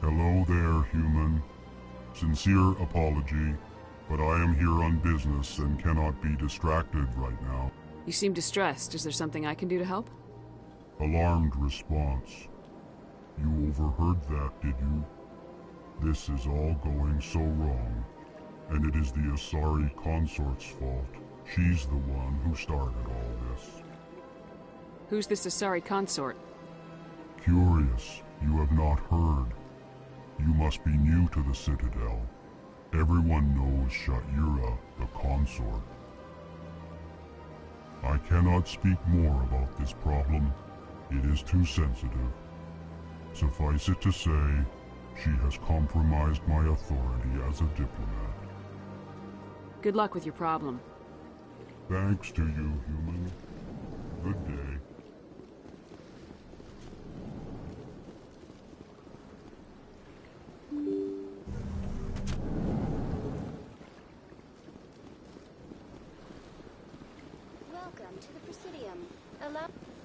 Hello there, human. Sincere apology, but I am here on business and cannot be distracted right now. You seem distressed. Is there something I can do to help? Alarmed response. You overheard that, did you? This is all going so wrong, and it is the Asari consort's fault. She's the one who started all this. Who's this Asari consort? Curious, you have not heard. You must be new to the Citadel. Everyone knows Sha'ira, the consort. I cannot speak more about this problem. It is too sensitive. Suffice it to say, she has compromised my authority as a diplomat. Good luck with your problem. Thanks to you, human. Good day. Welcome to the Presidium.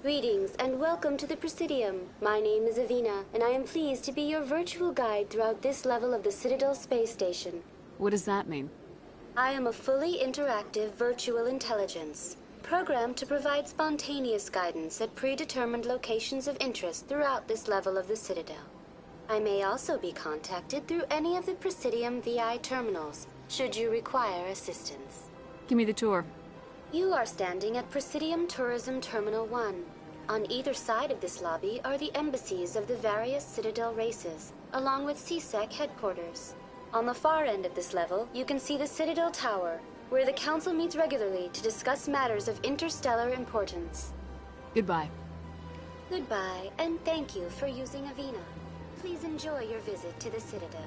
Greetings and welcome to the Presidium. My name is Avina, and I am pleased to be your virtual guide throughout this level of the Citadel space station. What does that mean? I am a fully interactive virtual intelligence, programmed to provide spontaneous guidance at predetermined locations of interest throughout this level of the Citadel. I may also be contacted through any of the Presidium VI terminals, should you require assistance. Give me the tour. You are standing at Presidium Tourism Terminal 1. On either side of this lobby are the embassies of the various Citadel races, along with CSEC headquarters. On the far end of this level, you can see the Citadel Tower, where the Council meets regularly to discuss matters of interstellar importance. Goodbye. Goodbye, and thank you for using Avina. Please enjoy your visit to the Citadel.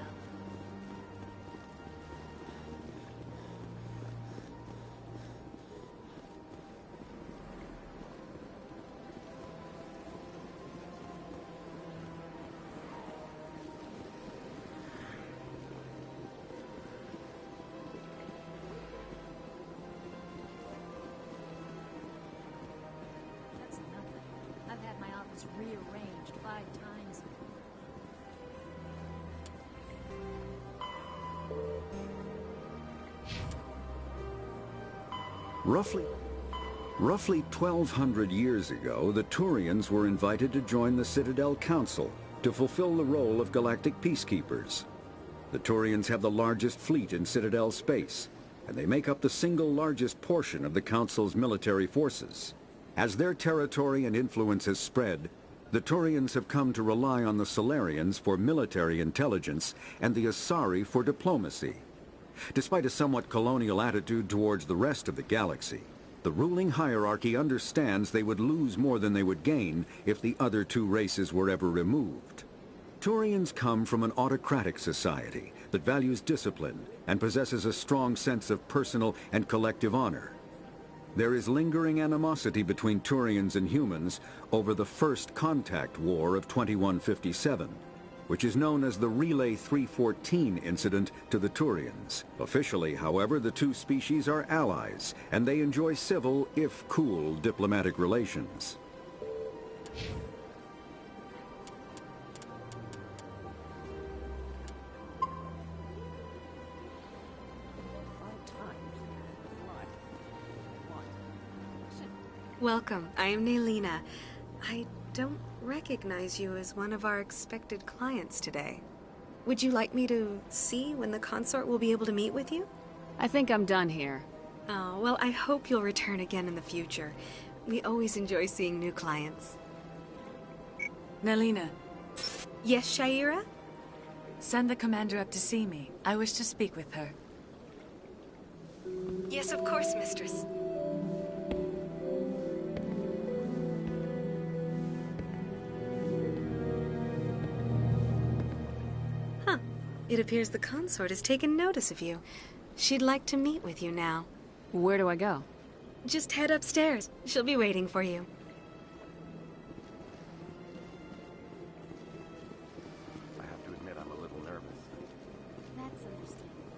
Rearranged 5 times. Roughly 1,200 years ago, the Turians were invited to join the Citadel Council to fulfill the role of galactic peacekeepers. The Turians have the largest fleet in Citadel space, and they make up the single largest portion of the Council's military forces. As their territory and influence has spread, the Turians have come to rely on the Solarians for military intelligence and the Asari for diplomacy. Despite a somewhat colonial attitude towards the rest of the galaxy, the ruling hierarchy understands they would lose more than they would gain if the other two races were ever removed. Turians come from an autocratic society that values discipline and possesses a strong sense of personal and collective honor. There is lingering animosity between Turians and humans over the First Contact War of 2157, which is known as the Relay 314 incident to the Turians. Officially, however, the two species are allies, and they enjoy civil, if cool, diplomatic relations. Welcome. I am Naylina. I don't recognize you as one of our expected clients today. Would you like me to see when the consort will be able to meet with you? I think I'm done here. Oh, well, I hope you'll return again in the future. We always enjoy seeing new clients. Naylina, Yes, Sha'ira? send the commander up to see me. I wish to speak with her. Yes, of course, mistress. Huh. It appears the consort has taken notice of you. She'd like to meet with you now. Where do I go? Just head upstairs. She'll be waiting for you. I have to admit I'm a little nervous. That's understandable.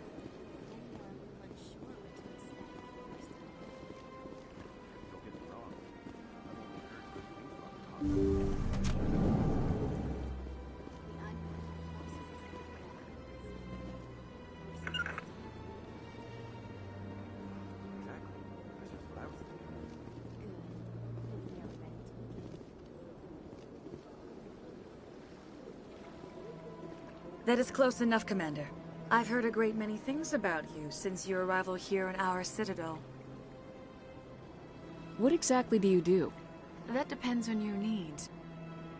Anyone unsure what to expect first. Don't get me wrong. I've only heard good things about the The unmarked forces That is close enough, Commander. I've heard a great many things about you since your arrival here in our citadel. What exactly do you do? That depends on your needs.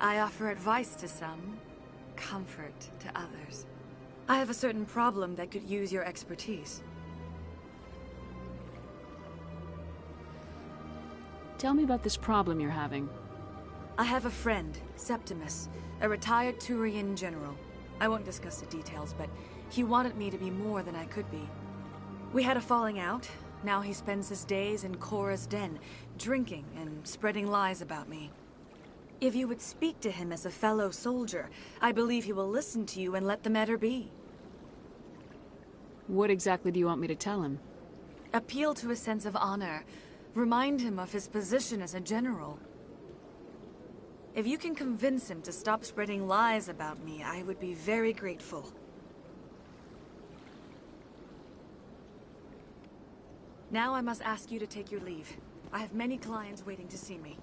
I offer advice to some, comfort to others. I have a certain problem that could use your expertise. Tell me about this problem you're having. I have a friend, Septimus, a retired Turian general. I won't discuss the details, but he wanted me to be more than I could be. We had a falling out. Now he spends his days in Korra's den, drinking and spreading lies about me. If you would speak to him as a fellow soldier, I believe he will listen to you and let the matter be. What exactly do you want me to tell him? Appeal to his sense of honor. Remind him of his position as a general. If you can convince him to stop spreading lies about me, I would be very grateful. Now I must ask you to take your leave. I have many clients waiting to see me.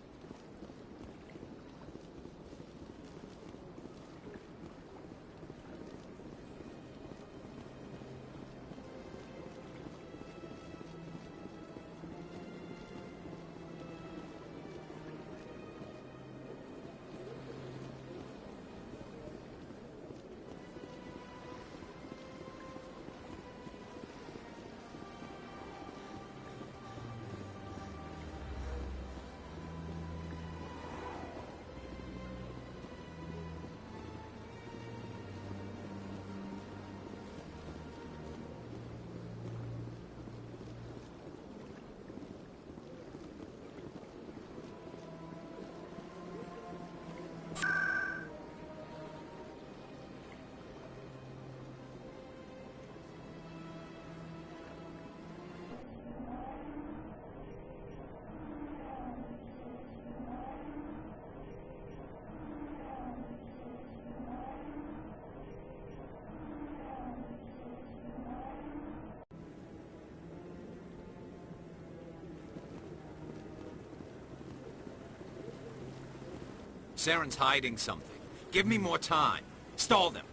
Saren's hiding something. Give me more time. Stall them.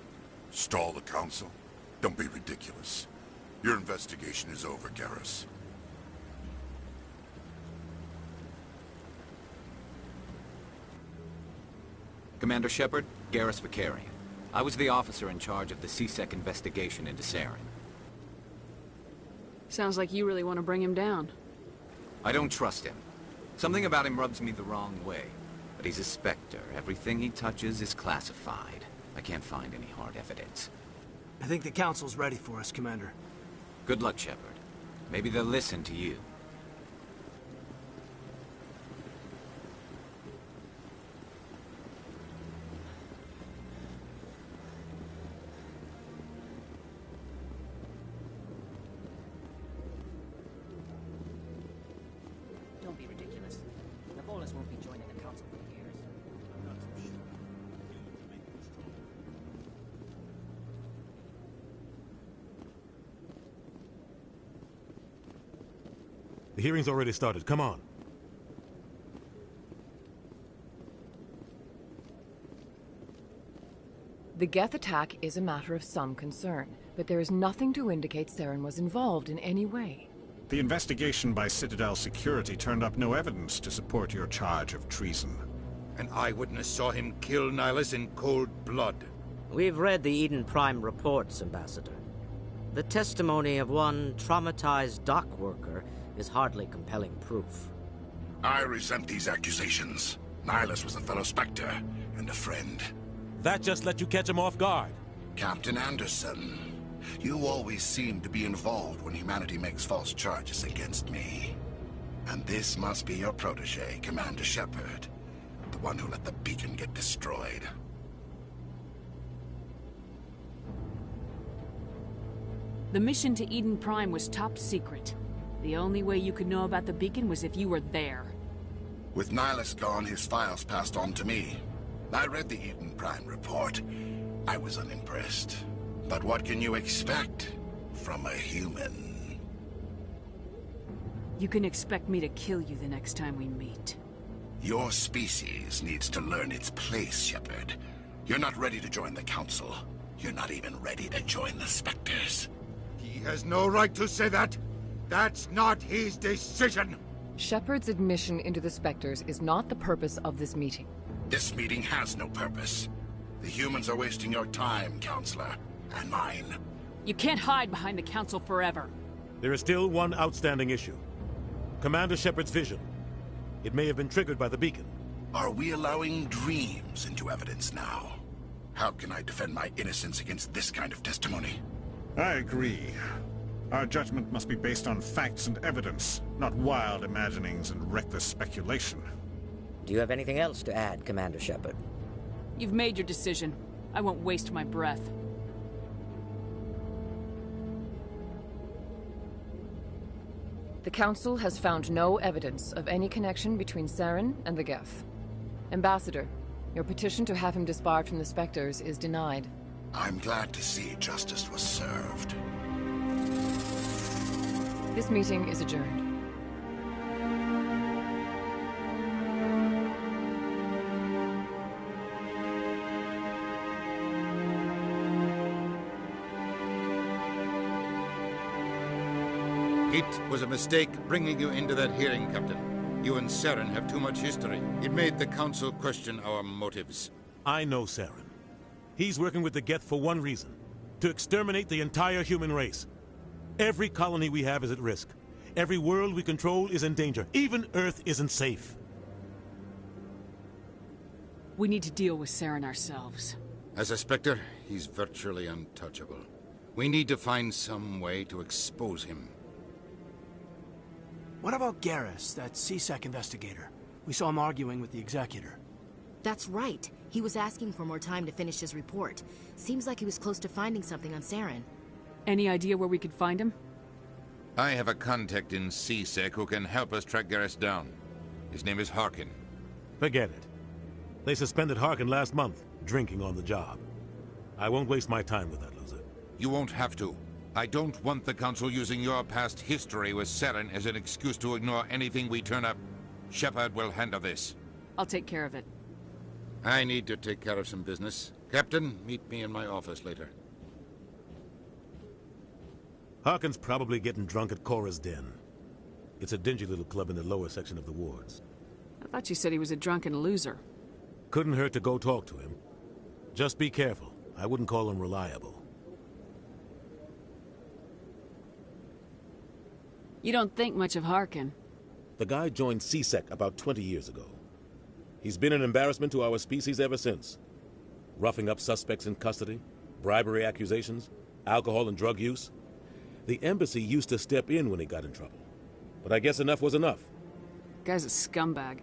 Stall the council? Don't be ridiculous. Your investigation is over, Garrus. Commander Shepard, Garrus Vakarian. I was the officer in charge of the C-Sec investigation into Saren. Sounds like you really want to bring him down. I don't trust him. Something about him rubs me the wrong way. But he's a Spectre. Everything he touches is classified. I can't find any hard evidence. I think the Council's ready for us, Commander. Good luck, Shepard. Maybe they'll listen to you. Don't be ridiculous. The Bolas won't be joining the Council for years. The hearing's already started. Come on. The Geth attack is a matter of some concern, but there is nothing to indicate Saren was involved in any way. The investigation by Citadel Security turned up no evidence to support your charge of treason. An eyewitness saw him kill Nihilus in cold blood. We've read the Eden Prime reports, Ambassador. The testimony of one traumatized dock worker is hardly compelling proof. I resent these accusations. Nihilus was a fellow Spectre and a friend. That just let you catch him off guard. Captain Anderson, you always seem to be involved when humanity makes false charges against me. And this must be your protege, Commander Shepard. The one who let the beacon get destroyed. The mission to Eden Prime was top secret. The only way you could know about the beacon was if you were there. With Nihilus gone, his files passed on to me. I read the Eden Prime report. I was unimpressed. But what can you expect from a human? You can expect me to kill you the next time we meet. Your species needs to learn its place, Shepard. You're not ready to join the Council. You're not even ready to join the Spectres. He has no right to say that. That's not his decision. Shepard's admission into the Spectres is not the purpose of this meeting. This meeting has no purpose. The humans are wasting your time, Counselor, and mine. You can't hide behind the Council forever. There is still one outstanding issue. Commander Shepard's vision. It may have been triggered by the beacon. Are we allowing dreams into evidence now? How can I defend my innocence against this kind of testimony? I agree. Our judgment must be based on facts and evidence, not wild imaginings and reckless speculation. Do you have anything else to add, Commander Shepard? You've made your decision. I won't waste my breath. The Council has found no evidence of any connection between Saren and the Geth. Ambassador, your petition to have him disbarred from the Spectres is denied. I'm glad to see justice was served. This meeting is adjourned. It was a mistake bringing you into that hearing, Captain. You and Saren have too much history. It made the Council question our motives. I know Saren. He's working with the Geth for one reason. To exterminate the entire human race. Every colony we have is at risk. Every world we control is in danger. Even Earth isn't safe. We need to deal with Saren ourselves. As a Spectre, he's virtually untouchable. We need to find some way to expose him. What about Garrus, that CSEC investigator? We saw him arguing with the Executor. That's right. He was asking for more time to finish his report. Seems like he was close to finding something on Saren. Any idea where we could find him? I have a contact in CSEC who can help us track Garrus down. His name is Harkin. Forget it. They suspended Harkin last month, drinking on the job. I won't waste my time with that loser. You won't have to. I don't want the Council using your past history with Saren as an excuse to ignore anything we turn up. Shepard will handle this. I'll take care of it. I need to take care of some business. Captain, meet me in my office later. Harkin's probably getting drunk at Cora's Den. It's a dingy little club in the lower section of the wards. I thought you said he was a drunken loser. Couldn't hurt to go talk to him. Just be careful. I wouldn't call him reliable. You don't think much of Harkin. The guy joined CSEC about 20 years ago. He's been an embarrassment to our species ever since. Roughing up suspects in custody, bribery accusations, alcohol and drug use. The embassy used to step in when he got in trouble. But I guess enough was enough. Guy's a scumbag.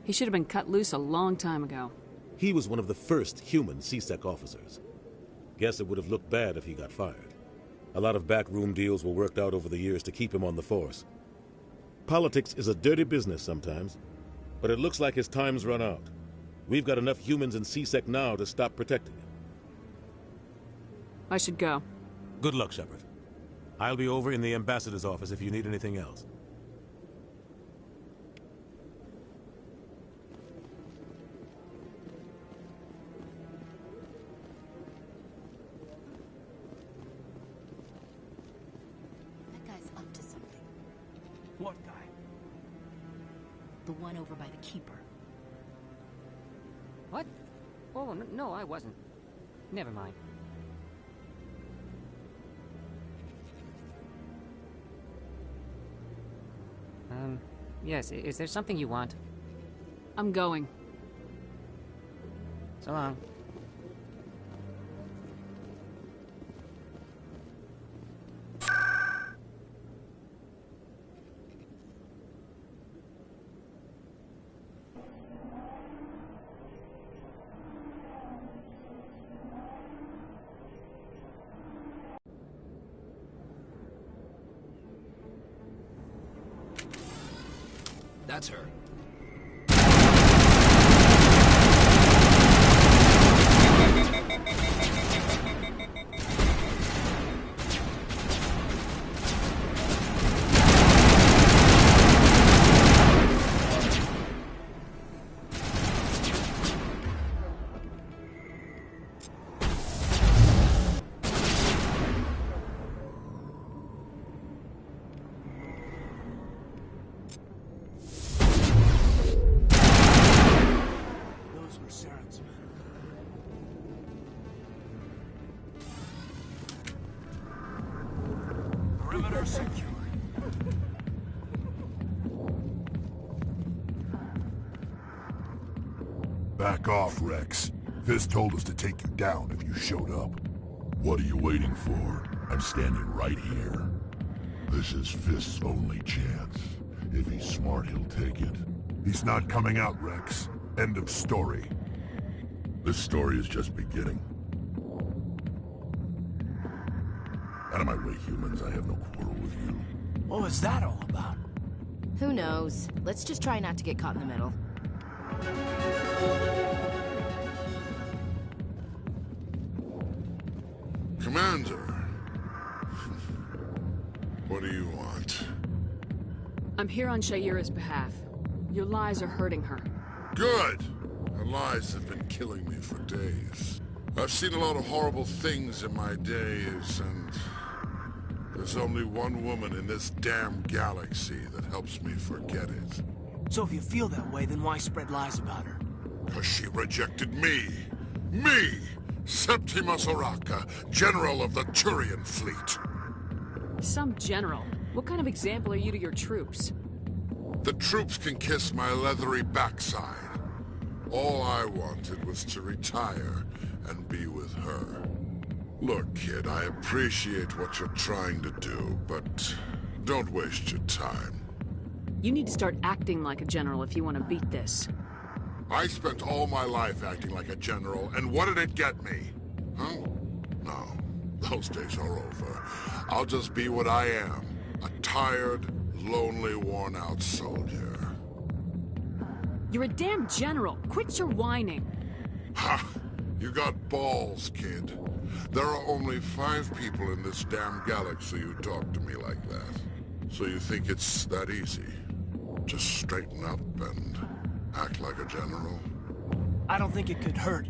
He should have been cut loose a long time ago. He was one of the first human CSEC officers. Guess it would have looked bad if he got fired. A lot of backroom deals were worked out over the years to keep him on the force. Politics is a dirty business sometimes, but it looks like his time's run out. We've got enough humans in CSEC now to stop protecting him. I should go. Good luck, Shepard. I'll be over in the ambassador's office if you need anything else. That guy's up to something. What guy? The one over by the Keeper. What? Oh, no, I wasn't. Never mind. Yes, is there something you want? I'm going. So long. That's her. secure. Back off, Rex. Fist told us to take you down if you showed up. What are you waiting for? I'm standing right here. This is Fist's only chance. If he's smart, he'll take it. He's not coming out, Rex. End of story. This story is just beginning. Out of my way, humans. I have no quarrel with you. What was that all about? Who knows? Let's just try not to get caught in the middle. Commander. What do you want? I'm here on Sha'ira's behalf. Your lies are hurting her. Good! Her lies have been killing me for days. I've seen a lot of horrible things in my days, and there's only one woman in this damn galaxy that helps me forget it. So if you feel that way, then why spread lies about her? Because she rejected me! Me! Septimus Oraka, General of the Turian Fleet. Some general. What kind of example are you to your troops? The troops can kiss my leathery backside. All I wanted was to retire and be with her. Look, kid, I appreciate what you're trying to do, but don't waste your time. You need to start acting like a general if you want to beat this. I spent all my life acting like a general, and what did it get me? Huh? No, those days are over. I'll just be what I am. A tired, lonely, worn-out soldier. You're a damn general. Quit your whining. Ha! You got balls, kid. There are only 5 people in this damn galaxy who talk to me like that. So you think it's that easy? Just straighten up and act like a general? I don't think it could hurt.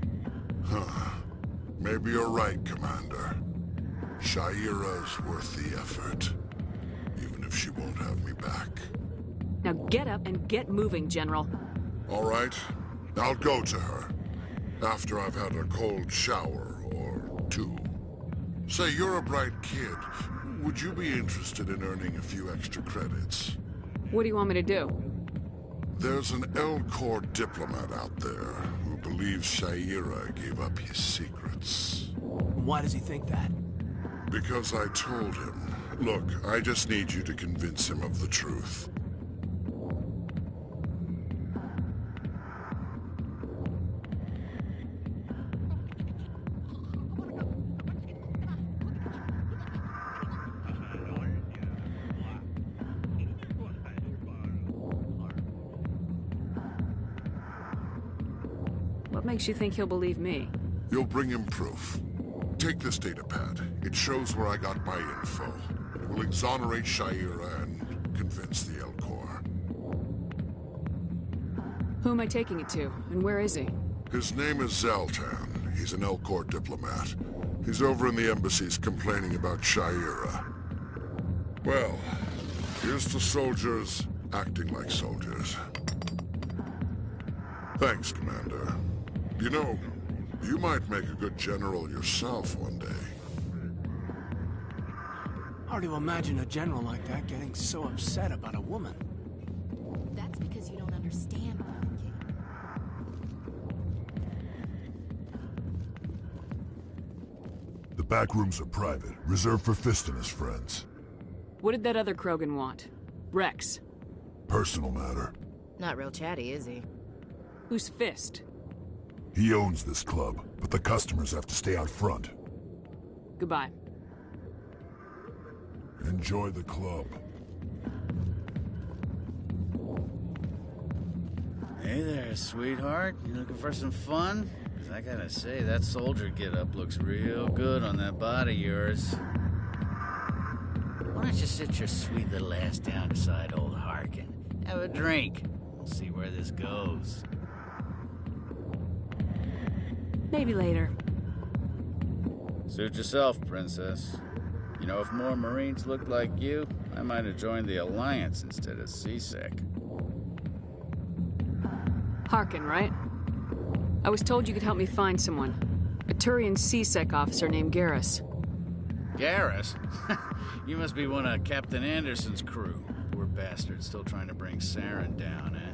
Huh. Maybe you're right, Commander. Sha'ira's worth the effort. Even if she won't have me back. Now get up and get moving, General. All right. I'll go to her. After I've had a cold shower or 2. Say, you're a bright kid. Would you be interested in earning a few extra credits? What do you want me to do? There's an Elcor diplomat out there who believes Sha'ira gave up his secrets. Why does he think that? Because I told him. Look, I just need you to convince him of the truth. What makes you think he'll believe me? You'll bring him proof. Take this datapad. It shows where I got my info. It will exonerate Sha'ira and convince the Elcor. Who am I taking it to, and where is he? His name is Zaltan. He's an Elcor diplomat. He's over in the embassies complaining about Sha'ira. Well, here's to soldiers acting like soldiers. Thanks, Commander. You know, you might make a good general yourself one day. Hard to imagine a general like that getting so upset about a woman. That's because you don't understand women, The back rooms are private, reserved for Fist and his friends. What did that other Krogan want? Rex. Personal matter. Not real chatty, is he? Who's Fist? He owns this club, but the customers have to stay out front. Goodbye. Enjoy the club. Hey there, sweetheart. You looking for some fun? 'Cause I gotta say, that soldier get-up looks real good on that body of yours. Why don't you sit your sweet little ass down beside old Harkin? Have a drink. We'll see where this goes. Maybe later. Suit yourself, Princess. You know, if more Marines looked like you, I might have joined the Alliance instead of CSEC. Harkin, right? I was told you could help me find someone. A Turian CSEC officer named Garrus. Garrus? You must be one of Captain Anderson's crew. Poor bastard, still trying to bring Saren down, eh?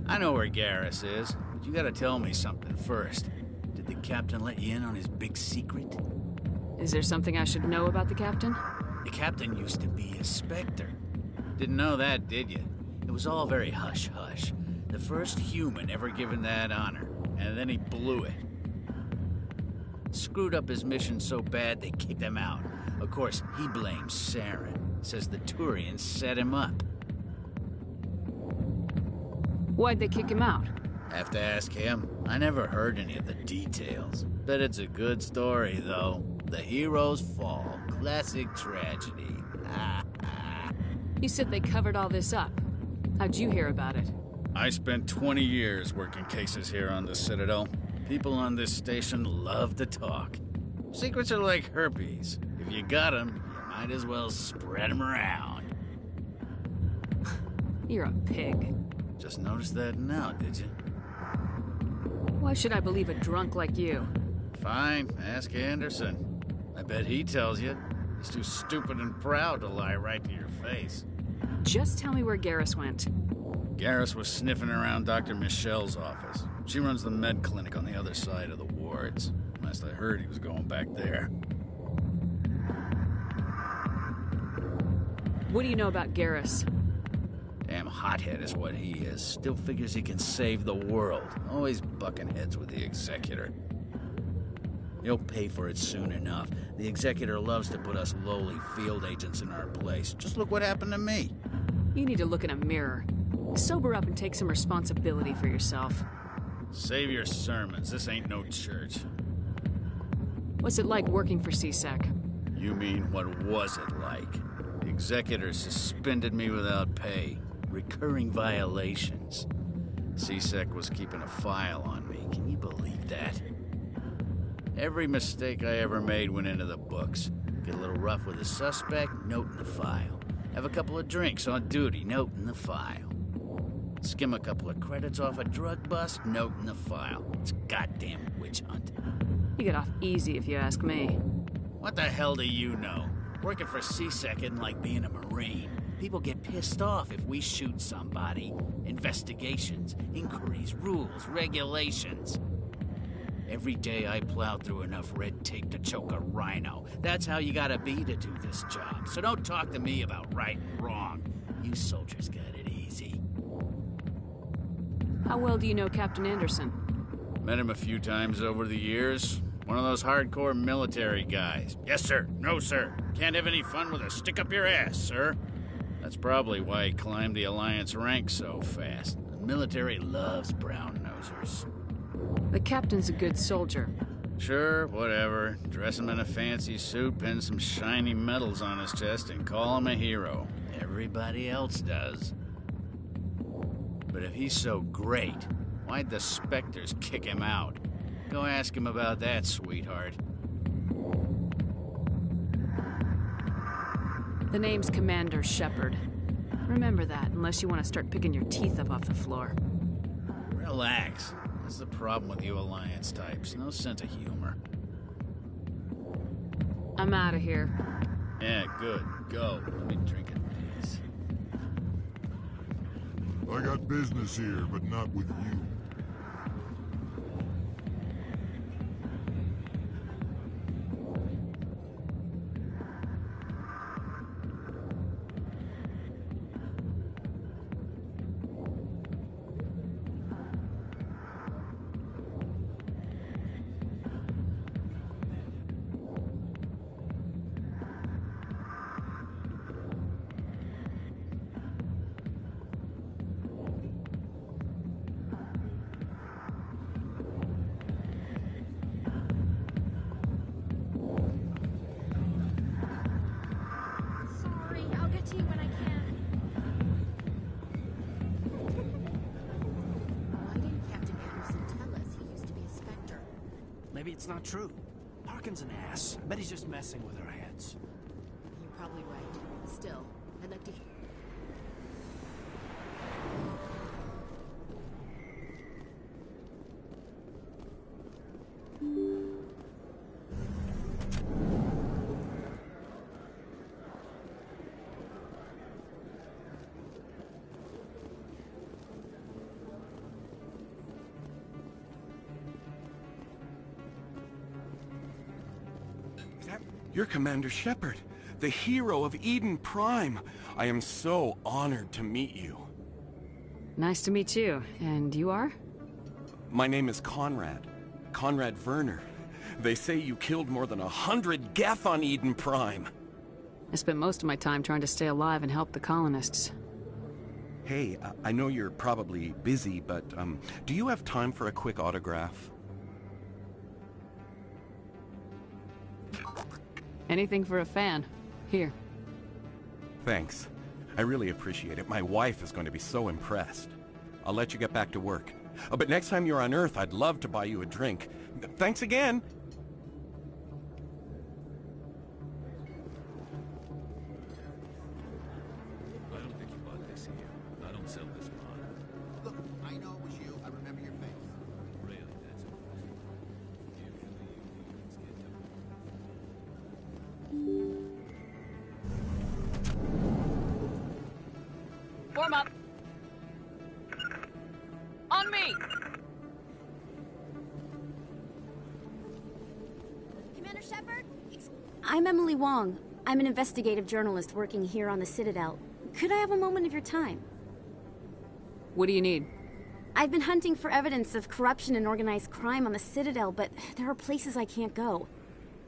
I know where Garrus is, but you gotta tell me something first. Did the captain let you in on his big secret? Is there something I should know about the captain? The captain used to be a Spectre. Didn't know that, did you? It was all very hush-hush. The first human ever given that honor, and then he blew it. Screwed up his mission so bad they kicked him out. Of course, he blames Saren. Says the Turians set him up. Why'd they kick him out? Have to ask him. I never heard any of the details. Bet it's a good story, though. The hero's fall. Classic tragedy. You said they covered all this up. How'd you hear about it? I spent 20 years working cases here on the Citadel. People on this station love to talk. Secrets are like herpes. If you got them, you might as well spread them around. You're a pig. Just noticed that now, did you? Why should I believe a drunk like you? Fine, ask Anderson. I bet he tells you. He's too stupid and proud to lie right to your face. Just tell me where Garrus went. Garrus was sniffing around Dr. Michelle's office. She runs the med clinic on the other side of the wards. Last I heard, he was going back there. What do you know about Garrus? Damn hothead is what he is. Still figures he can save the world. Always bucking heads with the Executor. He'll pay for it soon enough. The Executor loves to put us lowly field agents in our place. Just look what happened to me. You need to look in a mirror. Sober up and take some responsibility for yourself. Save your sermons. This ain't no church. What's it like working for C-Sec? You mean, what was it like? The Executor suspended me without pay. Recurring violations. C-Sec was keeping a file on me. Can you believe that? Every mistake I ever made went into the books. Get a little rough with a suspect, note in the file. Have a couple of drinks on duty, note in the file. Skim a couple of credits off a drug bust, note in the file. It's a goddamn witch hunt. You get off easy if you ask me. What the hell do you know? Working for C-Sec isn't like being a Marine. People get pissed off if we shoot somebody. Investigations, inquiries, rules, regulations. Every day I plow through enough red tape to choke a rhino. That's how you gotta be to do this job. So don't talk to me about right and wrong. You soldiers got it easy. How well do you know Captain Anderson? Met him a few times over the years. One of those hardcore military guys. Yes, sir. No, sir. Can't have any fun with a stick up your ass, sir. That's probably why he climbed the Alliance ranks so fast. The military loves brown-nosers. The captain's a good soldier. Sure, whatever. Dress him in a fancy suit, pin some shiny medals on his chest, and call him a hero. Everybody else does. But if he's so great, why'd the Spectres kick him out? Go ask him about that, sweetheart. The name's Commander Shepard. Remember that, unless you want to start picking your teeth up off the floor. Relax. That's the problem with you Alliance types. No sense of humor. I'm out of here. Yeah, good. Go. Let me drink in peace. I got business here, but not with you. Maybe it's not true. Harkin's an ass. I bet he's just messing with our heads. You're probably right. Still, I'd like to... You're Commander Shepard, the hero of Eden Prime. I am so honored to meet you. Nice to meet you. And you are? My name is Conrad. Conrad Werner. They say you killed more than 100 Geth on Eden Prime. I spent most of my time trying to stay alive and help the colonists. Hey, I know you're probably busy, but do you have time for a quick autograph? Anything for a fan. Here. Thanks. I really appreciate it. My wife is going to be so impressed. I'll let you get back to work. But next time you're on Earth, I'd love to buy you a drink. Thanks again! I don't think you bought this here. I don't sell this product. Look, I know it was you. I remember your face. Really, that's impressive. Warm up! On me! Commander Shepard? I'm Emily Wong. I'm an investigative journalist working here on the Citadel. Could I have a moment of your time? What do you need? I've been hunting for evidence of corruption and organized crime on the Citadel, but there are places I can't go.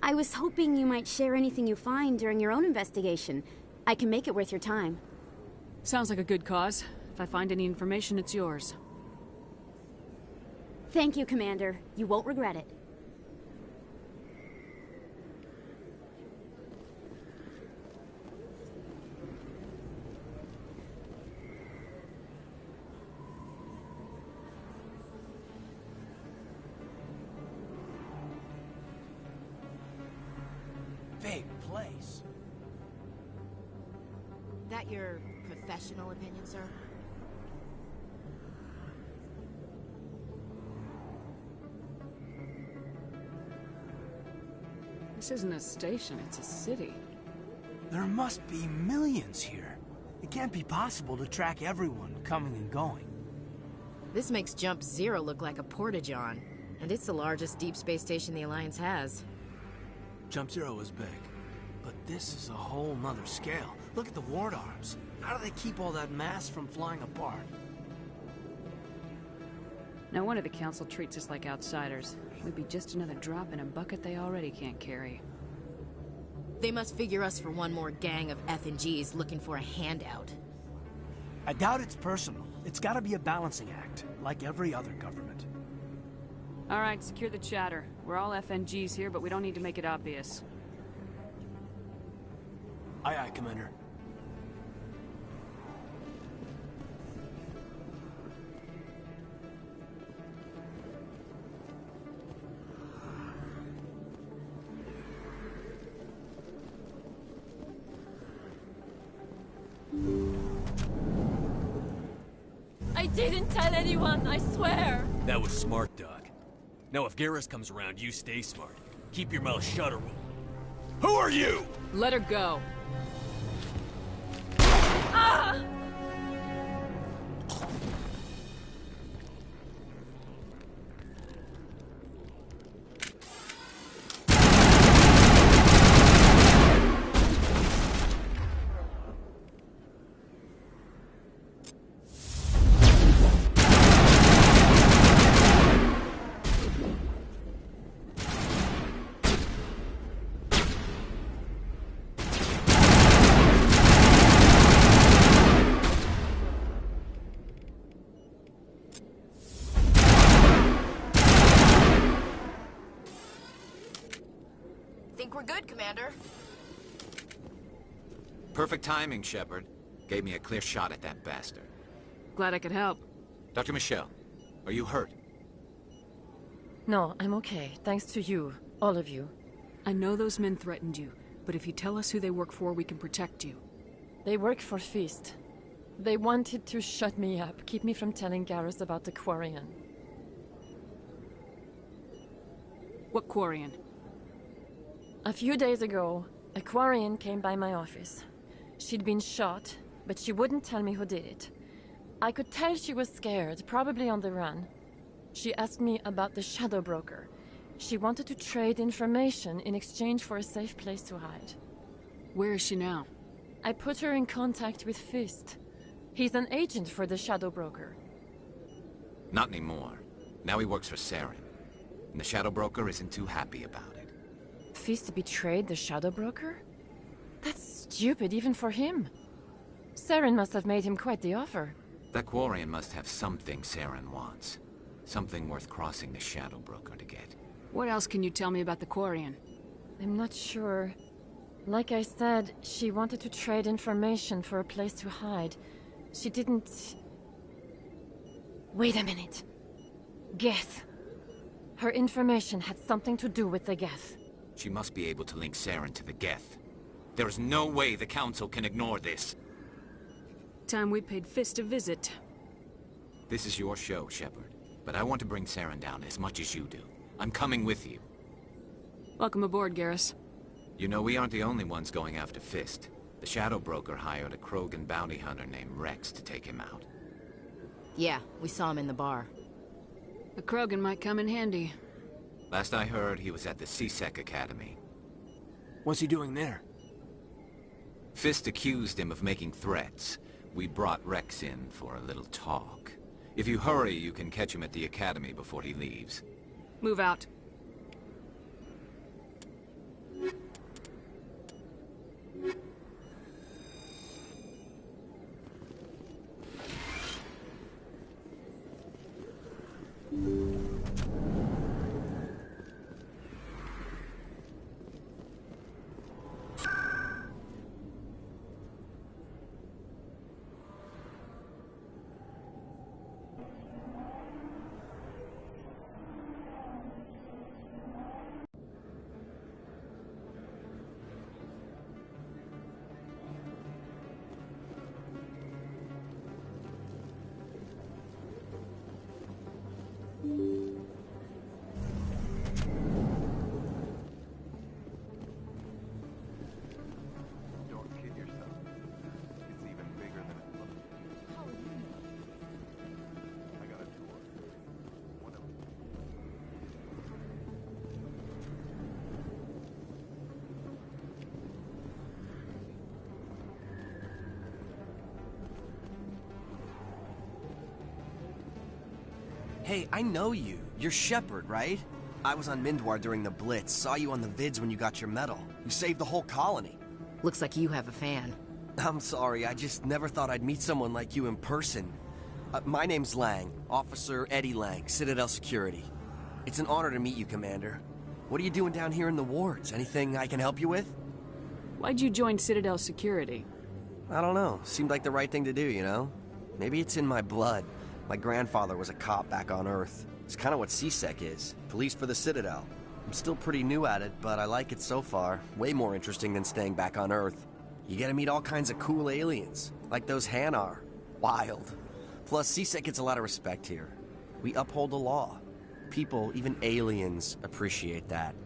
I was hoping you might share anything you find during your own investigation. I can make it worth your time. Sounds like a good cause. If I find any information, it's yours. Thank you, Commander. You won't regret it. Big place. That your professional opinion, sir? This isn't a station, it's a city. There must be millions here. It can't be possible to track everyone coming and going. This makes Jump Zero look like a porta-john, and it's the largest deep space station the Alliance has. Jump Zero is big, but this is a whole nother scale. Look at the ward arms. How do they keep all that mass from flying apart? No wonder the Council treats us like outsiders. We'd be just another drop in a bucket they already can't carry. They must figure us for one more gang of F&Gs looking for a handout. I doubt it's personal. It's gotta be a balancing act, like every other government. All right, secure the chatter. We're all FNGs here, but we don't need to make it obvious. Aye, aye, Commander. I didn't tell anyone, I swear! That was smart, Doc. Now if Garrus comes around, you stay smart. Keep your mouth shut or we'll... Who are you? Let her go. Ah! Think we're good, Commander. Perfect timing, Shepard. Gave me a clear shot at that bastard. Glad I could help. Dr. Michelle, are you hurt? No, I'm okay. Thanks to you. All of you. I know those men threatened you, but if you tell us who they work for, we can protect you. They work for Feast. They wanted to shut me up, keep me from telling Garrus about the Quarian. What Quarian? A few days ago, a Quarian came by my office. She'd been shot, but she wouldn't tell me who did it. I could tell she was scared, probably on the run. She asked me about the Shadow Broker. She wanted to trade information in exchange for a safe place to hide. Where is she now? I put her in contact with Fist. He's an agent for the Shadow Broker. Not anymore. Now he works for Saren. And the Shadow Broker isn't too happy about it. Fist betrayed the Shadow Broker? That's stupid even for him. Saren must have made him quite the offer. That Quarian must have something Saren wants. Something worth crossing the Shadow Broker to get. What else can you tell me about the Quarian? I'm not sure. Like I said, she wanted to trade information for a place to hide. She didn't... Wait a minute. Geth. Her information had something to do with the Geth. She must be able to link Saren to the Geth. There is no way the Council can ignore this. Time we paid Fist a visit. This is your show, Shepard. But I want to bring Saren down as much as you do. I'm coming with you. Welcome aboard, Garrus. You know, we aren't the only ones going after Fist. The Shadow Broker hired a Krogan bounty hunter named Rex to take him out. Yeah, we saw him in the bar. The Krogan might come in handy. Last I heard, he was at the C-Sec Academy. What's he doing there? Fist accused him of making threats. We brought Rex in for a little talk. If you hurry, you can catch him at the Academy before he leaves. Move out. Hey, I know you. You're Shepard, right? I was on Mindwar during the Blitz, saw you on the vids when you got your medal. You saved the whole colony. Looks like you have a fan. I'm sorry, I just never thought I'd meet someone like you in person. My name's Lang, Officer Eddie Lang, Citadel Security. It's an honor to meet you, Commander. What are you doing down here in the wards? Anything I can help you with? Why'd you join Citadel Security? I don't know. Seemed like the right thing to do, you know? Maybe it's in my blood. My grandfather was a cop back on Earth. It's kind of what C-Sec is. Police for the Citadel. I'm still pretty new at it, but I like it so far. Way more interesting than staying back on Earth. You get to meet all kinds of cool aliens, like those Hanar. Wild. Plus, C-Sec gets a lot of respect here. We uphold the law. People, even aliens, appreciate that.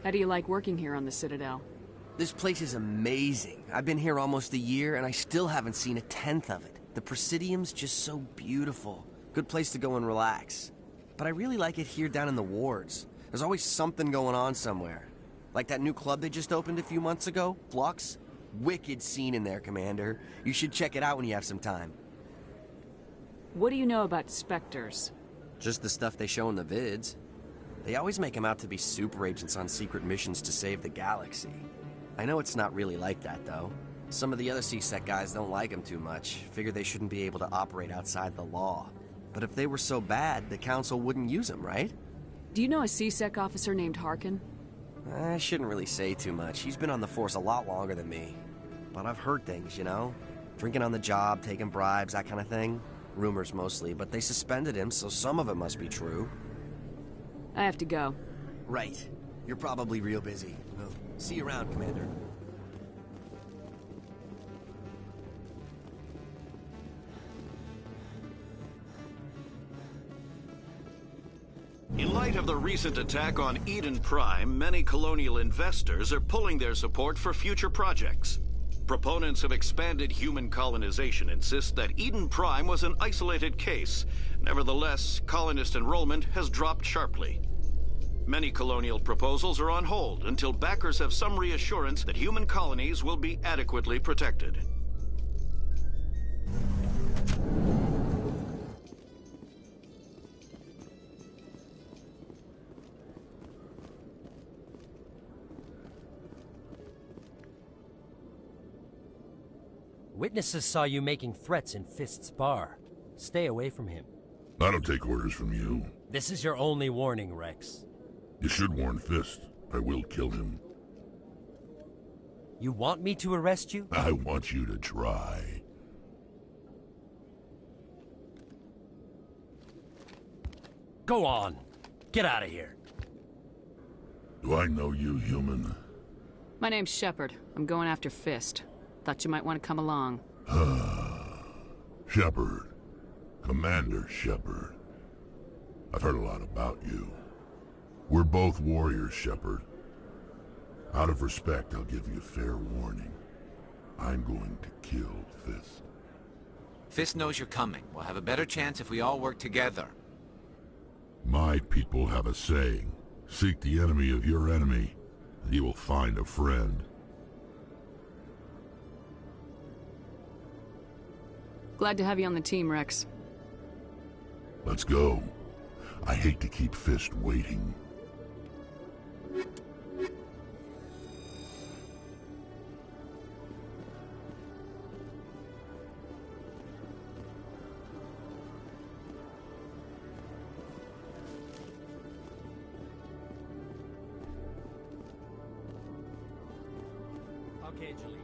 How do you like working here on the Citadel? This place is amazing. I've been here almost a year, and I still haven't seen a tenth of it. The Presidium's just so beautiful. Good place to go and relax. But I really like it here down in the wards. There's always something going on somewhere. Like that new club they just opened a few months ago, Flux. Wicked scene in there, Commander. You should check it out when you have some time. What do you know about Spectres? Just the stuff they show in the vids. They always make them out to be super agents on secret missions to save the galaxy. I know it's not really like that, though. Some of the other C-Sec guys don't like them too much. Figure they shouldn't be able to operate outside the law. But if they were so bad, the Council wouldn't use them, right? Do you know a C-Sec officer named Harkin? I shouldn't really say too much. He's been on the Force a lot longer than me. But I've heard things, you know? Drinking on the job, taking bribes, that kind of thing. Rumors mostly, but they suspended him, so some of it must be true. I have to go. Right. You're probably real busy. Well, see you around, Commander. In light of the recent attack on Eden Prime, many Colonial investors are pulling their support for future projects. Proponents of expanded human colonization insist that Eden Prime was an isolated case. Nevertheless, colonist enrollment has dropped sharply. Many colonial proposals are on hold until backers have some reassurance that human colonies will be adequately protected. Witnesses saw you making threats in Fist's bar. Stay away from him. I don't take orders from you. This is your only warning, Rex. You should warn Fist. I will kill him. You want me to arrest you? I want you to try. Go on. Get out of here. Do I know you, human? My name's Shepard. I'm going after Fist. Thought you might want to come along. Shepard. Commander Shepard. I've heard a lot about you. We're both warriors, Shepard. Out of respect, I'll give you fair warning. I'm going to kill Fist. Fist knows you're coming. We'll have a better chance if we all work together. My people have a saying. Seek the enemy of your enemy, and you will find a friend. Glad to have you on the team, Rex. Let's go. I hate to keep Fist waiting. Okay, Jalil.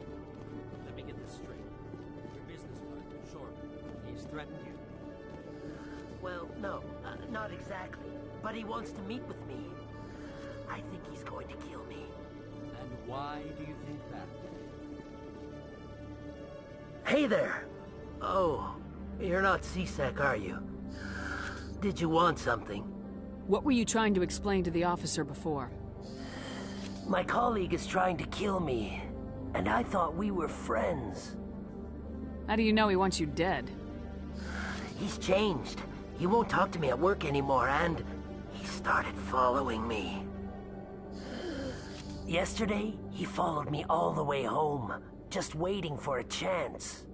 Let me get this straight. Your business partner, Shorb, he's threatened you. Well, no, not exactly. But he wants to meet with me. I think he's going to kill me. And why do you think that? Hey there! Oh, you're not C-Sec, are you? Did you want something? What were you trying to explain to the officer before? My colleague is trying to kill me, and I thought we were friends. How do you know he wants you dead? He's changed. He won't talk to me at work anymore, and he started following me. Yesterday, he followed me all the way home, just waiting for a chance.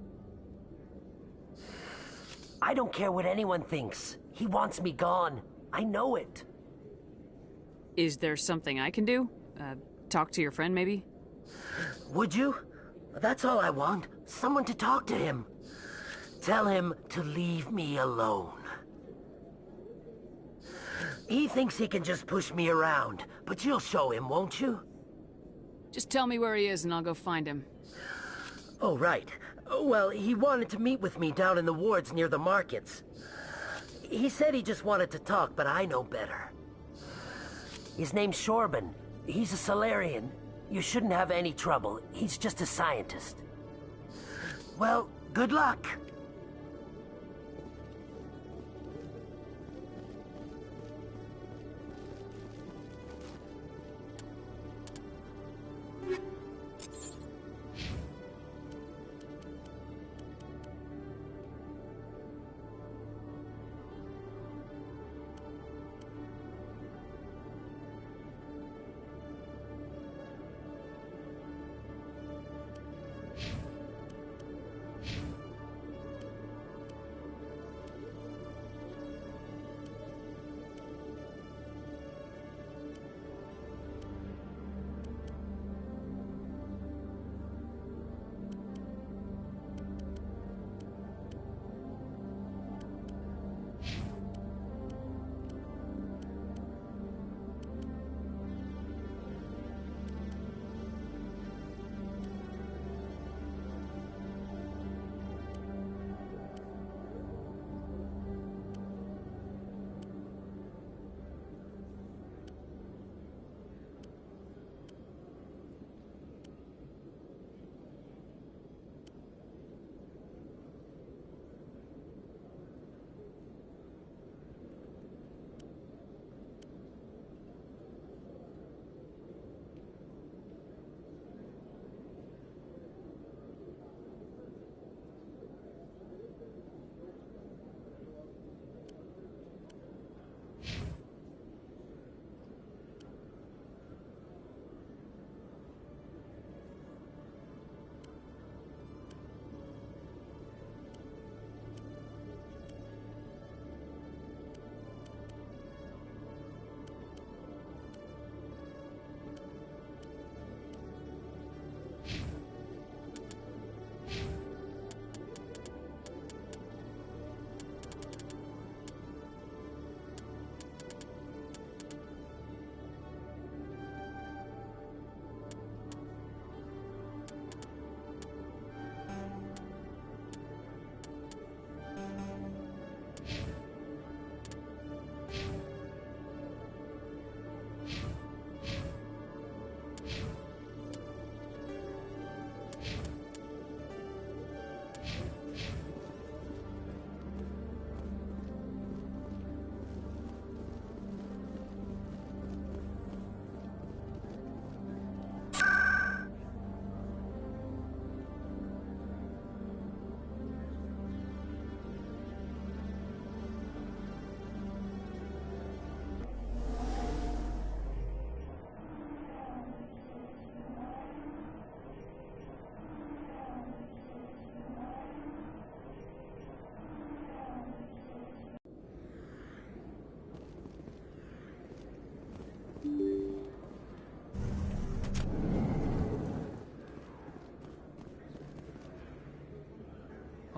I don't care what anyone thinks. He wants me gone. I know it. Is there something I can do? Talk to your friend, maybe? Would you? That's all I want. Someone to talk to him. Tell him to leave me alone. He thinks he can just push me around, but you'll show him, won't you? Just tell me where he is and I'll go find him. Oh, right. Well, he wanted to meet with me down in the wards near the markets. He said he just wanted to talk, but I know better. His name's Shorban. He's a Salarian. You shouldn't have any trouble. He's just a scientist. Well, good luck.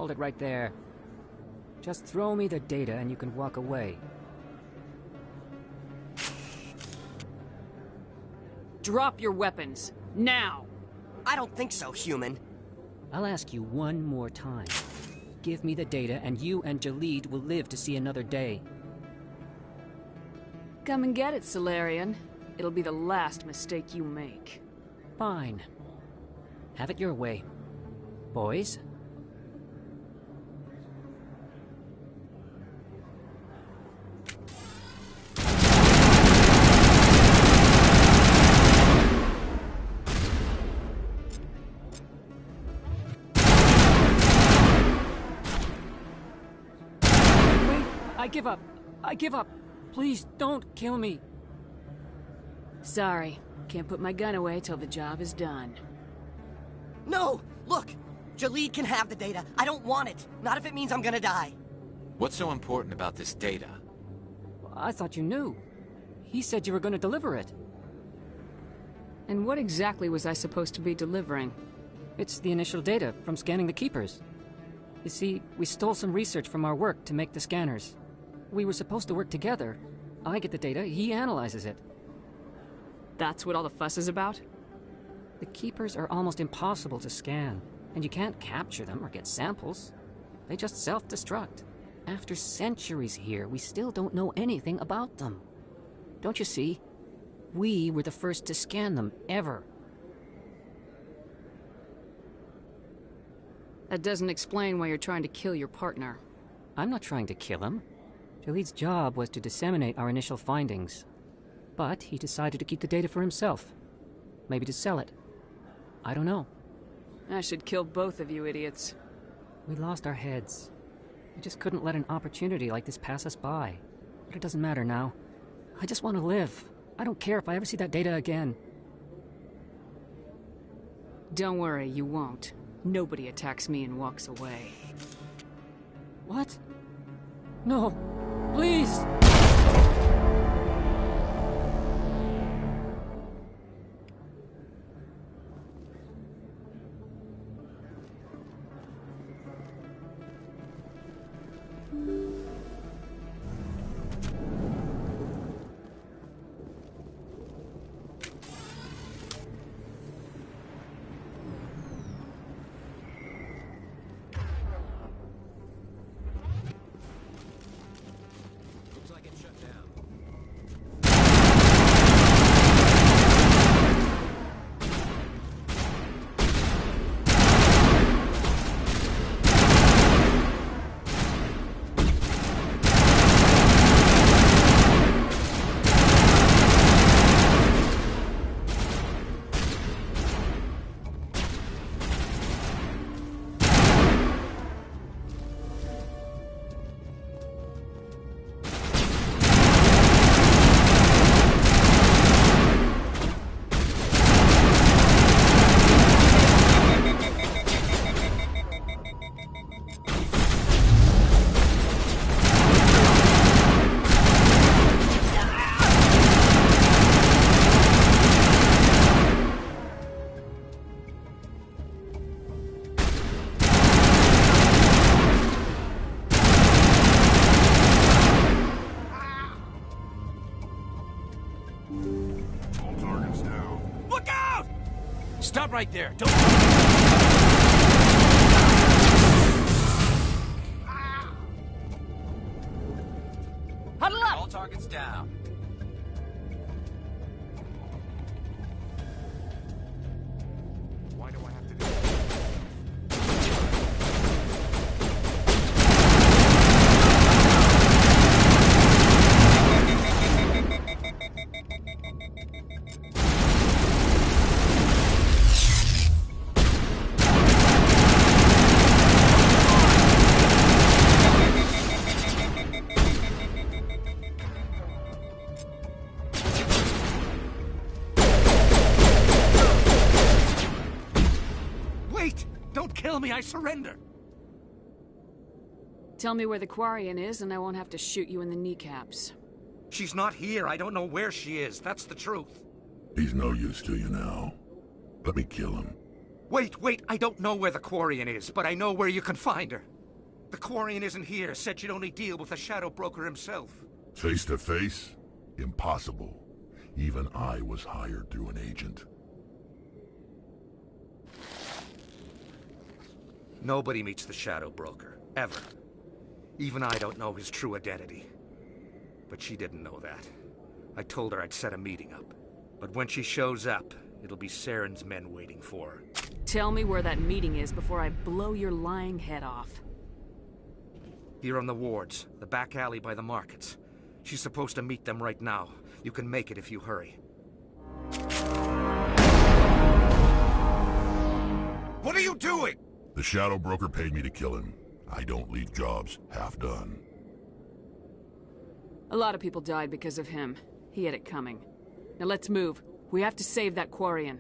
Hold it right there. Just throw me the data and you can walk away. Drop your weapons. Now! I don't think so, human. I'll ask you one more time. Give me the data and you and Jalid will live to see another day. Come and get it, Salarian. It'll be the last mistake you make. Fine. Have it your way. Boys? I give up. I give up. Please, don't kill me. Sorry. Can't put my gun away till the job is done. No! Look! Jalid can have the data. I don't want it. Not if it means I'm gonna die. What's so important about this data? I thought you knew. He said you were going to deliver it. And what exactly was I supposed to be delivering? It's the initial data from scanning the Keepers. You see, we stole some research from our work to make the scanners. We were supposed to work together. I get the data, he analyzes it. That's what all the fuss is about? The Keepers are almost impossible to scan, and you can't capture them or get samples. They just self-destruct. After centuries here, we still don't know anything about them. Don't you see? We were the first to scan them, ever. That doesn't explain why you're trying to kill your partner. I'm not trying to kill him. Jalid's job was to disseminate our initial findings. But he decided to keep the data for himself. Maybe to sell it. I don't know. I should kill both of you idiots. We lost our heads. We just couldn't let an opportunity like this pass us by. But it doesn't matter now. I just want to live. I don't care if I ever see that data again. Don't worry, you won't. Nobody attacks me and walks away. What? No. Please! Stop right there. Don't... Huddle up! All targets down. Why do I have to do that? I surrender. Tell me where the Quarian is and I won't have to shoot you in the kneecaps. She's not here. I don't know where she is. That's the truth. He's no use to you now. Let me kill him. Wait, I don't know where the Quarian is, but I know where you can find her. The Quarian isn't here, said she'd only deal with the Shadow Broker himself. Face to face? Impossible. Even I was hired through an agent. Nobody meets the Shadow Broker, ever. Even I don't know his true identity. But she didn't know that. I told her I'd set a meeting up. But when she shows up, it'll be Saren's men waiting for her. Tell me where that meeting is before I blow your lying head off. Here on the wards, the back alley by the markets. She's supposed to meet them right now. You can make it if you hurry. What are you doing? The Shadow Broker paid me to kill him. I don't leave jobs half done. A lot of people died because of him. He had it coming. Now let's move. We have to save that Quarian.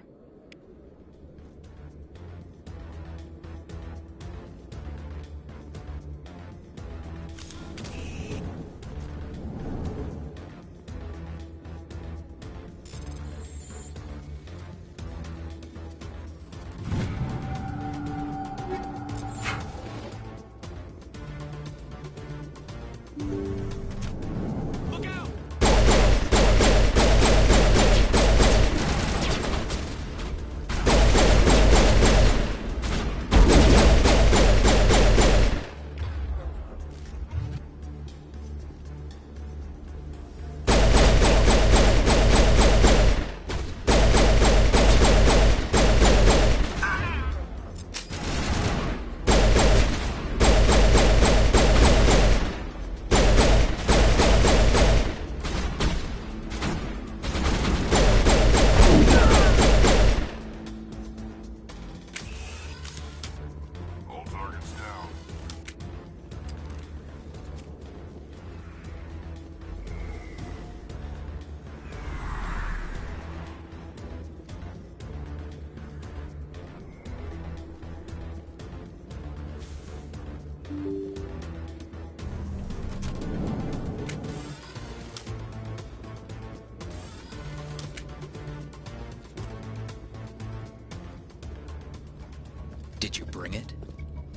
Did you bring it?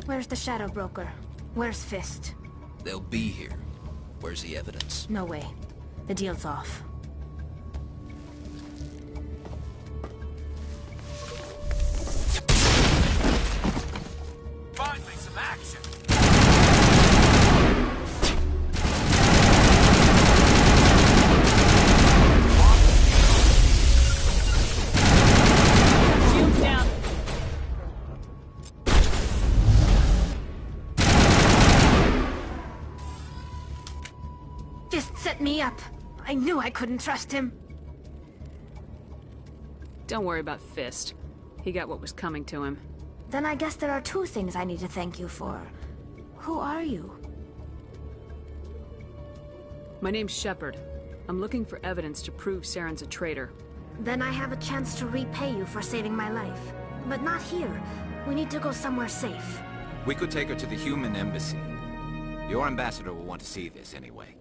Where's the Shadow Broker? Where's Fist? They'll be here. Where's the evidence? No way. The deal's off. Finally, some action! Shields down. Fist set me up. I knew I couldn't trust him. Don't worry about Fist. He got what was coming to him. Then I guess there are two things I need to thank you for. Who are you? My name's Shepard. I'm looking for evidence to prove Saren's a traitor. Then I have a chance to repay you for saving my life. But not here. We need to go somewhere safe. We could take her to the human embassy. Your ambassador will want to see this anyway.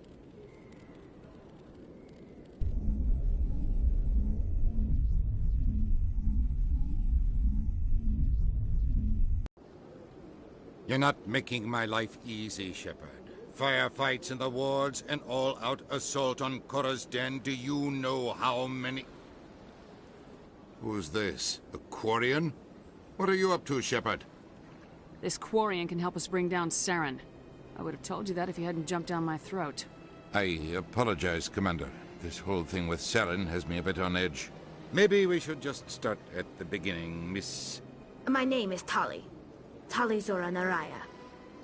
You're not making my life easy, Shepard. Firefights in the wards, an all-out assault on Korra's den. Do you know how many... Who's this? The Quarian? What are you up to, Shepard? This Quarian can help us bring down Saren. I would have told you that if you hadn't jumped down my throat. I apologize, Commander. This whole thing with Saren has me a bit on edge. Maybe we should just start at the beginning, Miss... My name is Tali. Tali Zora Naraya.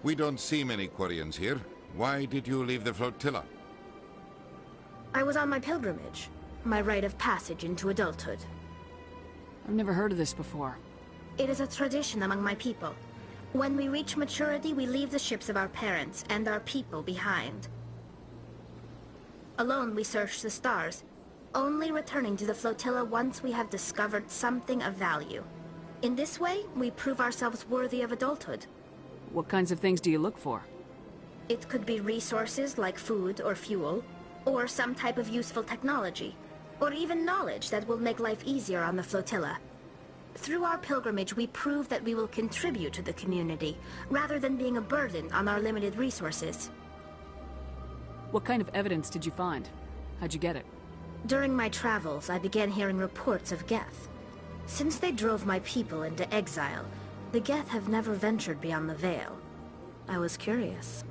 We don't see many Quarians here. Why did you leave the flotilla? I was on my pilgrimage. My rite of passage into adulthood. I've never heard of this before. It is a tradition among my people. When we reach maturity, we leave the ships of our parents and our people behind. Alone, we search the stars, only returning to the flotilla once we have discovered something of value. In this way, we prove ourselves worthy of adulthood. What kinds of things do you look for? It could be resources like food or fuel, or some type of useful technology, or even knowledge that will make life easier on the flotilla. Through our pilgrimage, we prove that we will contribute to the community, rather than being a burden on our limited resources. What kind of evidence did you find? How'd you get it? During my travels, I began hearing reports of Geth. Since they drove my people into exile, the Geth have never ventured beyond the Veil. I was curious.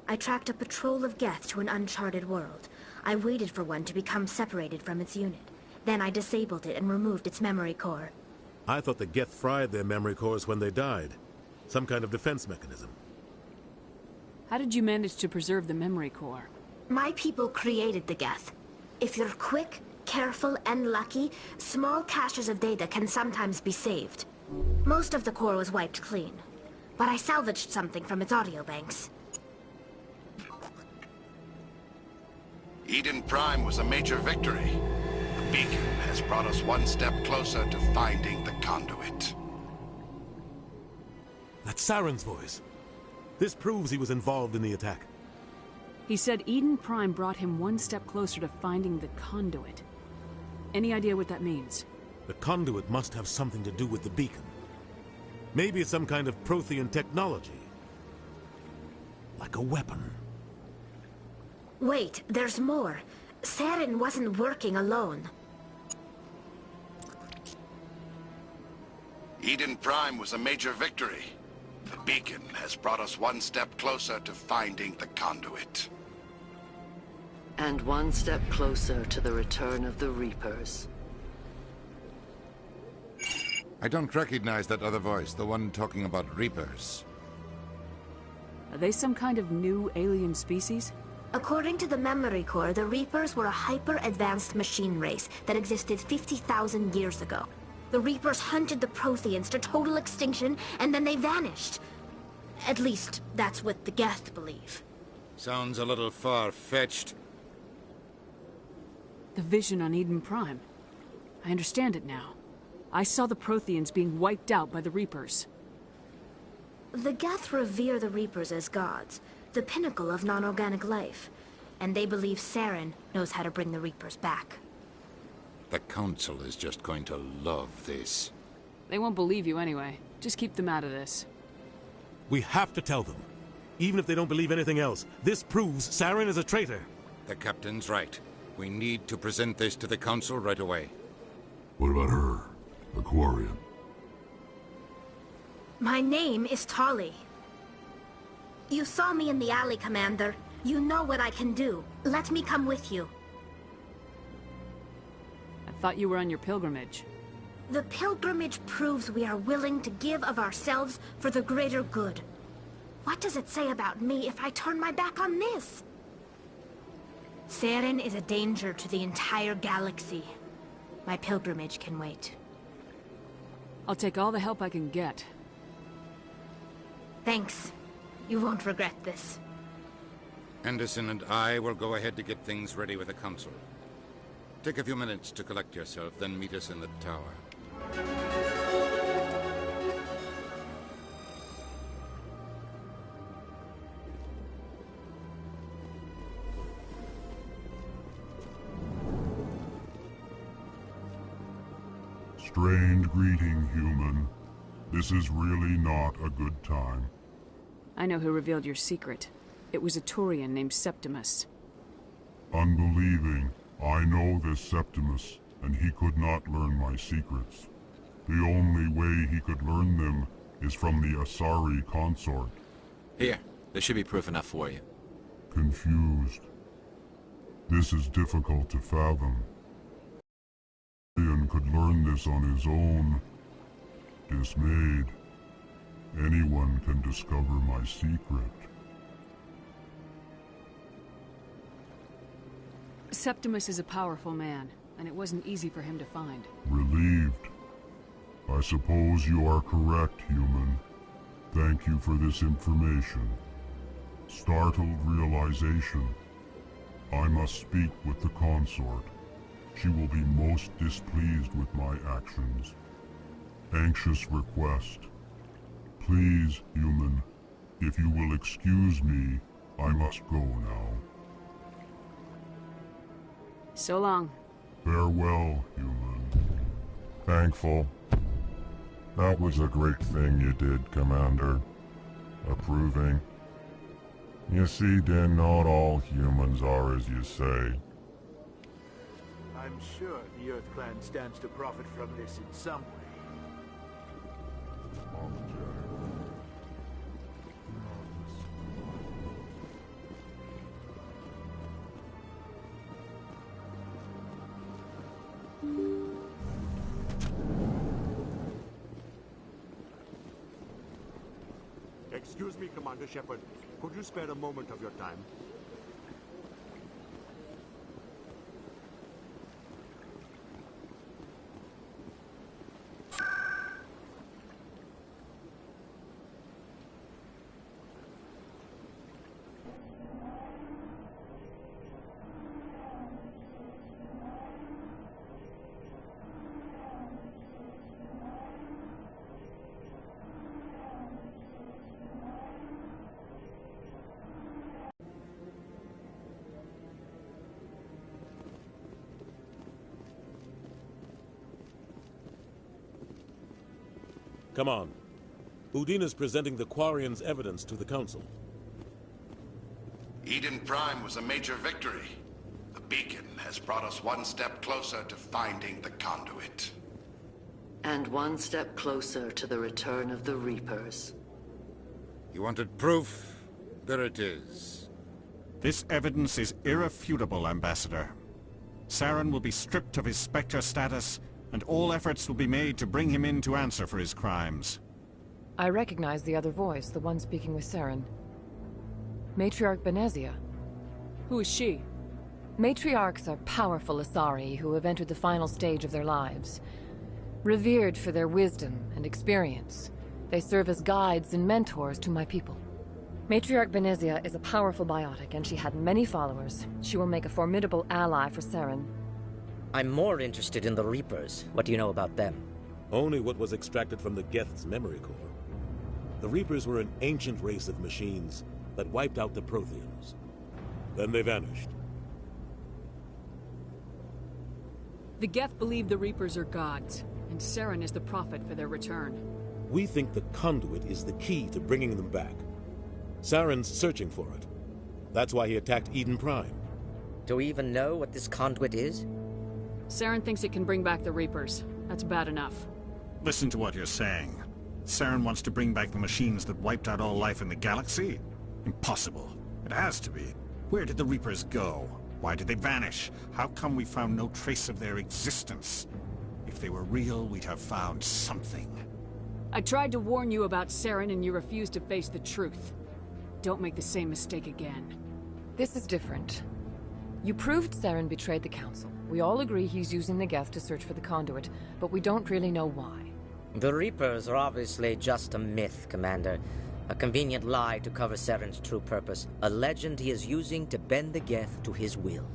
I tracked a patrol of Geth to an uncharted world. I waited for one to become separated from its unit. Then I disabled it and removed its memory core. I thought the Geth fried their memory cores when they died. Some kind of defense mechanism. How did you manage to preserve the memory core? My people created the Geth. If you're quick, careful, and lucky, small caches of data can sometimes be saved. Most of the core was wiped clean, but I salvaged something from its audio banks. Eden Prime was a major victory. The beacon has brought us one step closer to finding the conduit. That's Saren's voice. This proves he was involved in the attack. He said Eden Prime brought him one step closer to finding the conduit. Any idea what that means? The conduit must have something to do with the beacon. Maybe it's some kind of Prothean technology. Like a weapon. Wait, there's more. Saren wasn't working alone. Eden Prime was a major victory. The beacon has brought us one step closer to finding the conduit. And one step closer to the return of the Reapers. I don't recognize that other voice, the one talking about Reapers. Are they some kind of new alien species? According to the memory core, the Reapers were a hyper-advanced machine race that existed 50,000 years ago. The Reapers hunted the Protheans to total extinction, and then they vanished. At least, that's what the Geth believe. Sounds a little far-fetched. The vision on Eden Prime. I understand it now. I saw the Protheans being wiped out by the Reapers. The Geth revere the Reapers as gods, the pinnacle of non-organic life. And they believe Saren knows how to bring the Reapers back. The Council is just going to love this. They won't believe you anyway. Just keep them out of this. We have to tell them. Even if they don't believe anything else, this proves Saren is a traitor. The Captain's right. We need to present this to the Council right away. What about her? Aquarian. My name is Tali. You saw me in the alley, Commander. You know what I can do. Let me come with you. I thought you were on your pilgrimage. The pilgrimage proves we are willing to give of ourselves for the greater good. What does it say about me if I turn my back on this? Saren is a danger to the entire galaxy. My pilgrimage can wait. I'll take all the help I can get. Thanks. You won't regret this. Anderson and I will go ahead to get things ready with the Council. Take a few minutes to collect yourself, then meet us in the tower. Strained greeting, human. This is really not a good time. I know who revealed your secret. It was a Turian named Septimus. Unbelieving, I know this Septimus, and he could not learn my secrets. The only way he could learn them is from the Asari consort. Here, there should be proof enough for you. Confused. This is difficult to fathom. Ian could learn this on his own. Dismayed. Anyone can discover my secret. Septimus is a powerful man, and it wasn't easy for him to find. Relieved. I suppose you are correct, human. Thank you for this information. Startled realization. I must speak with the consort. She will be most displeased with my actions. Anxious request. Please, human, if you will excuse me, I must go now. So long. Farewell, human. Thankful. That was a great thing you did, Commander. Approving. You see, Din, not all humans are as you say. I'm sure the Earth Clan stands to profit from this in some way. Excuse me, Commander Shepard. Could you spare a moment of your time? Come on. Udina's presenting the Quarians' evidence to the Council. Eden Prime was a major victory. The beacon has brought us one step closer to finding the conduit. And one step closer to the return of the Reapers. You wanted proof? There it is. This evidence is irrefutable, Ambassador. Saren will be stripped of his Spectre status, and all efforts will be made to bring him in to answer for his crimes. I recognize the other voice, the one speaking with Saren. Matriarch Benezia. Who is she? Matriarchs are powerful Asari who have entered the final stage of their lives. Revered for their wisdom and experience, they serve as guides and mentors to my people. Matriarch Benezia is a powerful biotic, and she had many followers. She will make a formidable ally for Saren. I'm more interested in the Reapers. What do you know about them? Only what was extracted from the Geth's memory core. The Reapers were an ancient race of machines that wiped out the Protheans. Then they vanished. The Geth believe the Reapers are gods, and Saren is the prophet for their return. We think the conduit is the key to bringing them back. Saren's searching for it. That's why he attacked Eden Prime. Do we even know what this conduit is? Saren thinks it can bring back the Reapers. That's bad enough. Listen to what you're saying. Saren wants to bring back the machines that wiped out all life in the galaxy? Impossible. It has to be. Where did the Reapers go? Why did they vanish? How come we found no trace of their existence? If they were real, we'd have found something. I tried to warn you about Saren and you refused to face the truth. Don't make the same mistake again. This is different. You proved Saren betrayed the Council. We all agree he's using the Geth to search for the conduit, but we don't really know why. The Reapers are obviously just a myth, Commander. A convenient lie to cover Saren's true purpose. A legend he is using to bend the Geth to his will.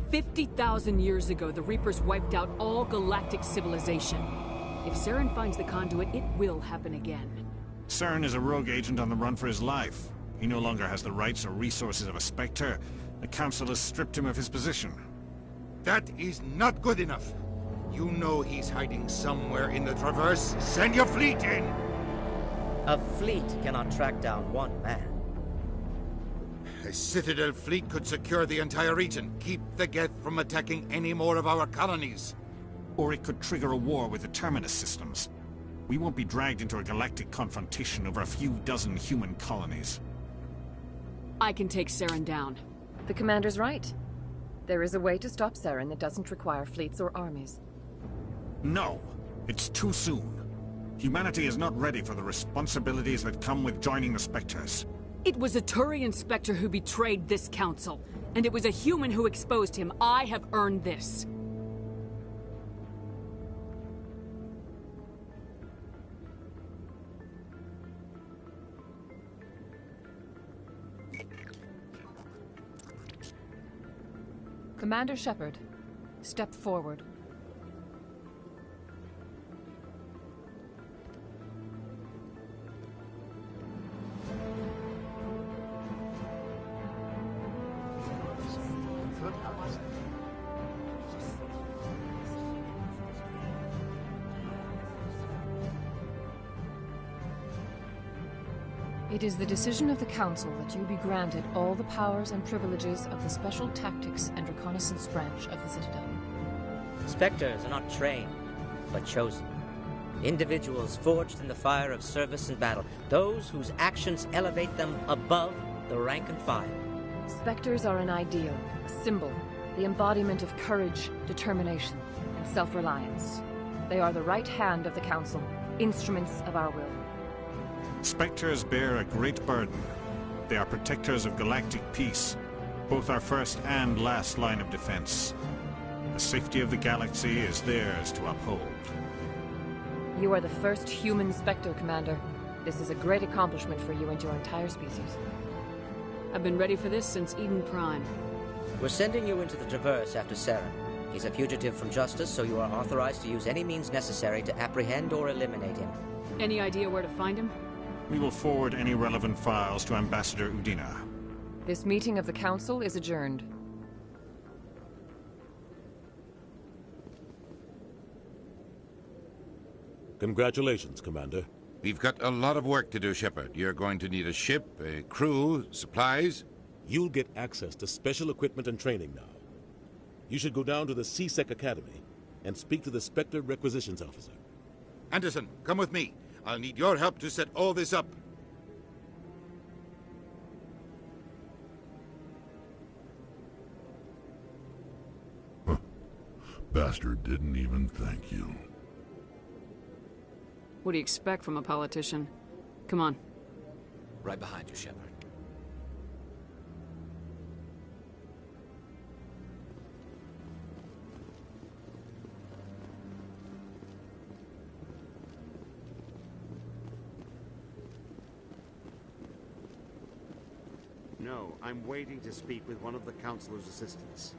"50,000 years ago, the Reapers wiped out all galactic civilization. If Saren finds the conduit, it will happen again." Saren is a rogue agent on the run for his life. He no longer has the rights or resources of a Spectre. The Council has stripped him of his position. That is not good enough. You know he's hiding somewhere in the Traverse. Send your fleet in! A fleet cannot track down one man. A Citadel fleet could secure the entire region, keep the Geth from attacking any more of our colonies. Or it could trigger a war with the Terminus systems. We won't be dragged into a galactic confrontation over a few dozen human colonies. I can take Saren down. The Commander's right. There is a way to stop Saren that doesn't require fleets or armies. No, it's too soon. Humanity is not ready for the responsibilities that come with joining the Spectres. It was a Turian Spectre who betrayed this council, and it was a human who exposed him. I have earned this. Commander Shepard, step forward. It is the decision of the Council that you be granted all the powers and privileges of the Special Tactics and Reconnaissance Branch of the Citadel. Spectres are not trained, but chosen. Individuals forged in the fire of service and battle, those whose actions elevate them above the rank and file. Spectres are an ideal, a symbol, the embodiment of courage, determination, and self-reliance. They are the right hand of the Council, instruments of our will. Spectres bear a great burden. They are protectors of galactic peace, both our first and last line of defense. The safety of the galaxy is theirs to uphold. You are the first human Spectre, Commander. This is a great accomplishment for you and your entire species. I've been ready for this since Eden Prime. We're sending you into the Traverse after Saren. He's a fugitive from justice, so you are authorized to use any means necessary to apprehend or eliminate him. Any idea where to find him? We will forward any relevant files to Ambassador Udina. This meeting of the Council is adjourned. Congratulations, Commander. We've got a lot of work to do, Shepard. You're going to need a ship, a crew, supplies. You'll get access to special equipment and training now. You should go down to the C-Sec Academy and speak to the Spectre Requisitions Officer. Anderson, come with me. I'll need your help to set all this up. Bastard didn't even thank you. What do you expect from a politician? Come on. Right behind you, Shepard. No, I'm waiting to speak with one of the Councilor's assistants.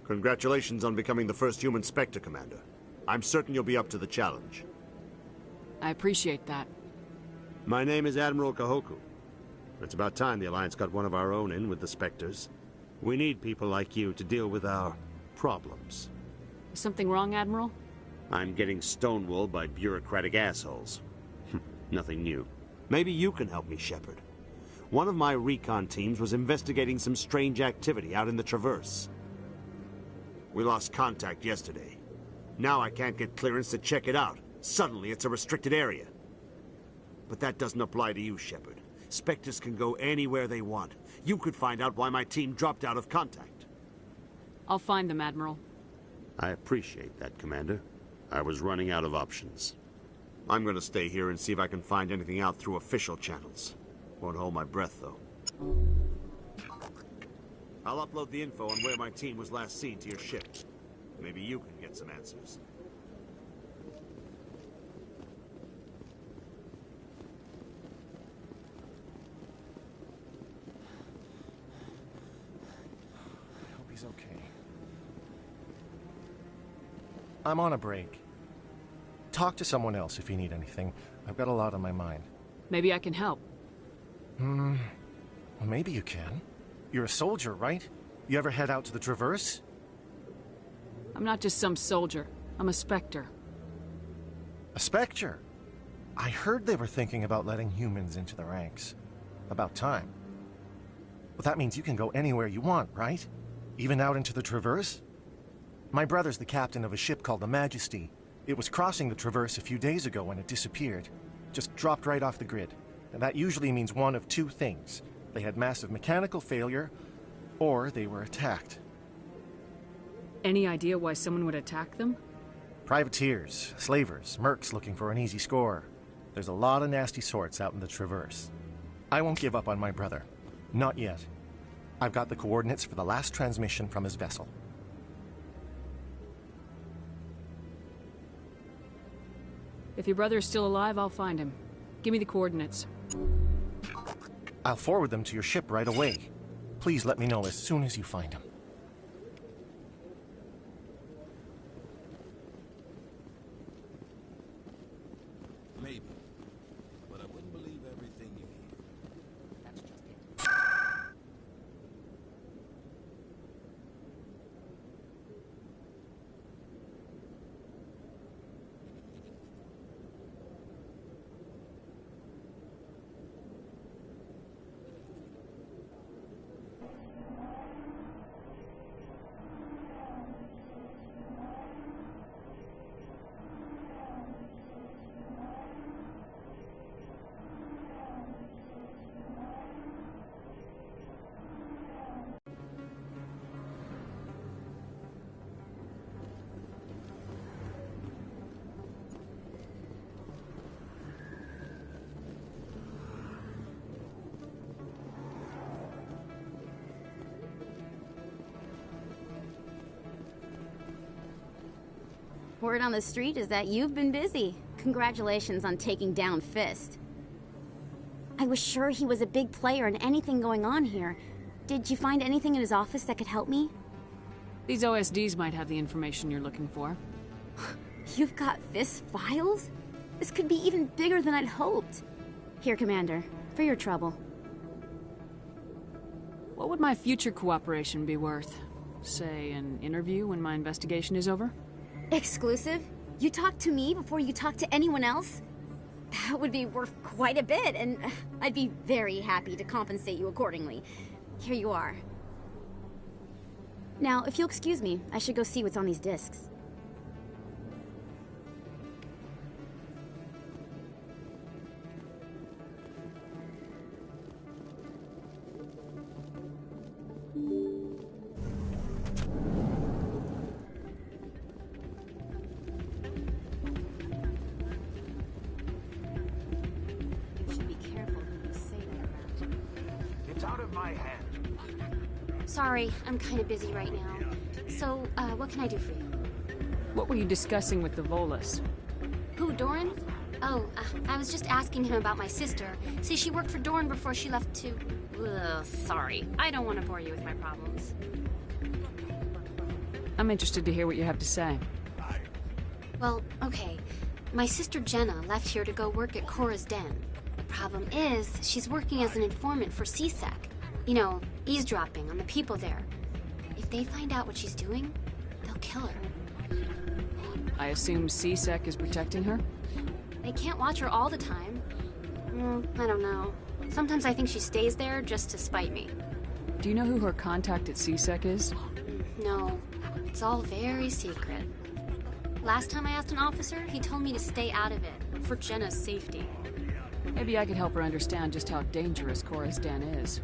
Congratulations on becoming the first human Spectre, Commander. I'm certain you'll be up to the challenge. I appreciate that. My name is Admiral Kahoku. It's about time the Alliance got one of our own in with the Spectres. We need people like you to deal with our problems. Is something wrong, Admiral? I'm getting stonewalled by bureaucratic assholes. Nothing new. Maybe you can help me, Shepard. One of my recon teams was investigating some strange activity out in the Traverse. We lost contact yesterday. Now I can't get clearance to check it out. Suddenly it's a restricted area. But that doesn't apply to you, Shepard. Spectres can go anywhere they want. You could find out why my team dropped out of contact. I'll find them, Admiral. I appreciate that, Commander. I was running out of options. I'm gonna stay here and see if I can find anything out through official channels. Won't hold my breath, though. I'll upload the info on where my team was last seen to your ship. Maybe you can get some answers. I hope he's okay. I'm on a break. Talk to someone else if you need anything. I've got a lot on my mind. Maybe I can help. Well, maybe you can. You're a soldier, right? You ever head out to the Traverse? I'm not just some soldier. I'm a Spectre. A Spectre? I heard they were thinking about letting humans into the ranks. About time. Well, that means you can go anywhere you want, right? Even out into the Traverse? My brother's the captain of a ship called the Majesty. It was crossing the Traverse a few days ago when it disappeared. Just dropped right off the grid. And that usually means one of two things. They had massive mechanical failure, or they were attacked. Any idea why someone would attack them? Privateers, slavers, mercs looking for an easy score. There's a lot of nasty sorts out in the Traverse. I won't give up on my brother. Not yet. I've got the coordinates for the last transmission from his vessel. If your brother is still alive, I'll find him. Give me the coordinates. I'll forward them to your ship right away. Please let me know as soon as you find him. Maybe. But I wouldn't believe everything you hear. That's just it. Word on the street is that you've been busy. Congratulations on taking down Fist. I was sure he was a big player in anything going on here. Did you find anything in his office that could help me? These OSDs might have the information you're looking for. You've got Fist's files? This could be even bigger than I'd hoped. Here, Commander, for your trouble. What would my future cooperation be worth? Say, an interview when my investigation is over? Exclusive? You talk to me before you talk to anyone else? That would be worth quite a bit, and I'd be very happy to compensate you accordingly. Here you are. Now, if you'll excuse me, I should go see what's on these discs. Sorry, I'm kind of busy right now. So, what can I do for you? What were you discussing with the Volus? Who, Doran? Oh, I was just asking him about my sister. See, she worked for Doran before she left to... Ugh, sorry. I don't want to bore you with my problems. I'm interested to hear what you have to say. Well, okay. My sister Jenna left here to go work at Cora's Den. The problem is, she's working as an informant for CSEC. You know, eavesdropping on the people there. If they find out what she's doing, they'll kill her. I assume CSEC is protecting her? They can't watch her all the time. I don't know. Sometimes I think she stays there just to spite me. Do you know who her contact at CSEC is? No, it's all very secret. Last time I asked an officer, he told me to stay out of it, for Jenna's safety. Maybe I could help her understand just how dangerous Cora's Den is.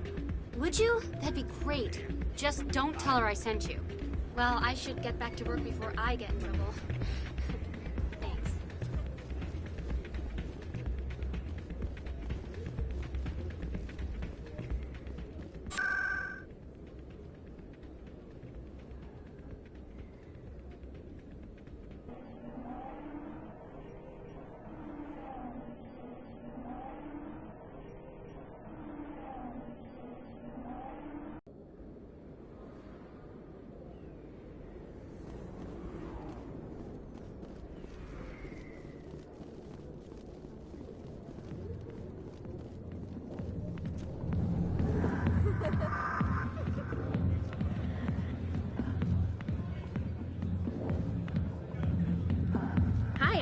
Would you? That'd be great. Just don't tell her I sent you. Well, I should get back to work before I get in trouble. Thanks.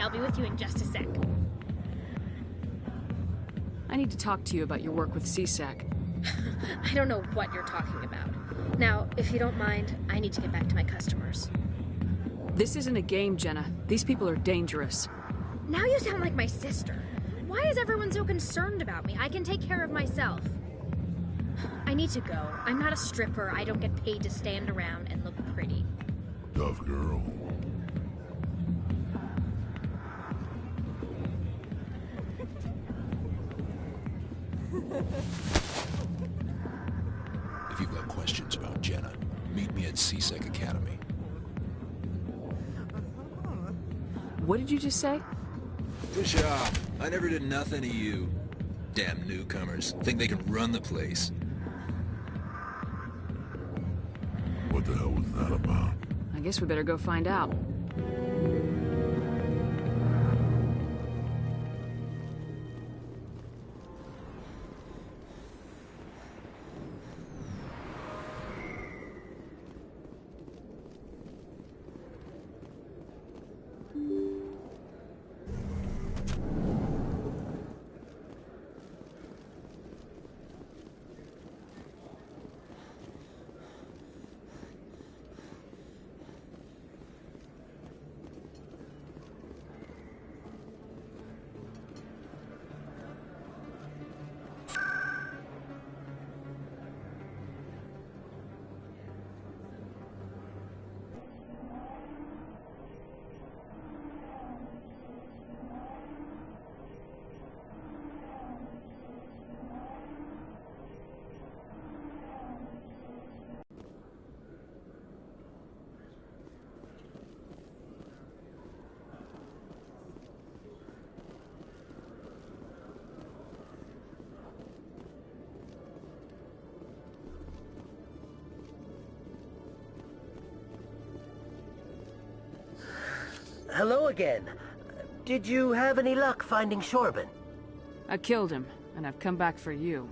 I'll be with you in just a sec. I need to talk to you about your work with CSEC. I don't know what you're talking about. Now, if you don't mind, I need to get back to my customers. This isn't a game, Jenna. These people are dangerous. Now you sound like my sister. Why is everyone so concerned about me? I can take care of myself. I need to go. I'm not a stripper. I don't get paid to stand around and look pretty. Tough girl. If you've got questions about Jenna, meet me at C-Sec Academy. What did you just say? Push off. I never did nothing to you. Damn newcomers. Think they can run the place. What the hell was that about? I guess we better go find out. Hello again. Did you have any luck finding Shorben? I killed him, and I've come back for you.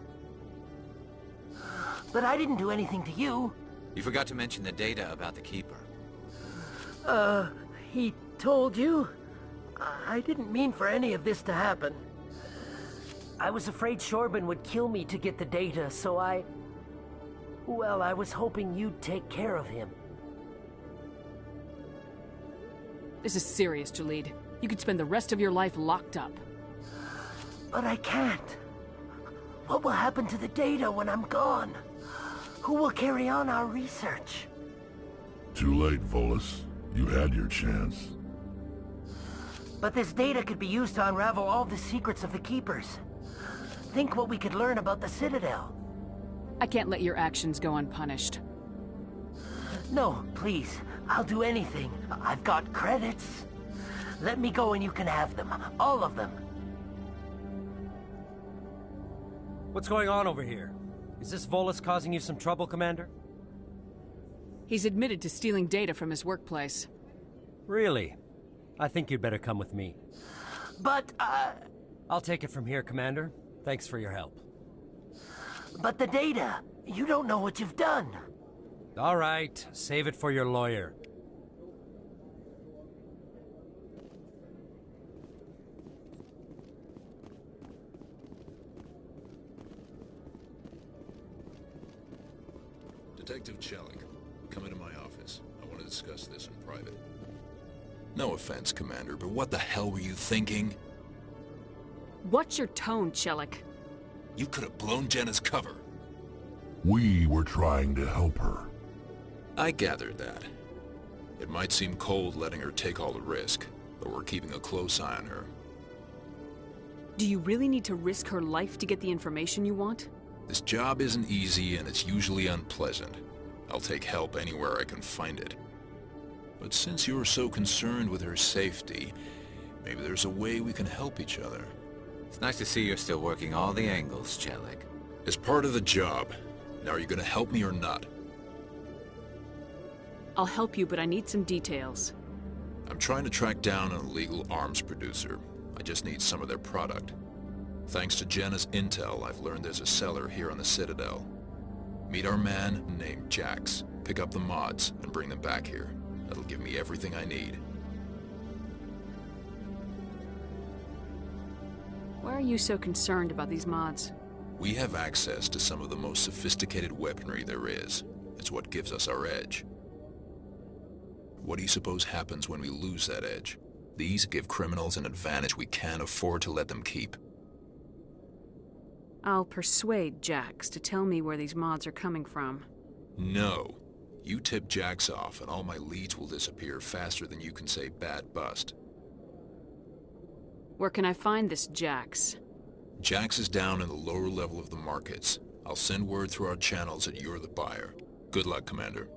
But I didn't do anything to you. You forgot to mention the data about the Keeper. He told you? I didn't mean for any of this to happen. I was afraid Shorben would kill me to get the data, so well, I was hoping you'd take care of him. This is serious, Jalid. You could spend the rest of your life locked up. But I can't. What will happen to the data when I'm gone? Who will carry on our research? Too late, Volus. You had your chance. But this data could be used to unravel all the secrets of the Keepers. Think what we could learn about the Citadel. I can't let your actions go unpunished. No, please. I'll do anything. I've got credits. Let me go and you can have them. All of them. What's going on over here? Is this Volus causing you some trouble, Commander? He's admitted to stealing data from his workplace. Really? I think you'd better come with me. But, I'll take it from here, Commander. Thanks for your help. But the data, you don't know what you've done. All right, save it for your lawyer. Detective Chelik, come into my office. I want to discuss this in private. No offense, Commander, but what the hell were you thinking? What's your tone, Chelik? You could have blown Jenna's cover. We were trying to help her. I gathered that. It might seem cold letting her take all the risk, but we're keeping a close eye on her. Do you really need to risk her life to get the information you want? This job isn't easy and it's usually unpleasant. I'll take help anywhere I can find it. But since you're so concerned with her safety, maybe there's a way we can help each other. It's nice to see you're still working all the angles, Chelik. It's part of the job. Now, are you gonna help me or not? I'll help you, but I need some details. I'm trying to track down an illegal arms producer. I just need some of their product. Thanks to Jenna's intel, I've learned there's a seller here on the Citadel. Meet our man named Jax, pick up the mods, and bring them back here. That'll give me everything I need. Why are you so concerned about these mods? We have access to some of the most sophisticated weaponry there is. It's what gives us our edge. What do you suppose happens when we lose that edge? These give criminals an advantage we can't afford to let them keep. I'll persuade Jax to tell me where these mods are coming from. No. You tip Jax off and all my leads will disappear faster than you can say bad bust. Where can I find this Jax? Jax is down in the lower level of the markets. I'll send word through our channels that you're the buyer. Good luck, Commander.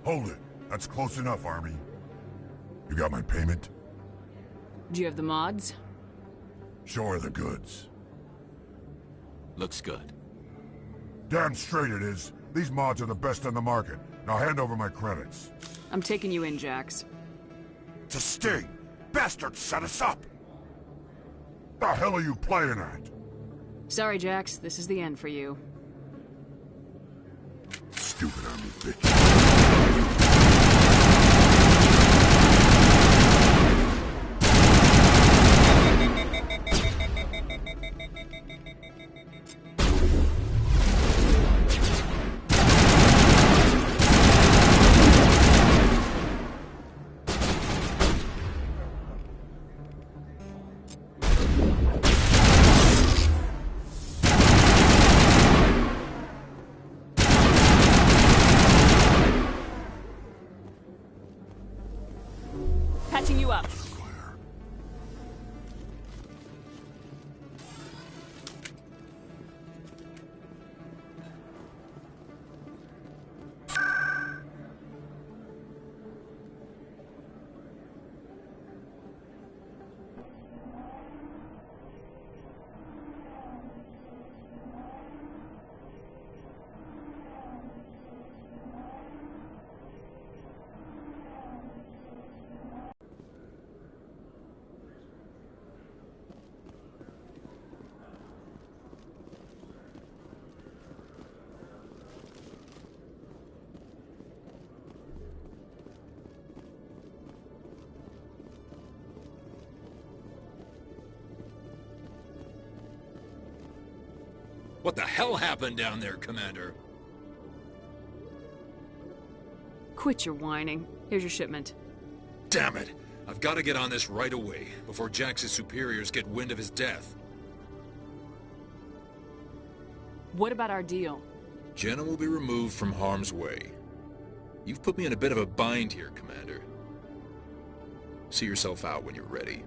Hold it. That's close enough, Army. You got my payment? Do you have the mods? Show her the goods. Looks good. Damn straight it is. These mods are the best on the market. Now hand over my credits. I'm taking you in, Jax. It's a sting! Bastards set us up! The hell are you playing at? Sorry, Jax. This is the end for you. Stupid Army bitch. Patching you up. What the hell happened down there, Commander? Quit your whining. Here's your shipment. Damn it! I've got to get on this right away, before Jax's superiors get wind of his death. What about our deal? Jenna will be removed from harm's way. You've put me in a bit of a bind here, Commander. See yourself out when you're ready.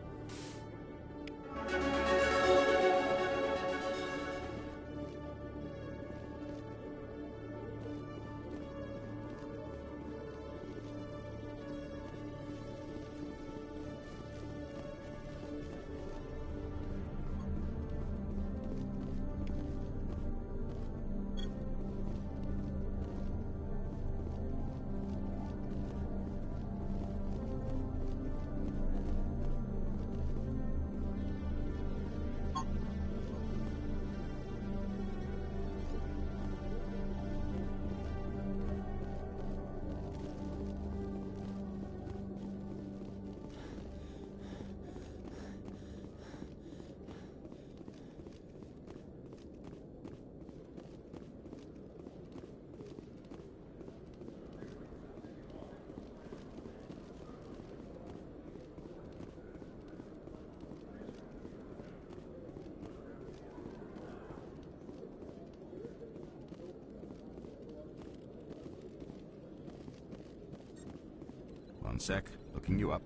One sec, looking you up.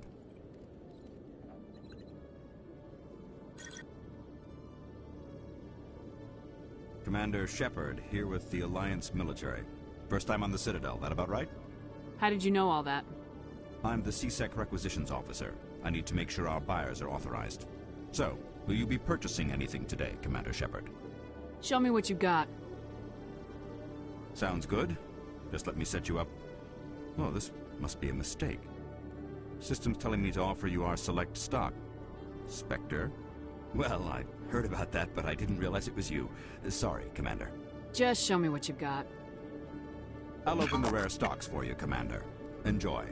Commander Shepard, here with the Alliance military. First time on the Citadel, that about right? How did you know all that? I'm the CSEC requisitions officer. I need to make sure our buyers are authorized. So, will you be purchasing anything today, Commander Shepard? Show me what you got. Sounds good. Just let me set you up. Oh, this must be a mistake. System's telling me to offer you our select stock. Spectre? Well, I heard about that, but I didn't realize it was you. Sorry, Commander. Just show me what you've got. I'll open the rare stocks for you, Commander. Enjoy.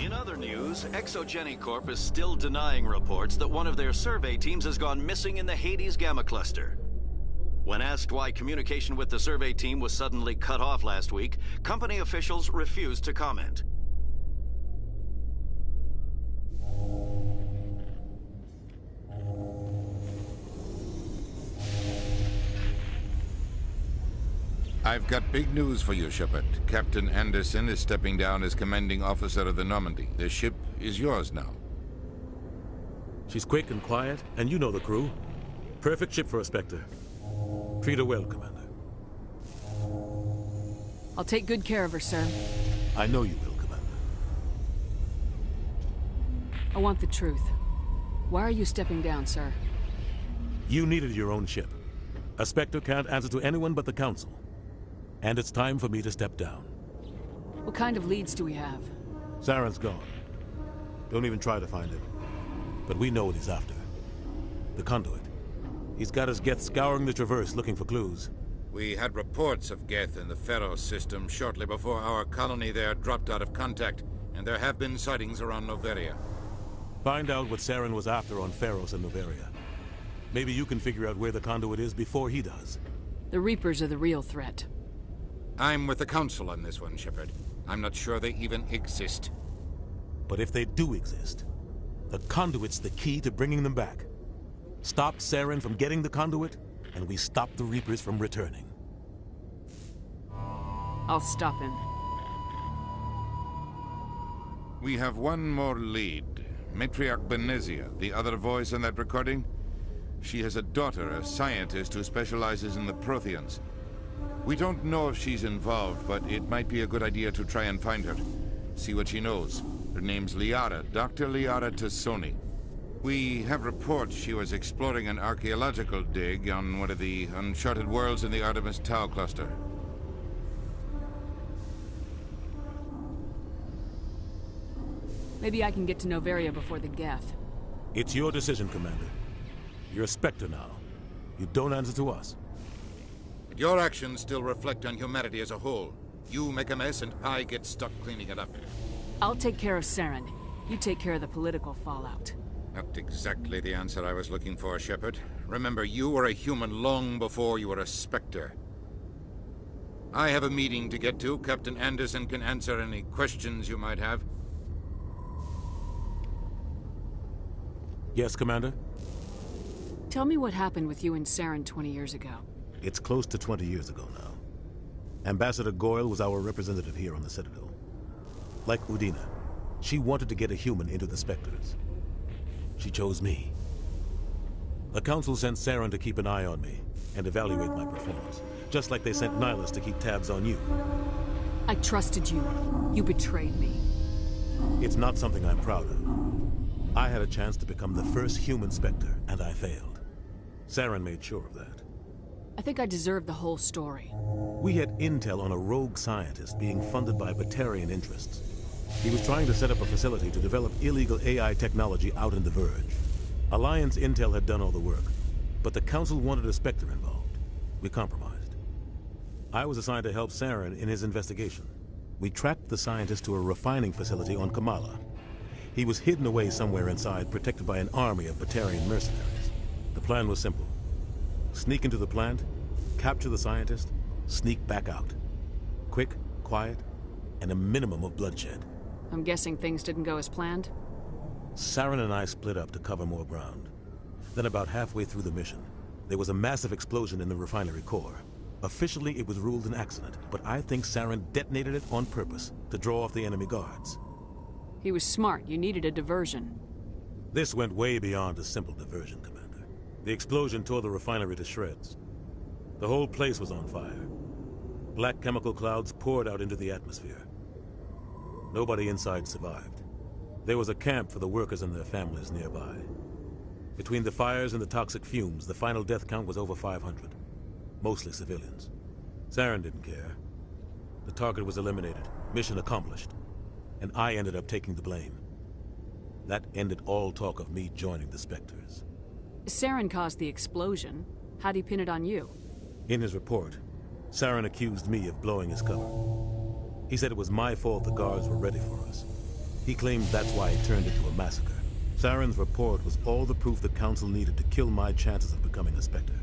In other news, Exogeny Corp is still denying reports that one of their survey teams has gone missing in the Hades Gamma Cluster. When asked why communication with the survey team was suddenly cut off last week, company officials refused to comment. I've got big news for you, Shepard. Captain Anderson is stepping down as commanding officer of the Normandy. The ship is yours now. She's quick and quiet, and you know the crew. Perfect ship for a Spectre. Treat her well, Commander. I'll take good care of her, sir. I know you will, Commander. I want the truth. Why are you stepping down, sir? You needed your own ship. A Spectre can't answer to anyone but the Council. And it's time for me to step down. What kind of leads do we have? Saren's gone. Don't even try to find him. But we know what he's after. The Conduit. He's got his Geth scouring the Traverse looking for clues. We had reports of Geth in the Pharos system shortly before our colony there dropped out of contact, and there have been sightings around Noveria. Find out what Saren was after on Pharos and Noveria. Maybe you can figure out where the Conduit is before he does. The Reapers are the real threat. I'm with the Council on this one, Shepard. I'm not sure they even exist. But if they do exist, the Conduit's the key to bringing them back. Stop Saren from getting the Conduit, and we stop the Reapers from returning. I'll stop him. We have one more lead. Matriarch Benezia, the other voice in that recording. She has a daughter, a scientist who specializes in the Protheans. We don't know if she's involved, but it might be a good idea to try and find her. See what she knows. Her name's Liara, Dr. Liara Tassoni. We have reports she was exploring an archaeological dig on one of the uncharted worlds in the Artemis Tau cluster. Maybe I can get to Noveria before the Geth. It's your decision, Commander. You're a Spectre now. You don't answer to us. But your actions still reflect on humanity as a whole. You make a mess and I get stuck cleaning it up. I'll take care of Saren. You take care of the political fallout. Not exactly the answer I was looking for, Shepard. Remember, you were a human long before you were a Spectre. I have a meeting to get to. Captain Anderson can answer any questions you might have. Yes, Commander? Tell me what happened with you and Saren 20 years ago. It's close to 20 years ago now. Ambassador Goyle was our representative here on the Citadel. Like Udina, she wanted to get a human into the Spectres. She chose me. The Council sent Saren to keep an eye on me and evaluate my performance, just like they sent Nihilus to keep tabs on you. I trusted you. You betrayed me. It's not something I'm proud of. I had a chance to become the first human Spectre, and I failed. Saren made sure of that. I think I deserve the whole story. We had intel on a rogue scientist being funded by Batarian interests. He was trying to set up a facility to develop illegal AI technology out in the Verge. Alliance intel had done all the work, but the Council wanted a Spectre involved. We compromised. I was assigned to help Saren in his investigation. We tracked the scientist to a refining facility on Kamala. He was hidden away somewhere inside, protected by an army of Batarian mercenaries. The plan was simple. Sneak into the plant, capture the scientist, sneak back out. Quick, quiet, and a minimum of bloodshed. I'm guessing things didn't go as planned? Saren and I split up to cover more ground. Then about halfway through the mission, there was a massive explosion in the refinery core. Officially, it was ruled an accident, but I think Saren detonated it on purpose to draw off the enemy guards. He was smart. You needed a diversion. This went way beyond a simple diversion, Commander. The explosion tore the refinery to shreds. The whole place was on fire. Black chemical clouds poured out into the atmosphere. Nobody inside survived. There was a camp for the workers and their families nearby. Between the fires and the toxic fumes, the final death count was over 500. Mostly civilians. Saren didn't care. The target was eliminated, mission accomplished, and I ended up taking the blame. That ended all talk of me joining the Spectres. Saren caused the explosion. How'd he pin it on you? In his report, Saren accused me of blowing his cover. He said it was my fault the guards were ready for us. He claimed that's why it turned into a massacre. Saren's report was all the proof the Council needed to kill my chances of becoming a Spectre.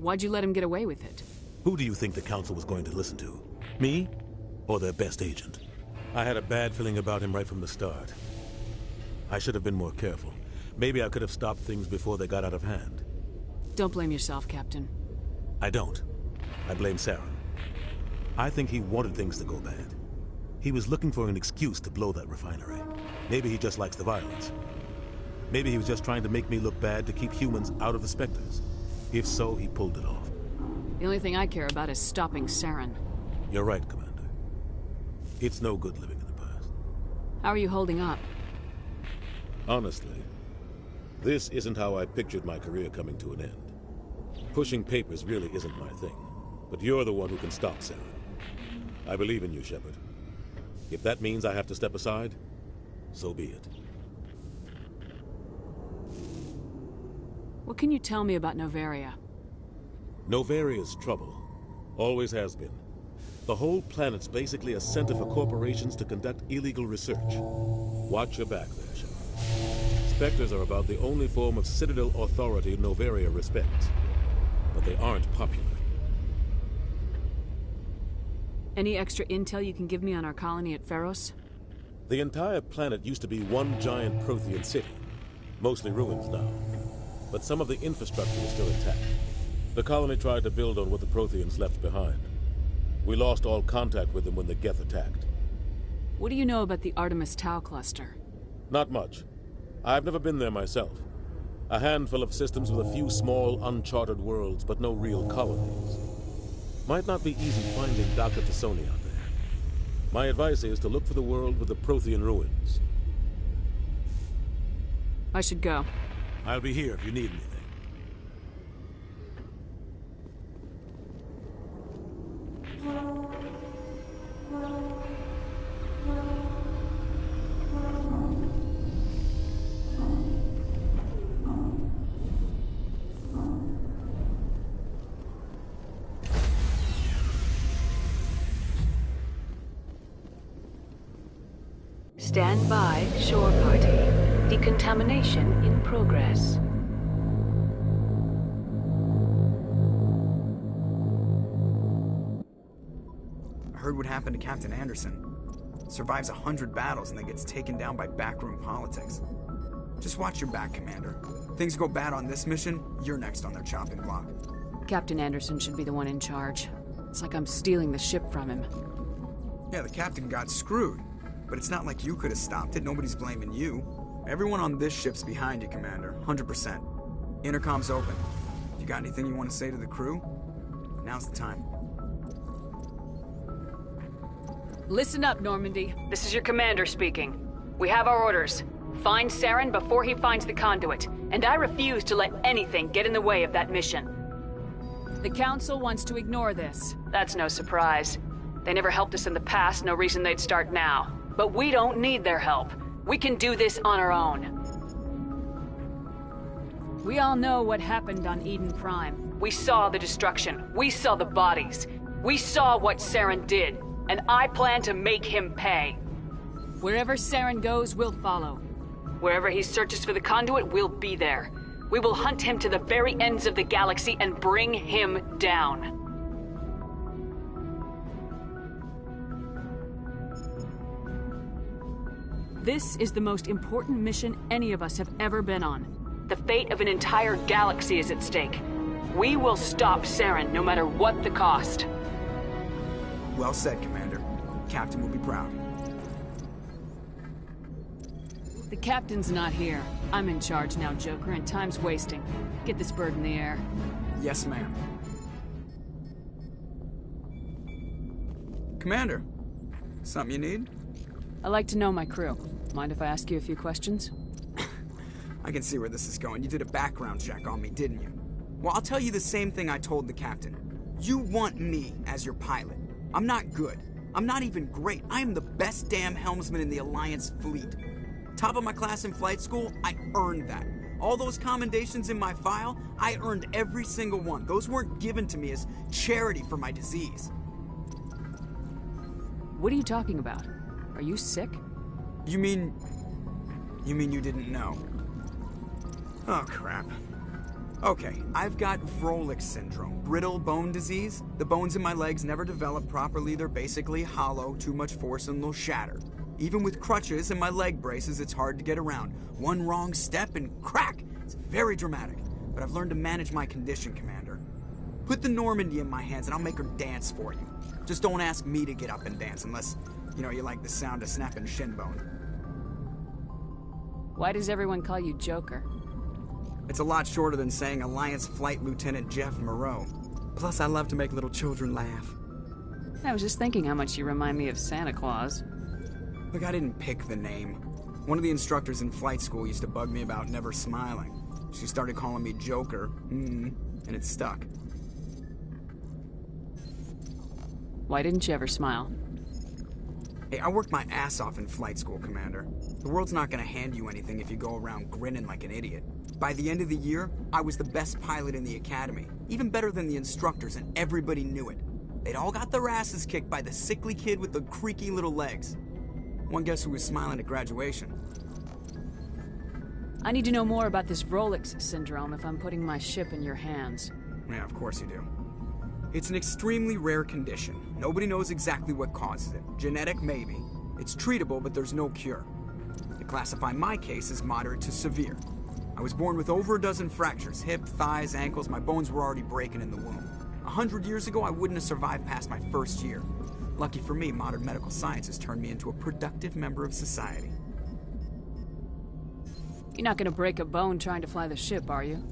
Why'd you let him get away with it? Who do you think the Council was going to listen to? Me? Or their best agent? I had a bad feeling about him right from the start. I should have been more careful. Maybe I could have stopped things before they got out of hand. Don't blame yourself, Captain. I don't. I blame Saren. I think he wanted things to go bad. He was looking for an excuse to blow that refinery. Maybe he just likes the violence. Maybe he was just trying to make me look bad to keep humans out of the Spectres. If so, he pulled it off. The only thing I care about is stopping Saren. You're right, Commander. It's no good living in the past. How are you holding up? Honestly, this isn't how I pictured my career coming to an end. Pushing papers really isn't my thing. But you're the one who can stop Saren. I believe in you, Shepard. If that means I have to step aside, so be it. What can you tell me about Noveria? Novaria's trouble. Always has been. The whole planet's basically a center for corporations to conduct illegal research. Watch your back there, Shepard. Spectres are about the only form of Citadel authority Noveria respects. But they aren't popular. Any extra intel you can give me on our colony at Feros? The entire planet used to be one giant Prothean city. Mostly ruins now. But some of the infrastructure is still intact. The colony tried to build on what the Protheans left behind. We lost all contact with them when the Geth attacked. What do you know about the Artemis Tau cluster? Not much. I've never been there myself. A handful of systems with a few small, uncharted worlds, but no real colonies. Might not be easy finding Dr. T'Soni out there. My advice is to look for the world with the Prothean ruins. I should go. I'll be here if you need anything. Stand by, shore party. Decontamination in progress. I heard what happened to Captain Anderson. Survives 100 battles and then gets taken down by backroom politics. Just watch your back, Commander. Things go bad on this mission, you're next on their chopping block. Captain Anderson should be the one in charge. It's like I'm stealing the ship from him. Yeah, the captain got screwed. But it's not like you could have stopped it. Nobody's blaming you. Everyone on this ship's behind you, Commander. 100%. Intercom's open. If you got anything you want to say to the crew, now's the time. Listen up, Normandy. This is your commander speaking. We have our orders. Find Saren before he finds the conduit. And I refuse to let anything get in the way of that mission. The Council wants to ignore this. That's no surprise. They never helped us in the past, no reason they'd start now. But we don't need their help. We can do this on our own. We all know what happened on Eden Prime. We saw the destruction. We saw the bodies. We saw what Saren did. And I plan to make him pay. Wherever Saren goes, we'll follow. Wherever he searches for the conduit, we'll be there. We will hunt him to the very ends of the galaxy and bring him down. This is the most important mission any of us have ever been on. The fate of an entire galaxy is at stake. We will stop Saren no matter what the cost. Well said, Commander. Captain will be proud. The captain's not here. I'm in charge now, Joker, and time's wasting. Get this bird in the air. Yes, ma'am. Commander, something you need? I like to know my crew. Mind if I ask you a few questions? I can see where this is going. You did a background check on me, didn't you? Well, I'll tell you the same thing I told the captain. You want me as your pilot. I'm not good. I'm not even great. I am the best damn helmsman in the Alliance fleet. Top of my class in flight school, I earned that. All those commendations in my file, I earned every single one. Those weren't given to me as charity for my disease. What are you talking about? Are you sick? You mean you didn't know? Oh, crap. Okay, I've got Vrolik syndrome, brittle bone disease. The bones in my legs never develop properly. They're basically hollow, too much force and they'll shatter. Even with crutches and my leg braces, it's hard to get around. One wrong step and crack! It's very dramatic. But I've learned to manage my condition, Commander. Put the Normandy in my hands and I'll make her dance for you. Just don't ask me to get up and dance unless, you like the sound of snapping shin bone. Why does everyone call you Joker? It's a lot shorter than saying Alliance Flight Lieutenant Jeff Moreau. Plus, I love to make little children laugh. I was just thinking how much you remind me of Santa Claus. Look, I didn't pick the name. One of the instructors in flight school used to bug me about never smiling. She started calling me Joker, and it stuck. Why didn't you ever smile? Hey, I worked my ass off in flight school, Commander. The world's not gonna hand you anything if you go around grinning like an idiot. By the end of the year, I was the best pilot in the academy, even better than the instructors, and everybody knew it. They'd all got their asses kicked by the sickly kid with the creaky little legs. One guess who was smiling at graduation? I need to know more about this Vrolik syndrome if I'm putting my ship in your hands. Yeah, of course you do. It's an extremely rare condition. Nobody knows exactly what causes it. Genetic, maybe. It's treatable, but there's no cure. They classify my case as moderate to severe. I was born with over a dozen fractures, hip, thighs, ankles. My bones were already breaking in the womb. 100 years ago, I wouldn't have survived past my first year. Lucky for me, modern medical science has turned me into a productive member of society. You're not gonna break a bone trying to fly the ship, are you?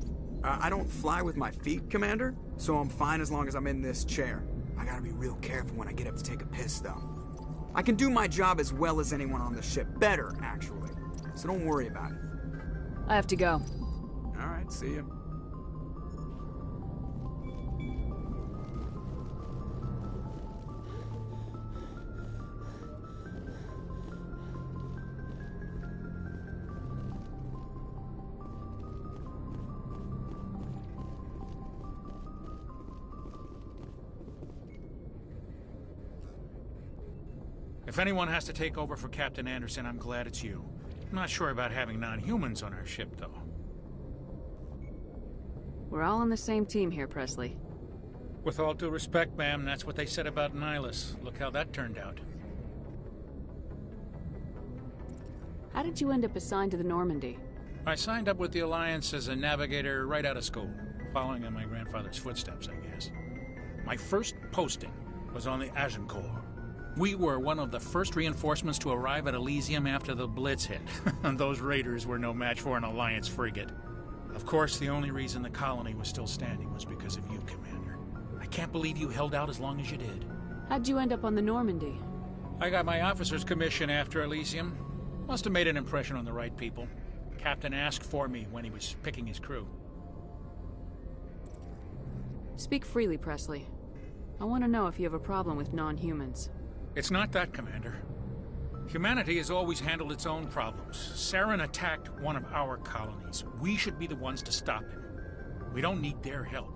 I don't fly with my feet, Commander, so I'm fine as long as I'm in this chair. I gotta be real careful when I get up to take a piss, though. I can do my job as well as anyone on the ship. Better, actually. So don't worry about it. I have to go. All right, see you. If anyone has to take over for Captain Anderson, I'm glad it's you. I'm not sure about having non-humans on our ship, though. We're all on the same team here, Presley. With all due respect, ma'am, that's what they said about Nihilus. Look how that turned out. How did you end up assigned to the Normandy? I signed up with the Alliance as a navigator right out of school, following in my grandfather's footsteps, I guess. My first posting was on the Agincourt. We were one of the first reinforcements to arrive at Elysium after the Blitz hit. Those raiders were no match for an Alliance frigate. Of course, the only reason the colony was still standing was because of you, Commander. I can't believe you held out as long as you did. How'd you end up on the Normandy? I got my officer's commission after Elysium. Must have made an impression on the right people. Captain asked for me when he was picking his crew. Speak freely, Presley. I want to know if you have a problem with non-humans. It's not that, Commander. Humanity has always handled its own problems. Saren attacked one of our colonies. We should be the ones to stop him. We don't need their help.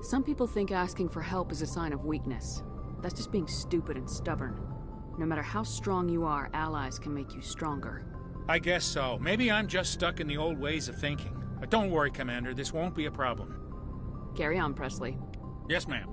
Some people think asking for help is a sign of weakness. That's just being stupid and stubborn. No matter how strong you are, allies can make you stronger. I guess so. Maybe I'm just stuck in the old ways of thinking. But don't worry, Commander. This won't be a problem. Carry on, Presley. Yes, ma'am.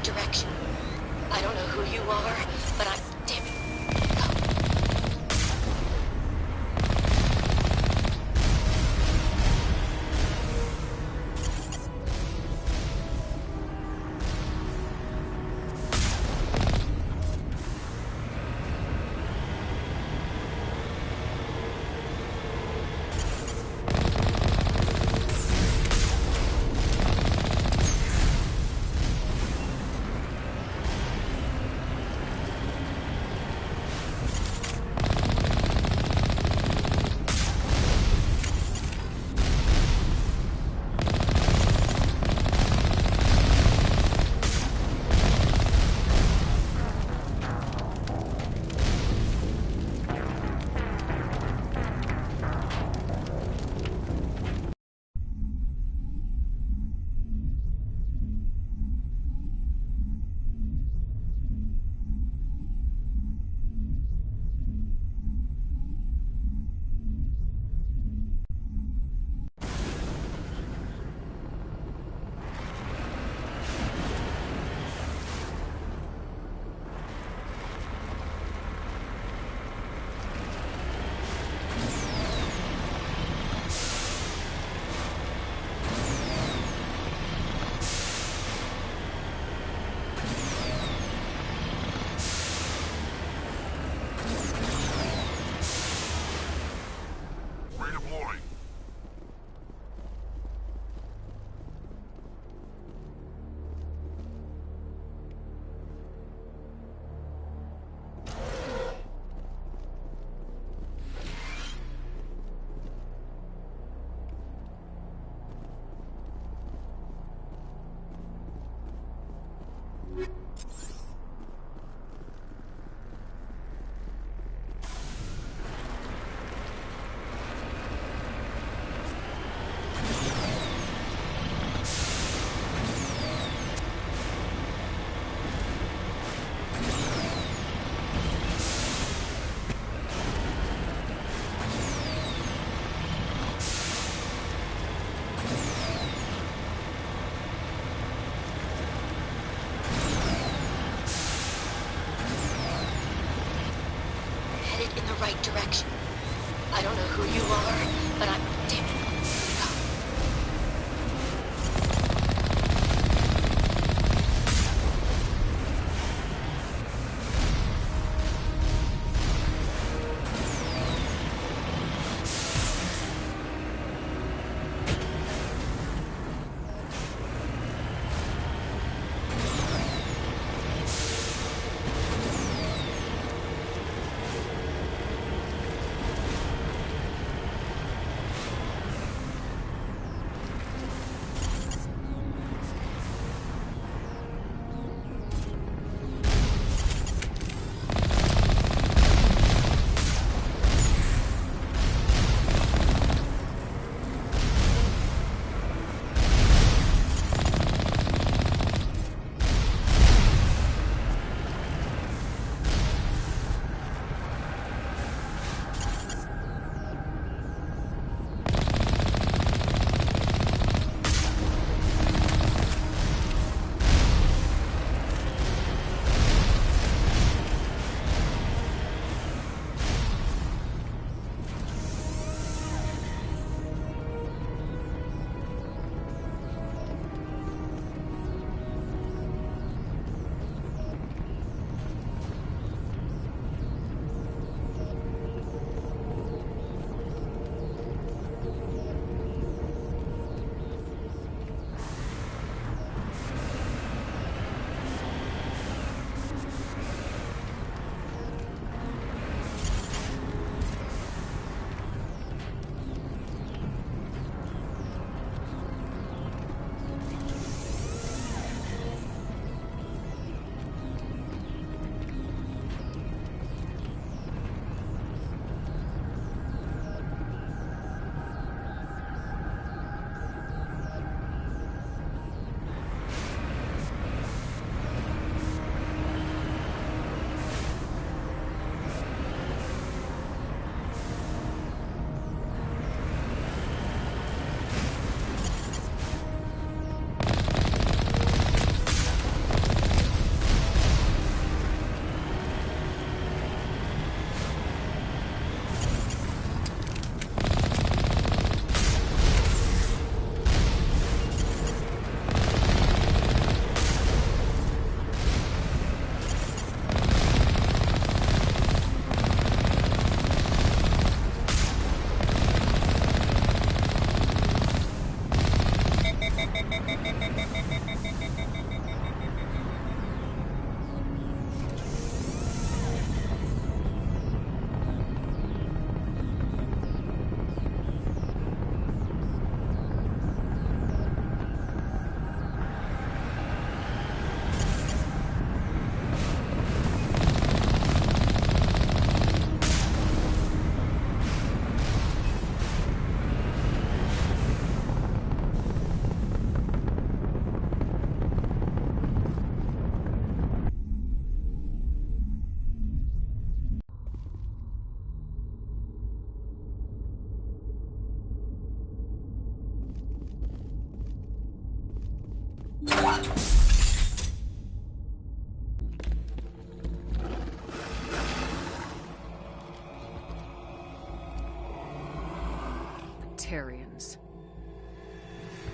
Direction. I don't know who you are, but I'm... Damn it. Right direction. I don't know who you are, but I'm... Damn it. Batarians.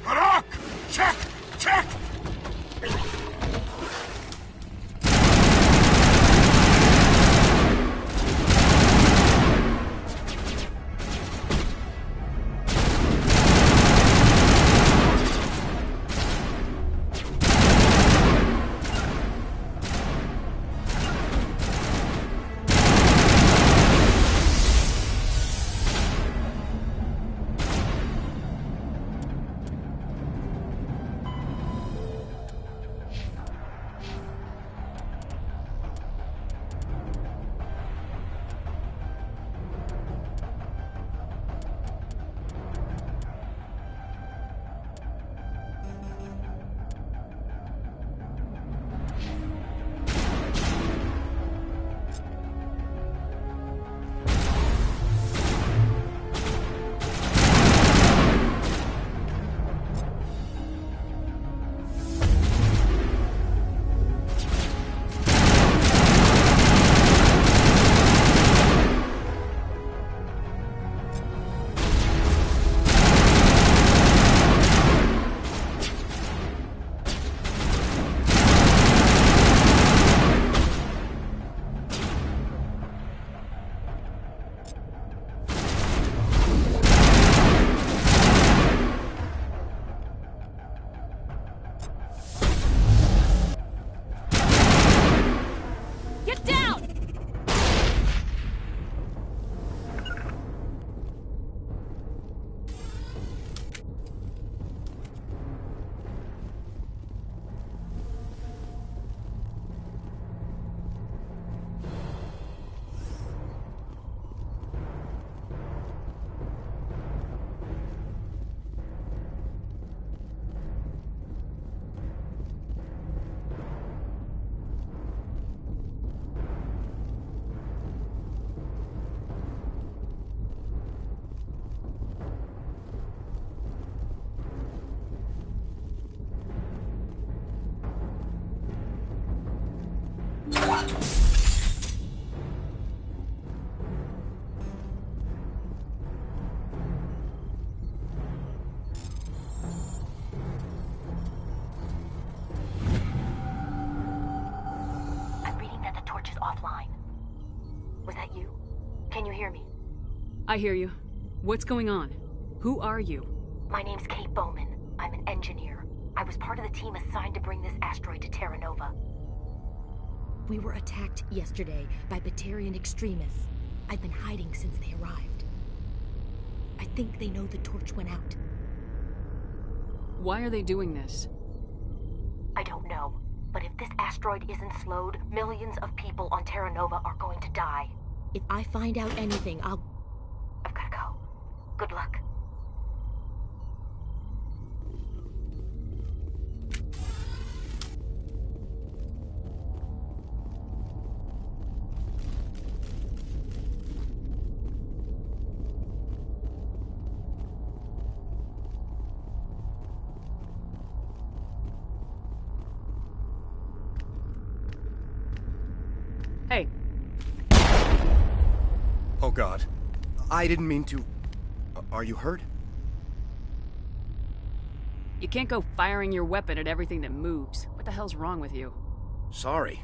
Harak! Check! Check! I hear you. What's going on? Who are you? My name's Kate Bowman. I'm an engineer. I was part of the team assigned to bring this asteroid to Terra Nova. We were attacked yesterday by Batarian extremists. I've been hiding since they arrived. I think they know the torch went out. Why are they doing this? I don't know. But if this asteroid isn't slowed, millions of people on Terra Nova are going to die. If I find out anything, I've gotta go. Good luck. Hey. Oh God. I didn't mean to... Are you hurt? You can't go firing your weapon at everything that moves. What the hell's wrong with you? Sorry.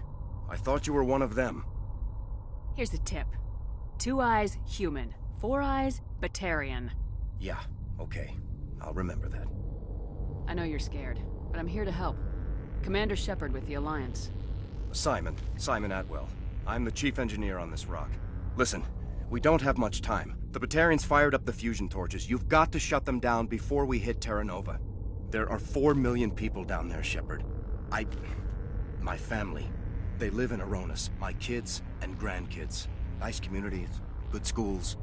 I thought you were one of them. Here's the tip. 2 eyes, human. 4 eyes, Batarian. Yeah, okay. I'll remember that. I know you're scared, but I'm here to help. Commander Shepard with the Alliance. Simon Atwell. I'm the chief engineer on this rock. Listen, we don't have much time. The Batarians fired up the fusion torches. You've got to shut them down before we hit Terra Nova. There are 4 million people down there, Shepard. My family. They live in Aronis. My kids and grandkids. Nice communities, good schools.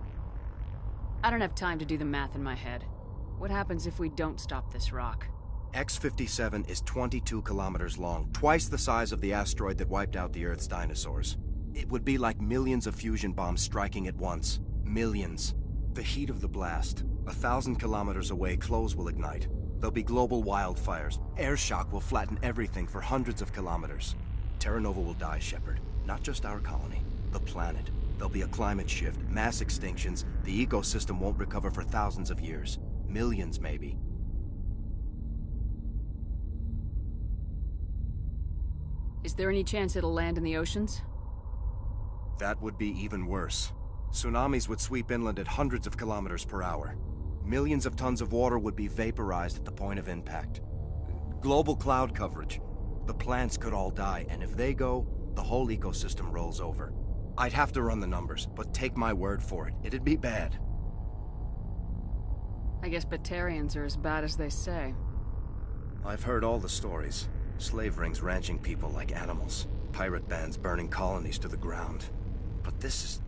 I don't have time to do the math in my head. What happens if we don't stop this rock? X-57 is 22 kilometers long, twice the size of the asteroid that wiped out the Earth's dinosaurs. It would be like millions of fusion bombs striking at once. Millions. The heat of the blast. 1,000 kilometers away, clothes will ignite. There'll be global wildfires. Air shock will flatten everything for hundreds of kilometers. Terra Nova will die, Shepard. Not just our colony. The planet. There'll be a climate shift, mass extinctions, the ecosystem won't recover for thousands of years. Millions, maybe. Is there any chance it'll land in the oceans? That would be even worse. Tsunamis would sweep inland at hundreds of kilometers per hour. Millions of tons of water would be vaporized at the point of impact. Global cloud coverage. The plants could all die, and if they go, the whole ecosystem rolls over. I'd have to run the numbers, but take my word for it, it'd be bad. I guess Batarians are as bad as they say. I've heard all the stories. Slave rings ranching people like animals. Pirate bands burning colonies to the ground. But this is...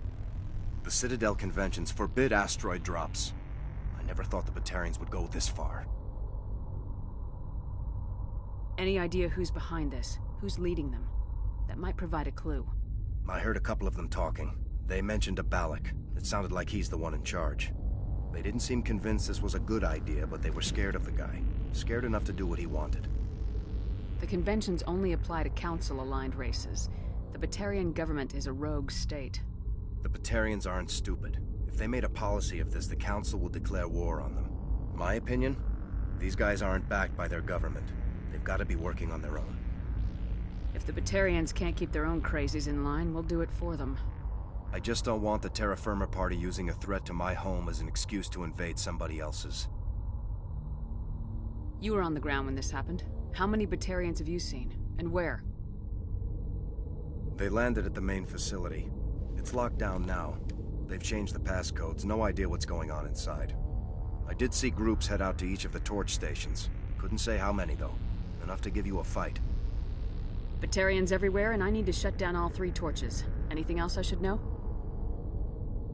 The Citadel conventions forbid asteroid drops. I never thought the Batarians would go this far. Any idea who's behind this? Who's leading them? That might provide a clue. I heard a couple of them talking. They mentioned a Balak. It sounded like he's the one in charge. They didn't seem convinced this was a good idea, but they were scared of the guy. Scared enough to do what he wanted. The conventions only apply to Council-aligned races. The Batarian government is a rogue state. The Batarians aren't stupid. If they made a policy of this, the Council will declare war on them. My opinion? These guys aren't backed by their government. They've got to be working on their own. If the Batarians can't keep their own crazies in line, we'll do it for them. I just don't want the Terra Firma Party using a threat to my home as an excuse to invade somebody else's. You were on the ground when this happened. How many Batarians have you seen? And where? They landed at the main facility. It's locked down now. They've changed the passcodes, no idea what's going on inside. I did see groups head out to each of the torch stations. Couldn't say how many, though. Enough to give you a fight. Batarians everywhere, and I need to shut down all 3 torches. Anything else I should know?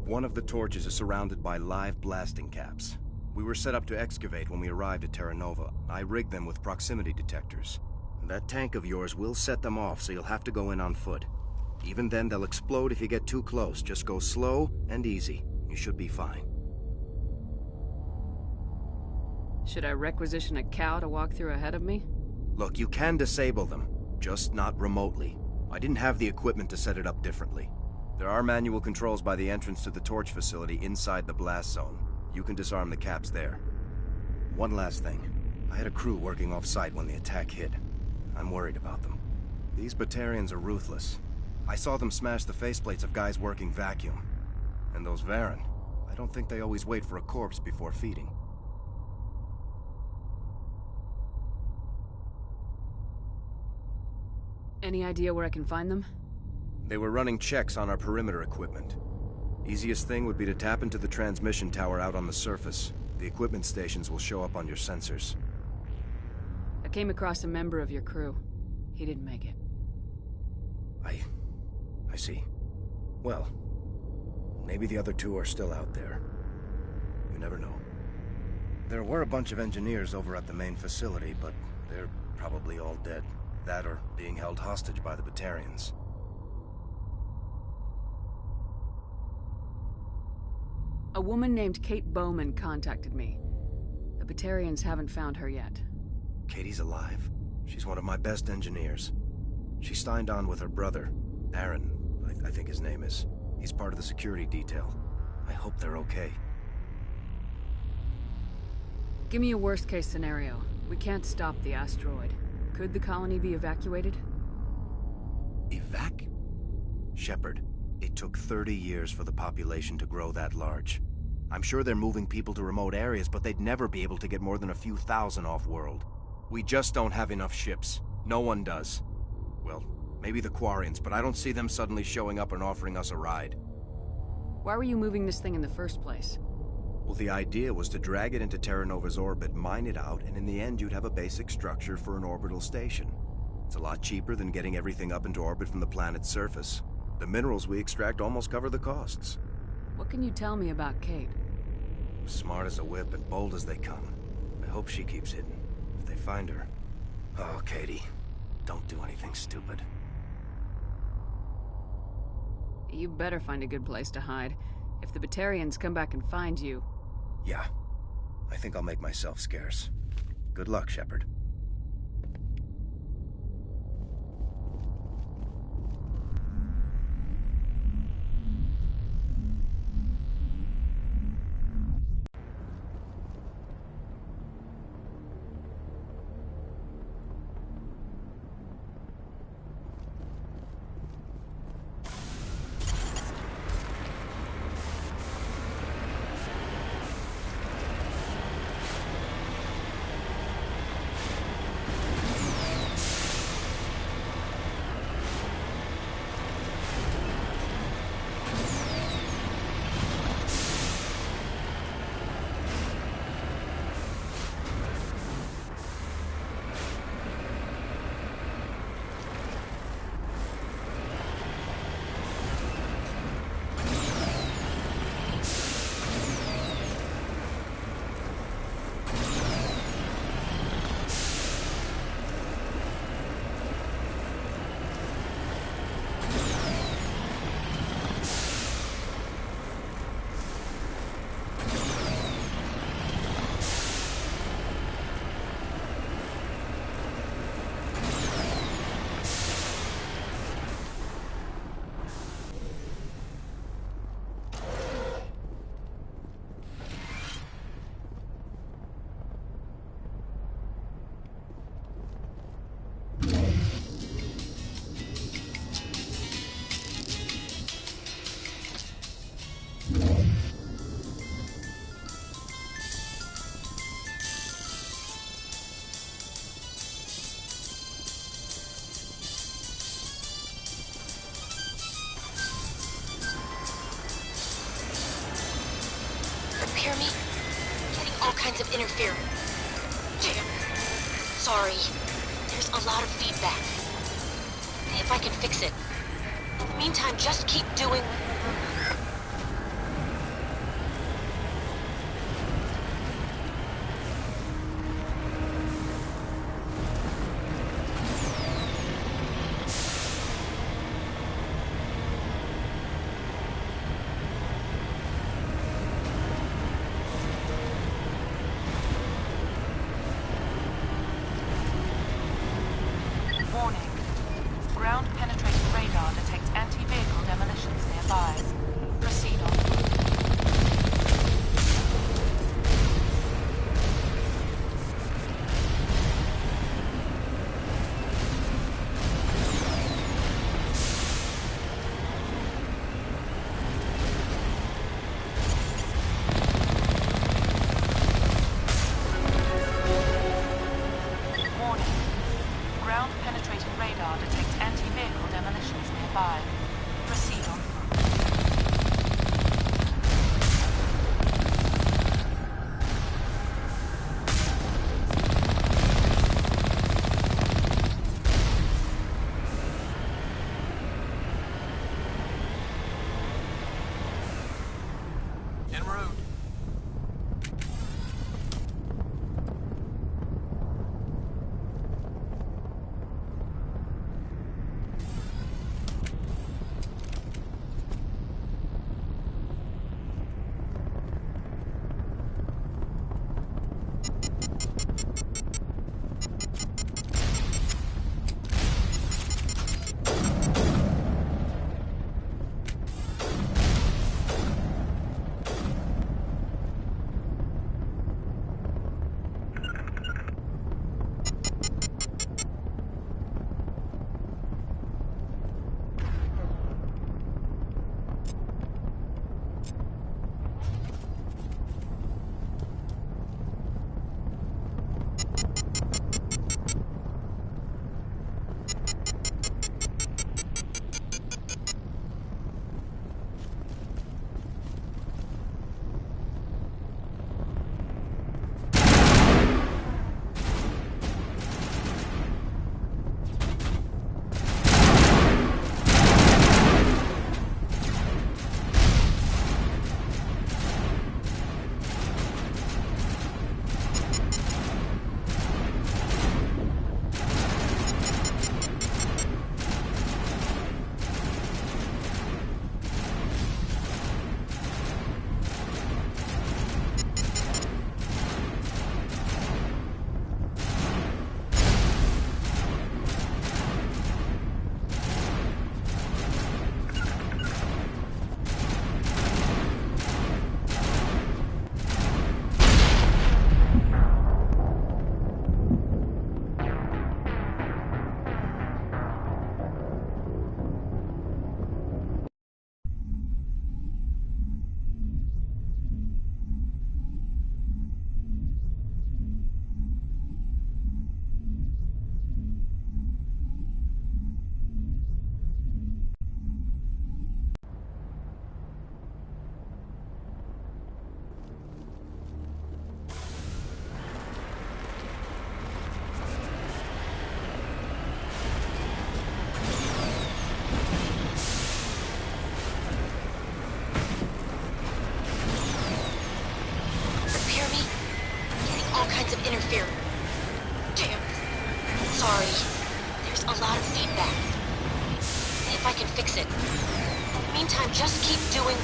One of the torches is surrounded by live blasting caps. We were set up to excavate when we arrived at Terra Nova. I rigged them with proximity detectors. That tank of yours will set them off, so you'll have to go in on foot. Even then, they'll explode if you get too close. Just go slow and easy. You should be fine. Should I requisition a cow to walk through ahead of me? Look, you can disable them, just not remotely. I didn't have the equipment to set it up differently. There are manual controls by the entrance to the torch facility inside the blast zone. You can disarm the caps there. One last thing. I had a crew working off-site when the attack hit. I'm worried about them. These Batarians are ruthless. I saw them smash the faceplates of guys working vacuum. And those Varren, I don't think they always wait for a corpse before feeding. Any idea where I can find them? They were running checks on our perimeter equipment. Easiest thing would be to tap into the transmission tower out on the surface. The equipment stations will show up on your sensors. I came across a member of your crew. He didn't make it. I see. Well, maybe the other 2 are still out there. You never know. There were a bunch of engineers over at the main facility, but they're probably all dead. That or being held hostage by the Batarians. A woman named Kate Bowman contacted me. The Batarians haven't found her yet. Katie's alive. She's one of my best engineers. She signed on with her brother, Aaron, I think his name is. He's part of the security detail. I hope they're okay. Give me a worst-case scenario. We can't stop the asteroid. Could the colony be evacuated? Shepard, it took 30 years for the population to grow that large. I'm sure they're moving people to remote areas, but they'd never be able to get more than a few thousand off-world. We just don't have enough ships. No one does. Well, maybe the Quarians, but I don't see them suddenly showing up and offering us a ride. Why were you moving this thing in the first place? Well, the idea was to drag it into Terra Nova's orbit, mine it out, and in the end you'd have a basic structure for an orbital station. It's a lot cheaper than getting everything up into orbit from the planet's surface. The minerals we extract almost cover the costs. What can you tell me about Kate? Smart as a whip and bold as they come. I hope she keeps hidden. If they find her... Oh, Katie, don't do anything stupid. You better find a good place to hide. If the Batarians come back and find you... Yeah. I think I'll make myself scarce. Good luck, Shepard. hear me? Getting all kinds of interference. Damn. Sorry. There's a lot of feedback. See if I can fix it. In the meantime, just keep doing... Warning. Ground-penetrating radar detects anti-vehicle demolitions nearby. Proceed on. Warning. Ground-penetrating radar detects anti-vehicle demolitions nearby. Proceed on foot. En route. interfere. Damn. Sorry. There's a lot of feedback. See if I can fix it. In the meantime, just keep doing...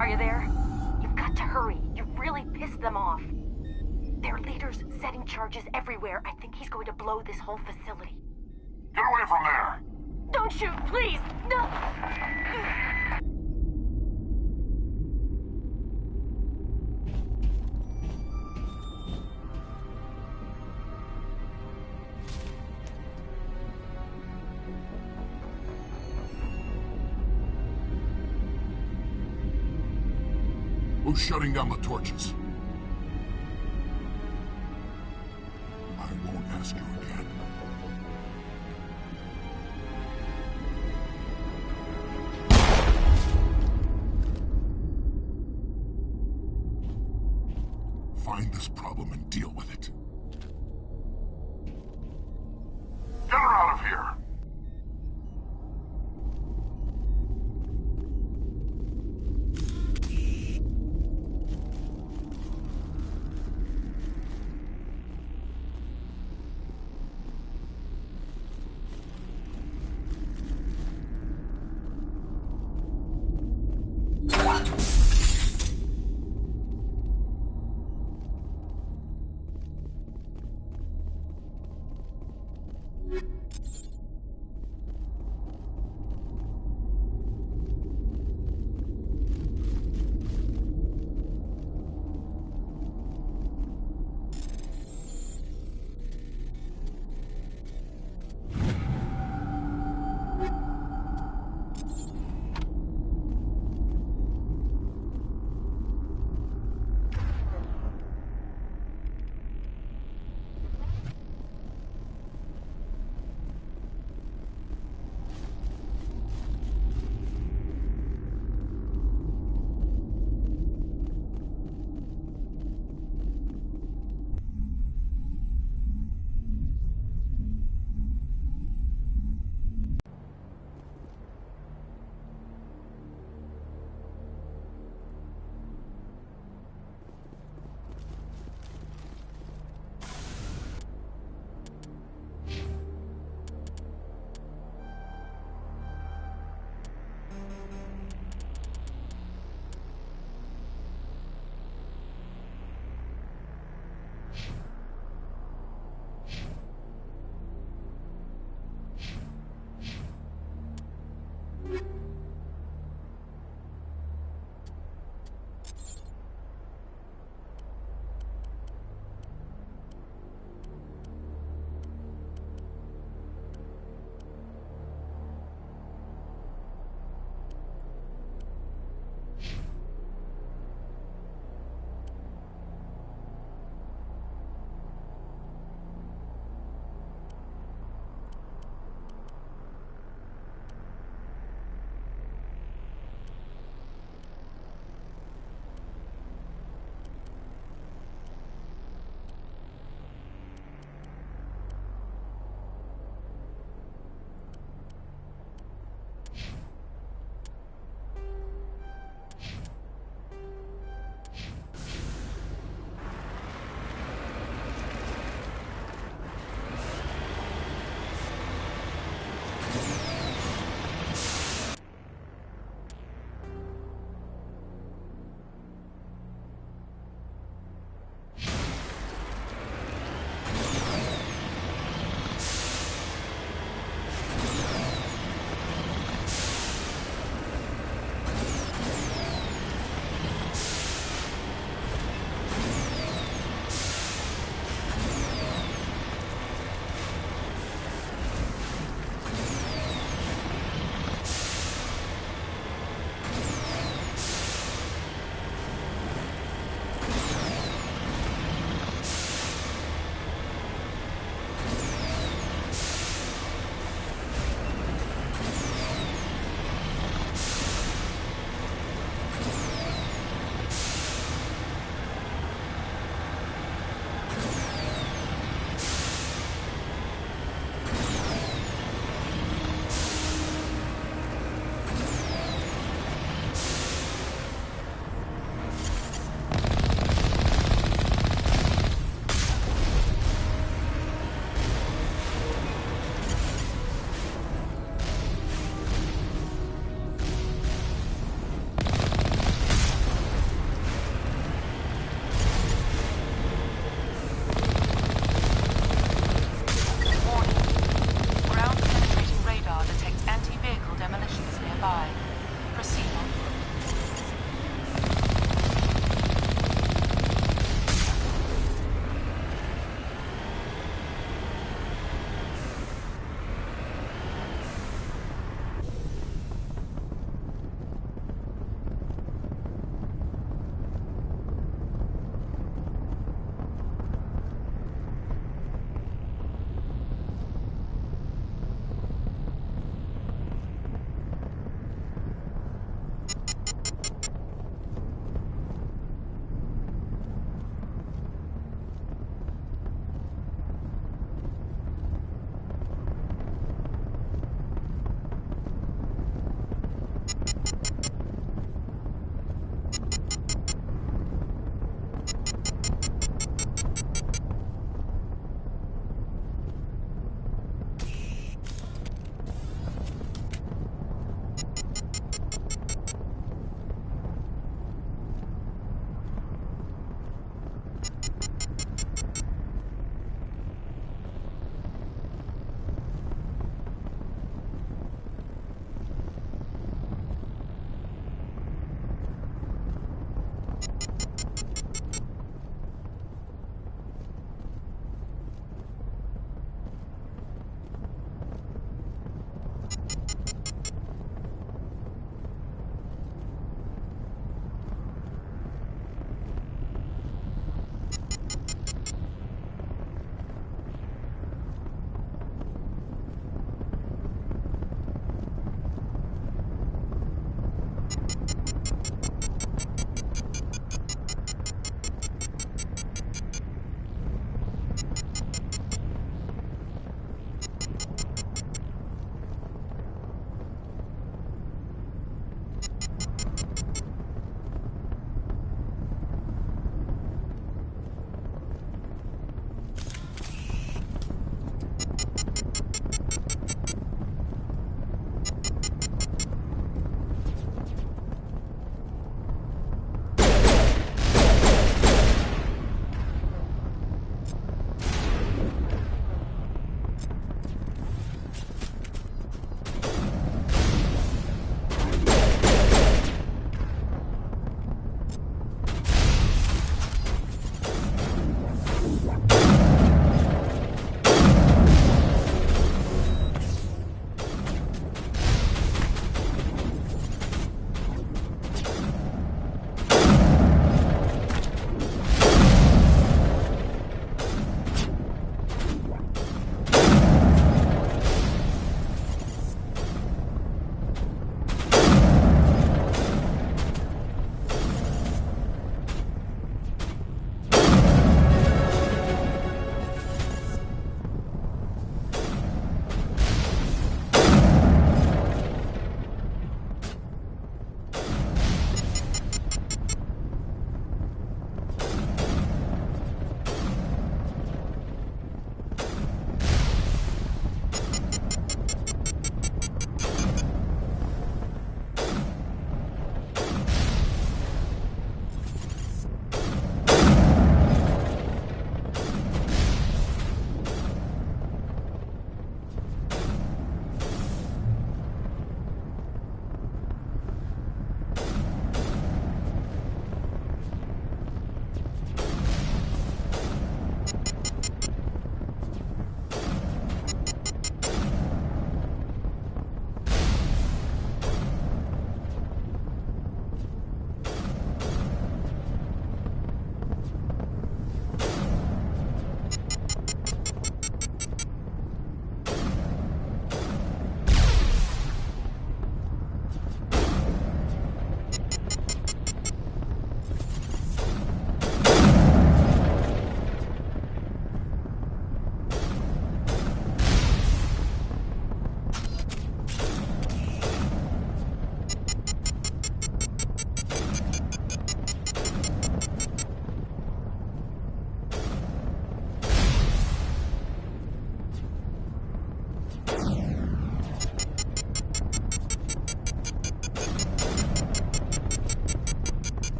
Are you there? You've got to hurry. You've really pissed them off. Their leader's setting charges everywhere. I think he's going to blow this whole facility. Get away from there! Don't shoot, please! No! Who's shutting down the torches? I won't ask you again. Find this problem and deal with it. Get her out of here!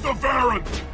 the Varren!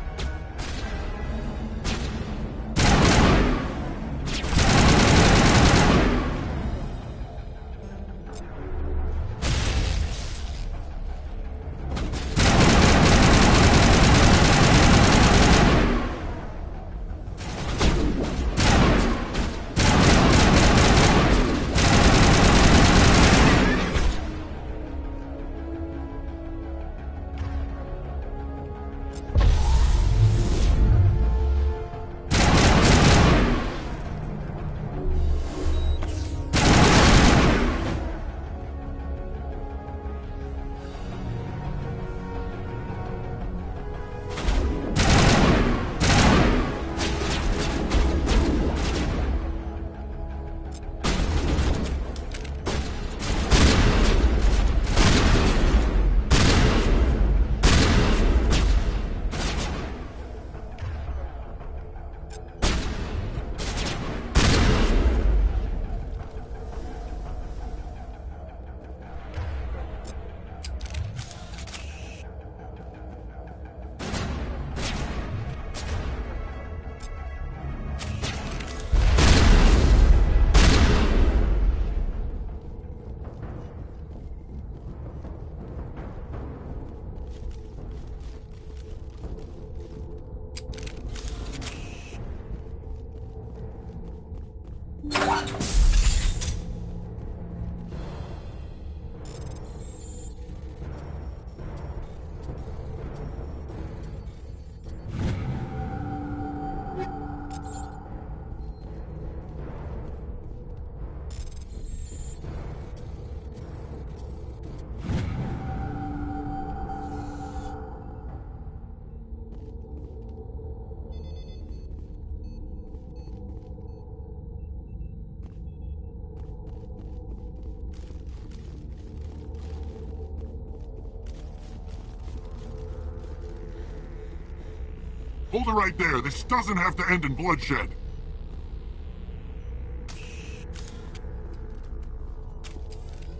Hold it right there. This doesn't have to end in bloodshed.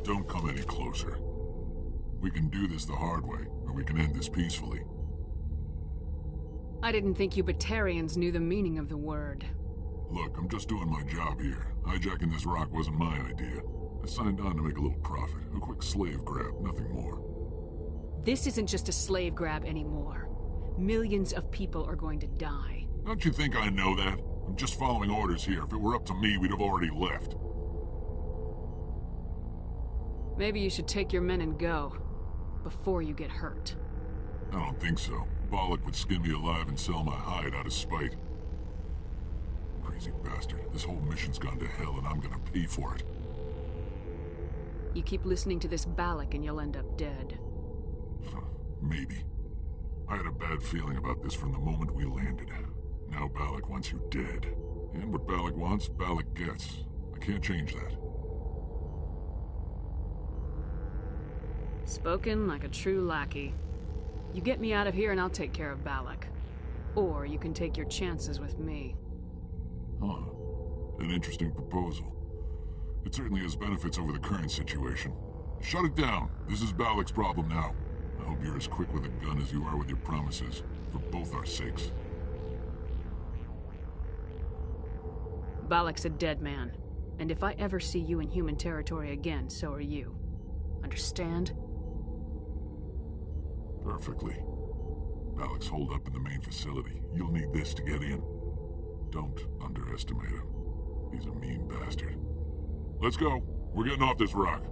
Don't come any closer. We can do this the hard way, or we can end this peacefully. I didn't think you Batarians knew the meaning of the word. Look, I'm just doing my job here. Hijacking this rock wasn't my idea. I signed on to make a little profit. A quick slave grab, nothing more. This isn't just a slave grab anymore. Millions of people are going to die. Don't you think I know that? I'm just following orders here. If it were up to me, we'd have already left. Maybe you should take your men and go, before you get hurt. I don't think so. Bollock would skin me alive and sell my hide out of spite. Crazy bastard. This whole mission's gone to hell and I'm gonna pay for it. You keep listening to this Balak and you'll end up dead. Maybe. I had a bad feeling about this from the moment we landed. Now Balak wants you dead. And what Balak wants, Balak gets. I can't change that. Spoken like a true lackey. You get me out of here and I'll take care of Balak. Or you can take your chances with me. Huh. An interesting proposal. It certainly has benefits over the current situation. Shut it down. This is Balak's problem now. I hope you're as quick with a gun as you are with your promises, for both our sakes. Balak's a dead man, and if I ever see you in human territory again, so are you. Understand? Perfectly. Balak's holed up in the main facility. You'll need this to get in. Don't underestimate him. He's a mean bastard. Let's go. We're getting off this rock.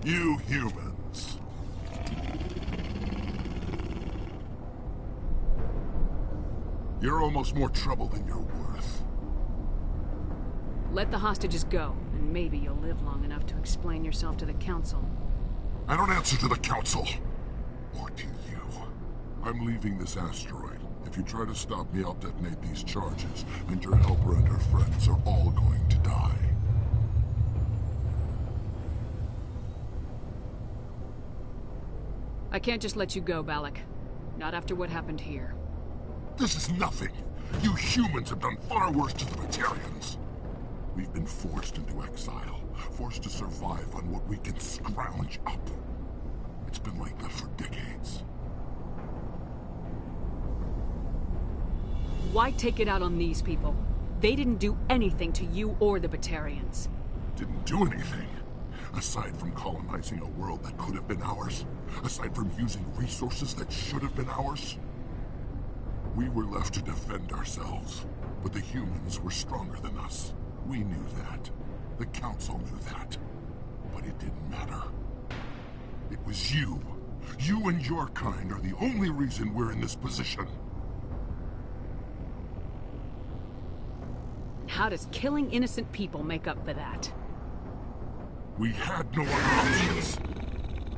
You humans. You're almost more trouble than you're worth. Let the hostages go, and maybe you'll live long enough to explain yourself to the Council. I don't answer to the Council. Or to you. I'm leaving this asteroid. If you try to stop me, I'll detonate these charges, and your helper and her friends are all going to die. I can't just let you go, Balak. Not after what happened here. This is nothing. You humans have done far worse to the Batarians. We've been forced into exile, forced to survive on what we can scrounge up. It's been like that for decades. Why take it out on these people? They didn't do anything to you or the Batarians. Didn't do anything. Aside from colonizing a world that could have been ours. Aside from using resources that should have been ours. We were left to defend ourselves, but the humans were stronger than us. We knew that. The Council knew that. But it didn't matter. It was you. You and your kind are the only reason we're in this position. How does killing innocent people make up for that? We had no other options.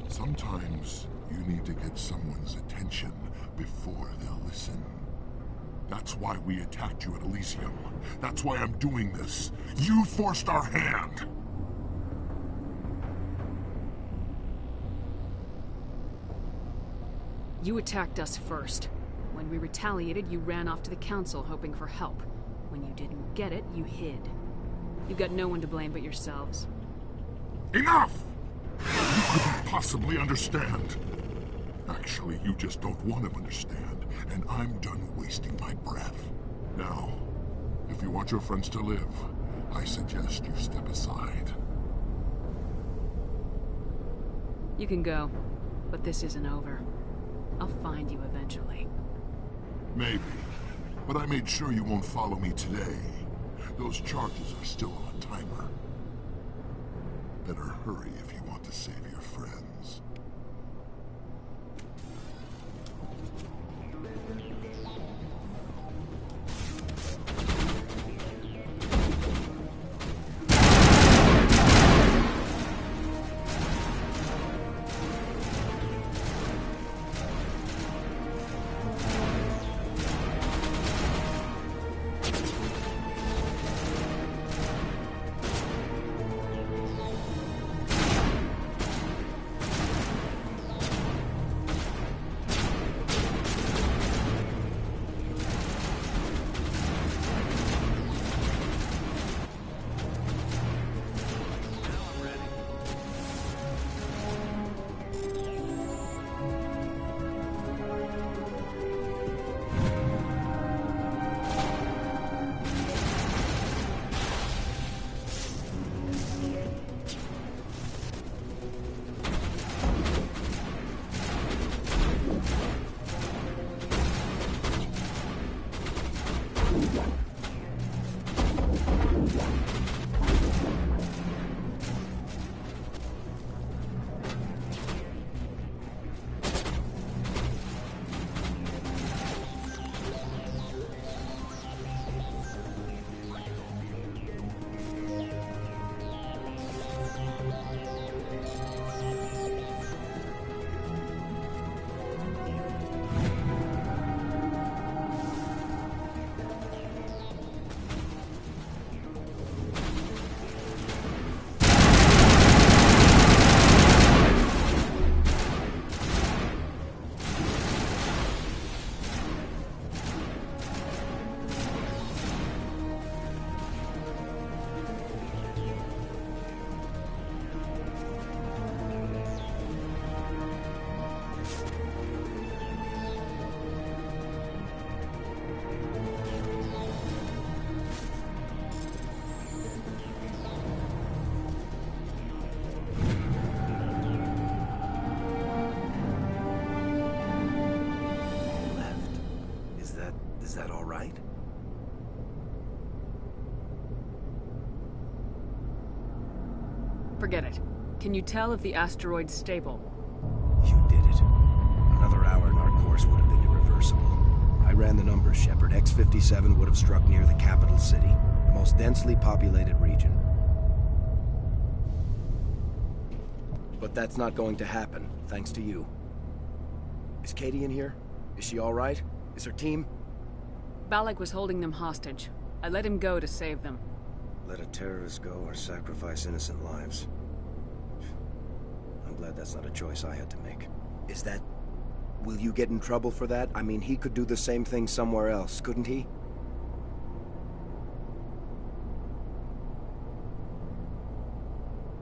Sometimes you need to get someone's attention before they'll listen. That's why we attacked you at Elysium. That's why I'm doing this. You forced our hand. You attacked us first. When we retaliated, you ran off to the Council hoping for help. When you didn't get it, you hid. You've got no one to blame but yourselves. Enough! You couldn't possibly understand. Actually, you just don't want to understand, and I'm done wasting my breath. Now, if you want your friends to live, I suggest you step aside. You can go, but this isn't over. I'll find you eventually. Maybe, but I made sure you won't follow me today. Those charges are still on a timer. Better hurry if you want to save your friends. Is that all right? Forget it. Can you tell if the asteroid's stable? You did it. Another hour and our course would have been irreversible. I ran the numbers, Shepard. X-57 would have struck near the capital city, the most densely populated region. But that's not going to happen, thanks to you. Is Katie in here? Is she all right? Is her team? Balak was holding them hostage. I let him go to save them. Let a terrorist go or sacrifice innocent lives. I'm glad that's not a choice I had to make. Is that... Will you get in trouble for that? I mean, he could do the same thing somewhere else, couldn't he?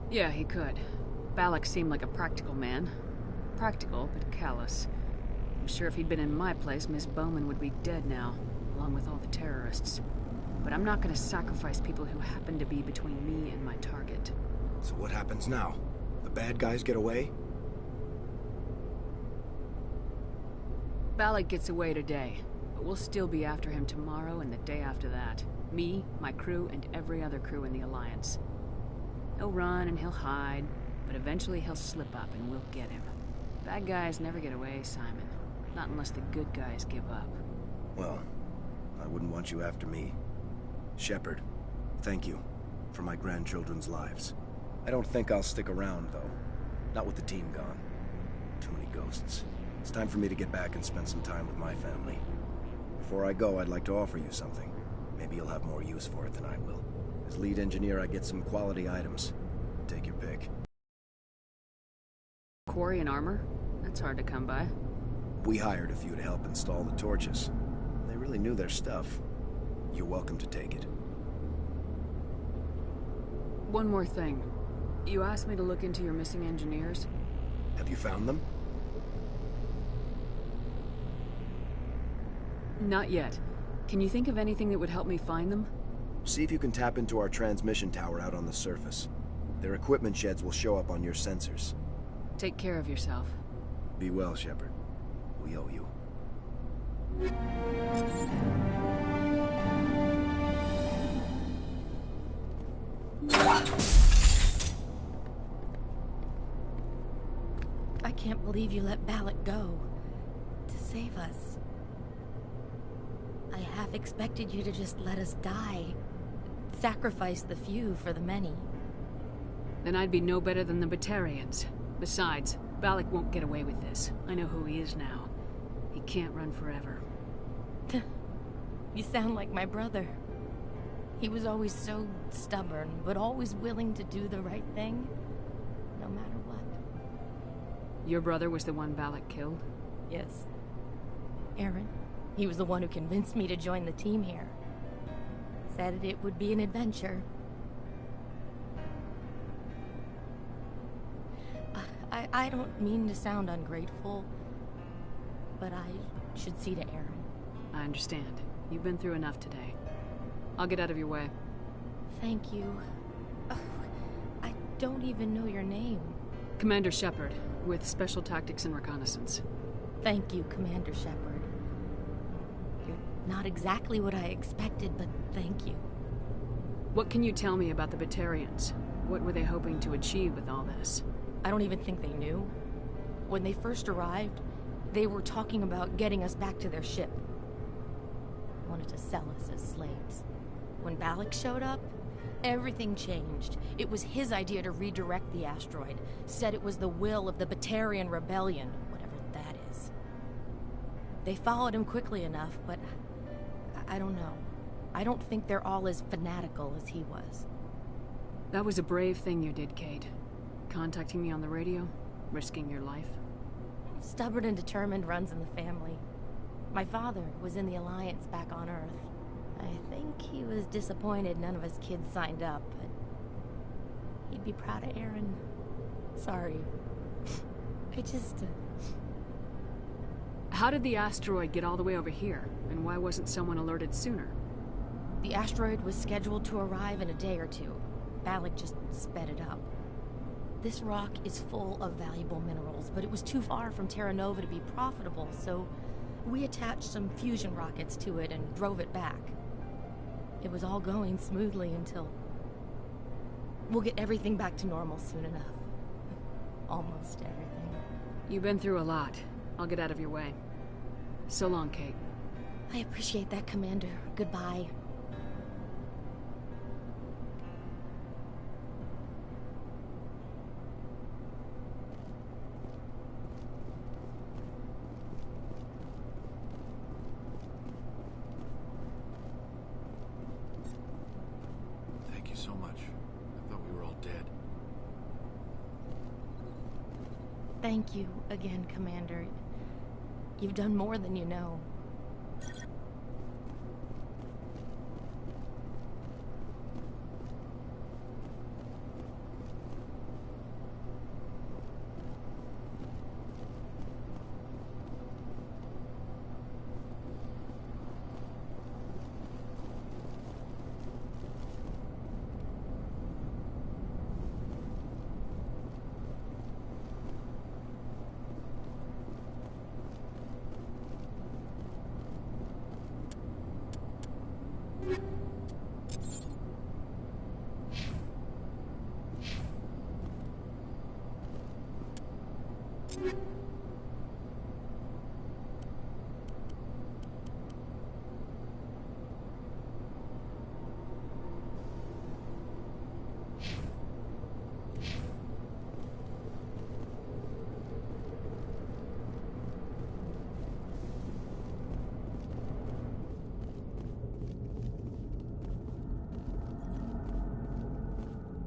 Yeah, he could. Balak seemed like a practical man. Practical, but callous. I'm sure if he'd been in my place, Miss Bowman would be dead now, along with all the terrorists. But I'm not gonna sacrifice people who happen to be between me and my target. So what happens now? The bad guys get away? Balak gets away today, But we'll still be after him tomorrow and the day after that. Me, my crew, and every other crew in the Alliance. He'll run and he'll hide, but eventually he'll slip up and we'll get him. Bad guys never get away, Simon. Not unless the good guys give up. Well, I wouldn't want you after me. Shepard, thank you for my grandchildren's lives. I don't think I'll stick around, though. Not with the team gone. Too many ghosts. It's time for me to get back and spend some time with my family. Before I go, I'd like to offer you something. Maybe you'll have more use for it than I will. As lead engineer, I get some quality items. Take your pick. Quarry and armor? That's hard to come by. We hired a few to help install the torches. They really knew their stuff. You're welcome to take it. One more thing. You asked me to look into your missing engineers. Have you found them? Not yet. Can you think of anything that would help me find them? See if you can tap into our transmission tower out on the surface. Their equipment sheds will show up on your sensors. Take care of yourself. Be well, Shepard. We owe you. I can't believe you let Balak go. To save us. I half expected you to just let us die. Sacrifice the few for the many. Then I'd be no better than the Batarians. Besides, Balak won't get away with this. I know who he is now. He can't run forever. You sound like my brother. He was always so stubborn, but always willing to do the right thing, no matter what. Your brother was the one Balak killed? Yes. Aaron. He was the one who convinced me to join the team here. Said it would be an adventure. I don't mean to sound ungrateful, but I should see to Aaron. I understand. You've been through enough today. I'll get out of your way. Thank you. Oh, I don't even know your name. Commander Shepard, with Special Tactics and Reconnaissance. Thank you, Commander Shepard. You're not exactly what I expected, but thank you. What can you tell me about the Batarians? What were they hoping to achieve with all this? I don't even think they knew. When they first arrived, they were talking about getting us back to their ship. Wanted to sell us as slaves. When Balak showed up, everything changed. It was his idea to redirect the asteroid. Said it was the will of the Batarian Rebellion, whatever that is. They followed him quickly enough, but I don't know. I don't think they're all as fanatical as he was. That was a brave thing you did, Kate. Contacting me on the radio, risking your life. Stubborn and determined runs in the family. My father was in the Alliance back on Earth. I think he was disappointed none of us kids signed up, but he'd be proud of Aaron. Sorry. I just... How did the asteroid get all the way over here, and why wasn't someone alerted sooner? The asteroid was scheduled to arrive in a day or two. Balak just sped it up. This rock is full of valuable minerals, but it was too far from Terra Nova to be profitable, so we attached some fusion rockets to it and drove it back. It was all going smoothly until... We'll get everything back to normal soon enough. Almost everything. You've been through a lot. I'll get out of your way. So long, Kate. I appreciate that, Commander. Goodbye. Thank you so much. I thought we were all dead. Thank you again, Commander. You've done more than you know.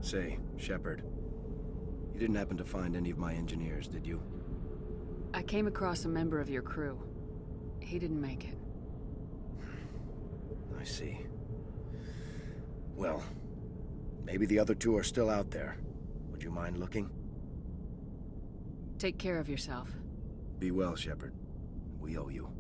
Say, Shepard, you didn't happen to find any of my engineers, did you? I came across a member of your crew. He didn't make it. I see. Well, maybe the other two are still out there. Would you mind looking? Take care of yourself. Be well, Shepard. We owe you.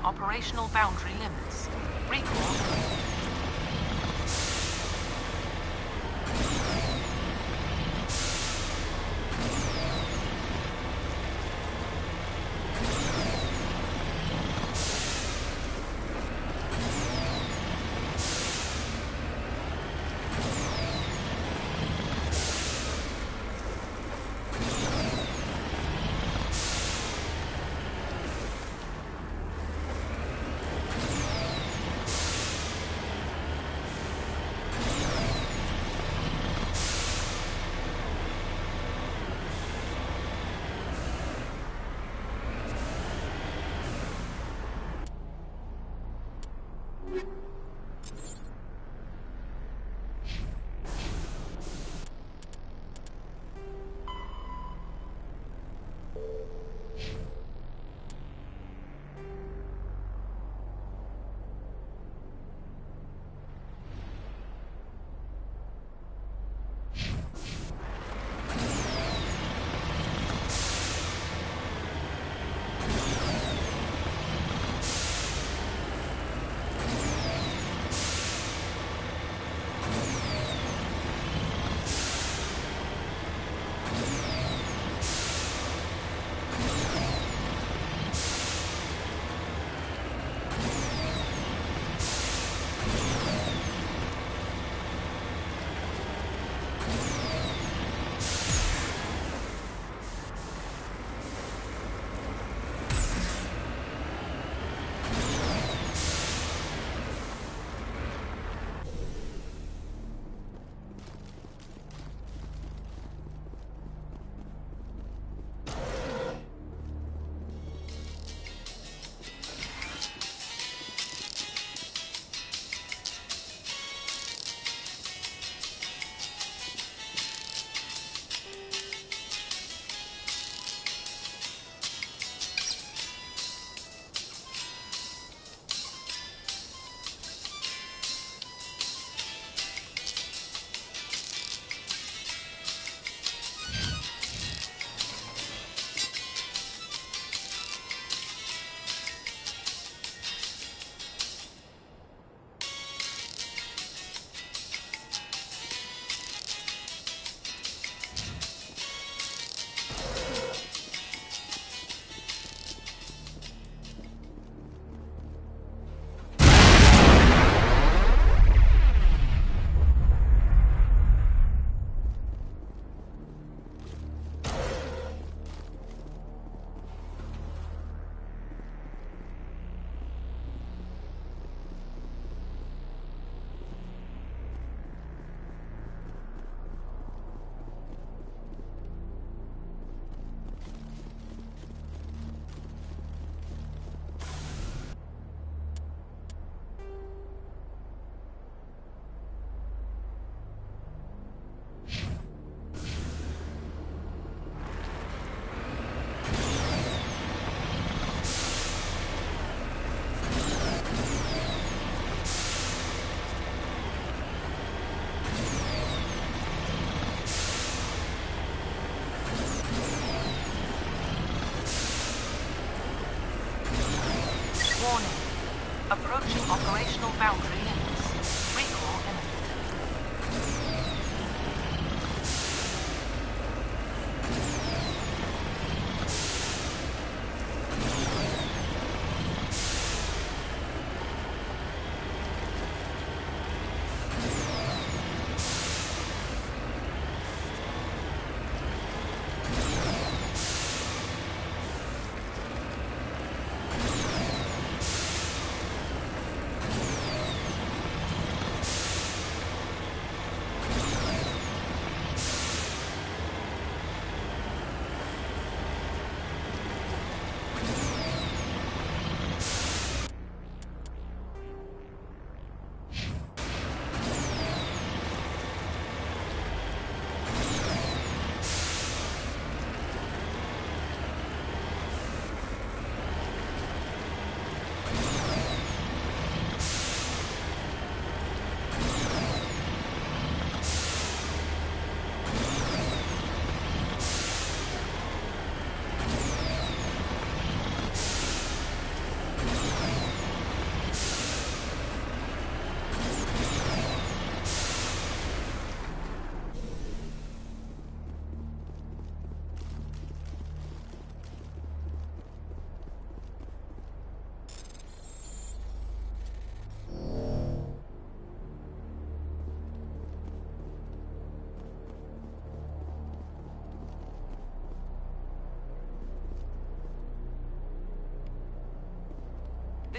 operational boundary limits. Recall.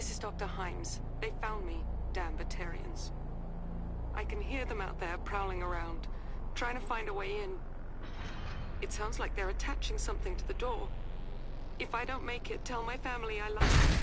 This is Dr. Himes. They found me, damn Batarians. I can hear them out there prowling around, trying to find a way in. It sounds like they're attaching something to the door. If I don't make it, tell my family I love them.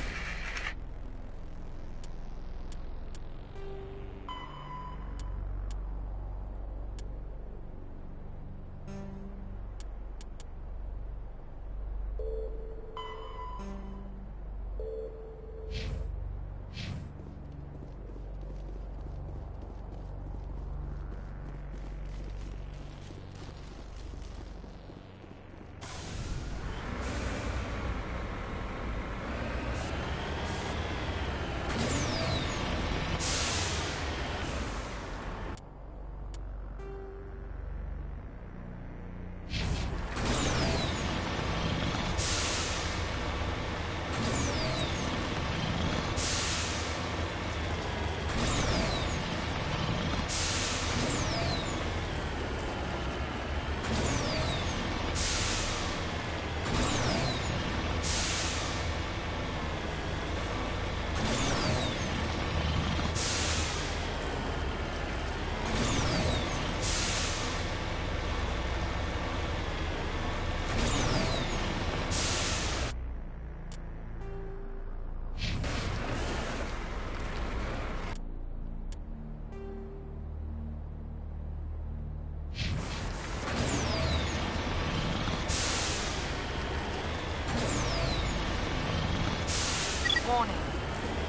Warning.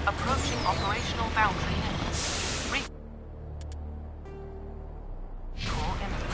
Approaching operational boundary limits. Recall imminent.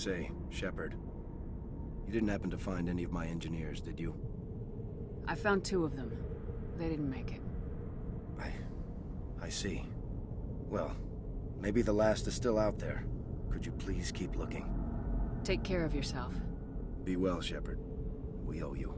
Say, Shepard, you didn't happen to find any of my engineers, did you? I found 2 of them. They didn't make it. I see. Well, maybe the last is still out there. Could you please keep looking? Take care of yourself. Be well, Shepard. We owe you.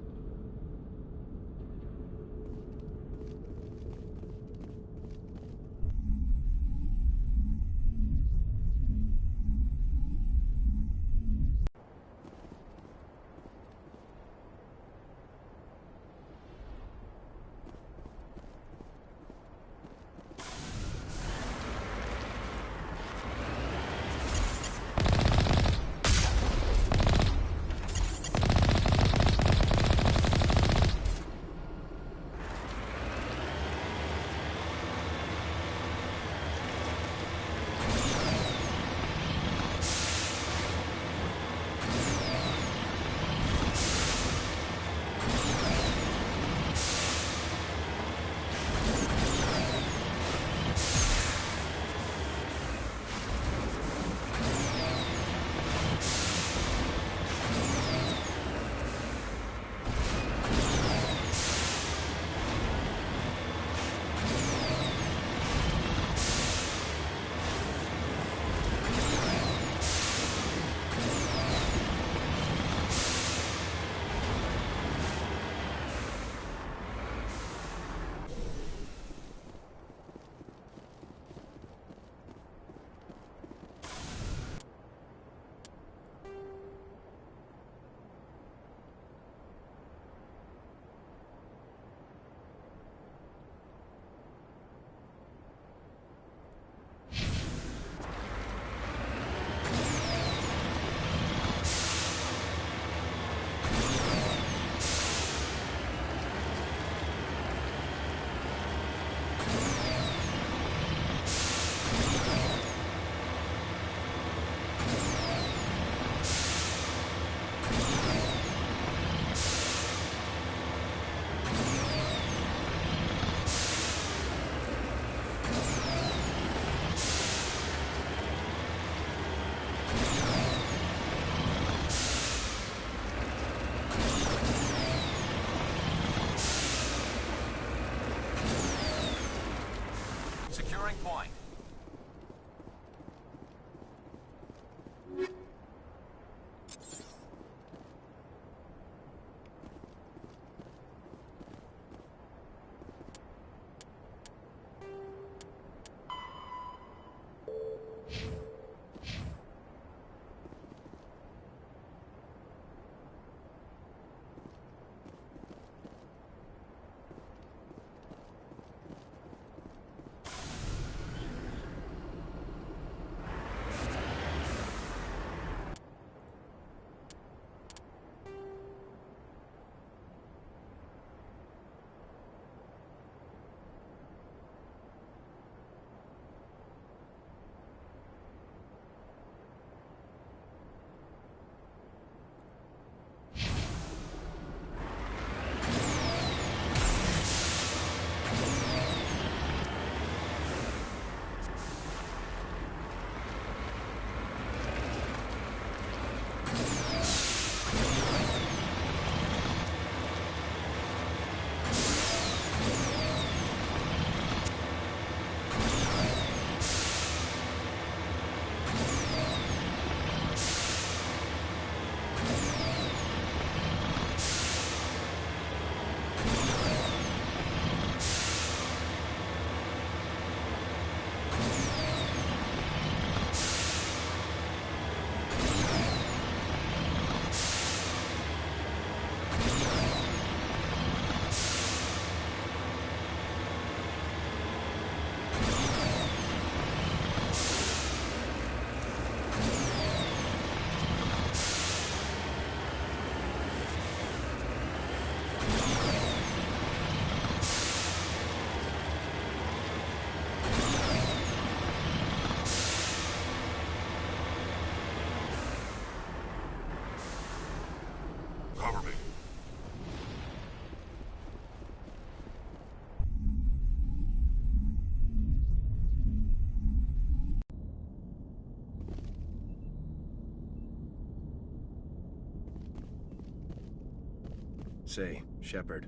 Say, Shepard,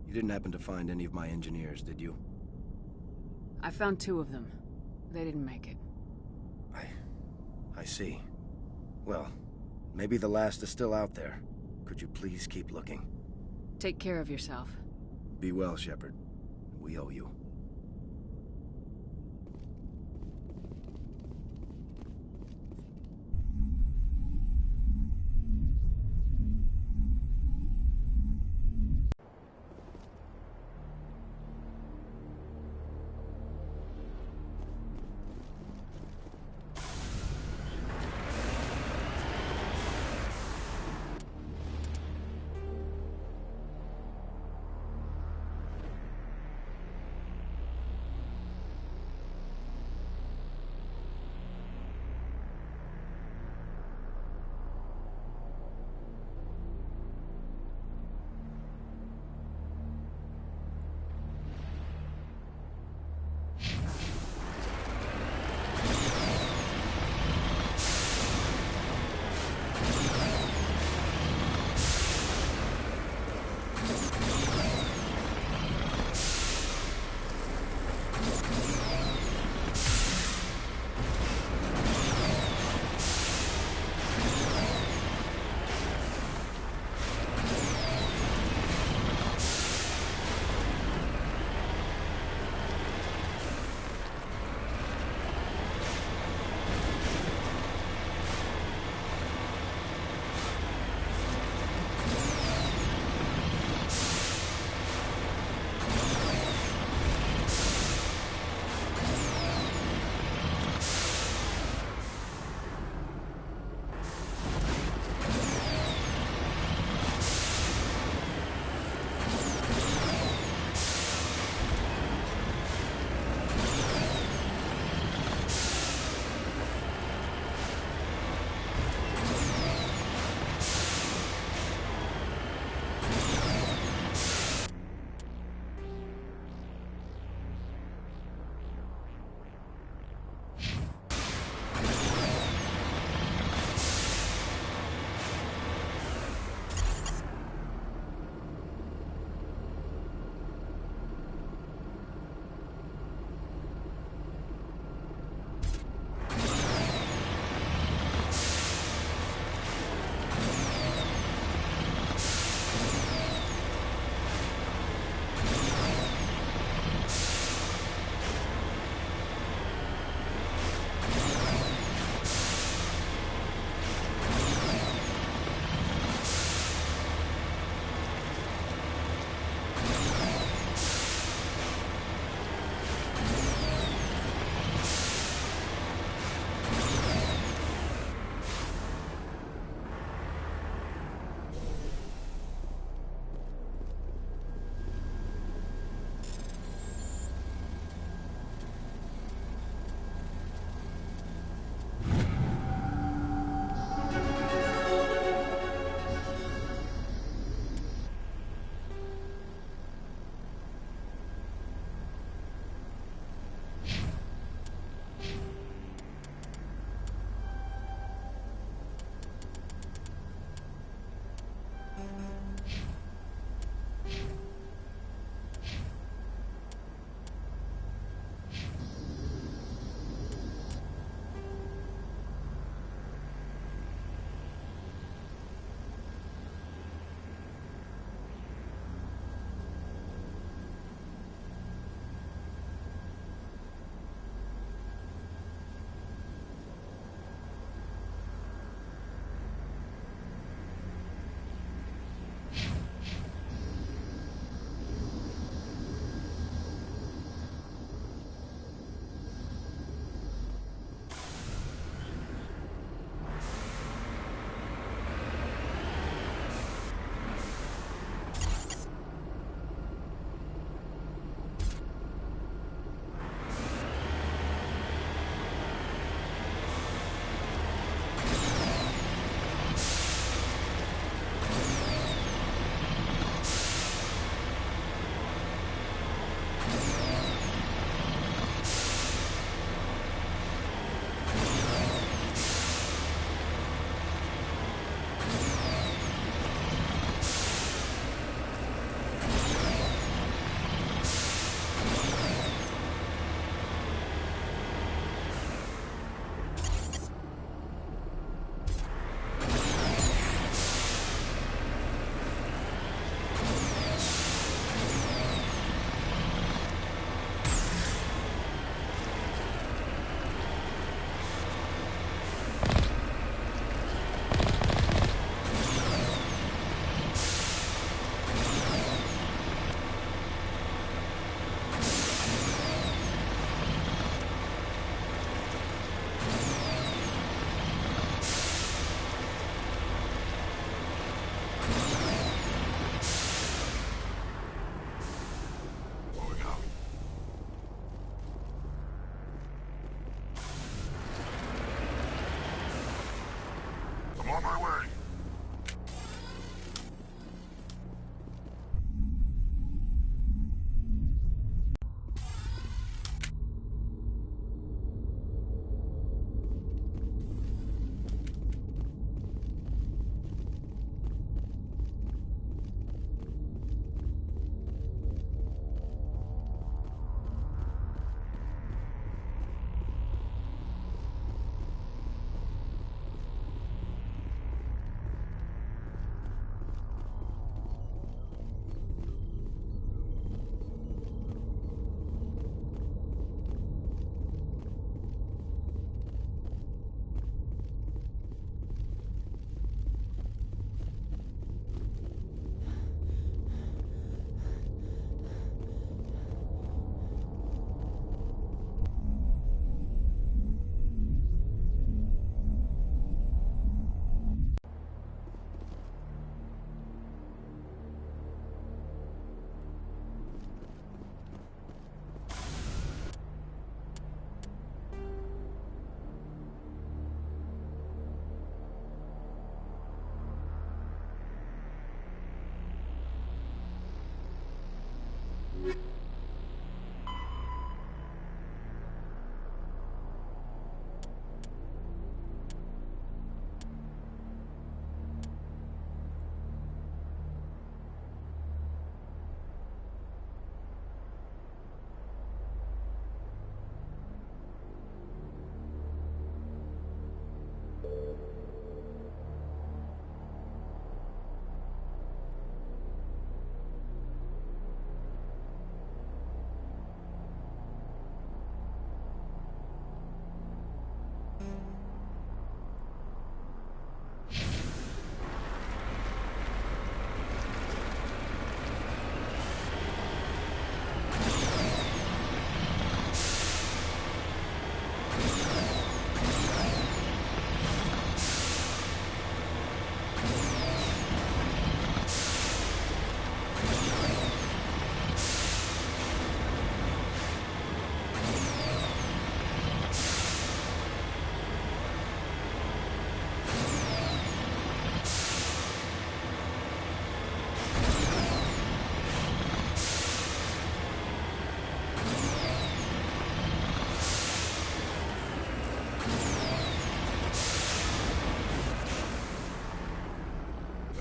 you didn't happen to find any of my engineers, did you? I found 2 of them. They didn't make it. I see. Well, maybe the last is still out there. Could you please keep looking? Take care of yourself. Be well, Shepard. We owe you.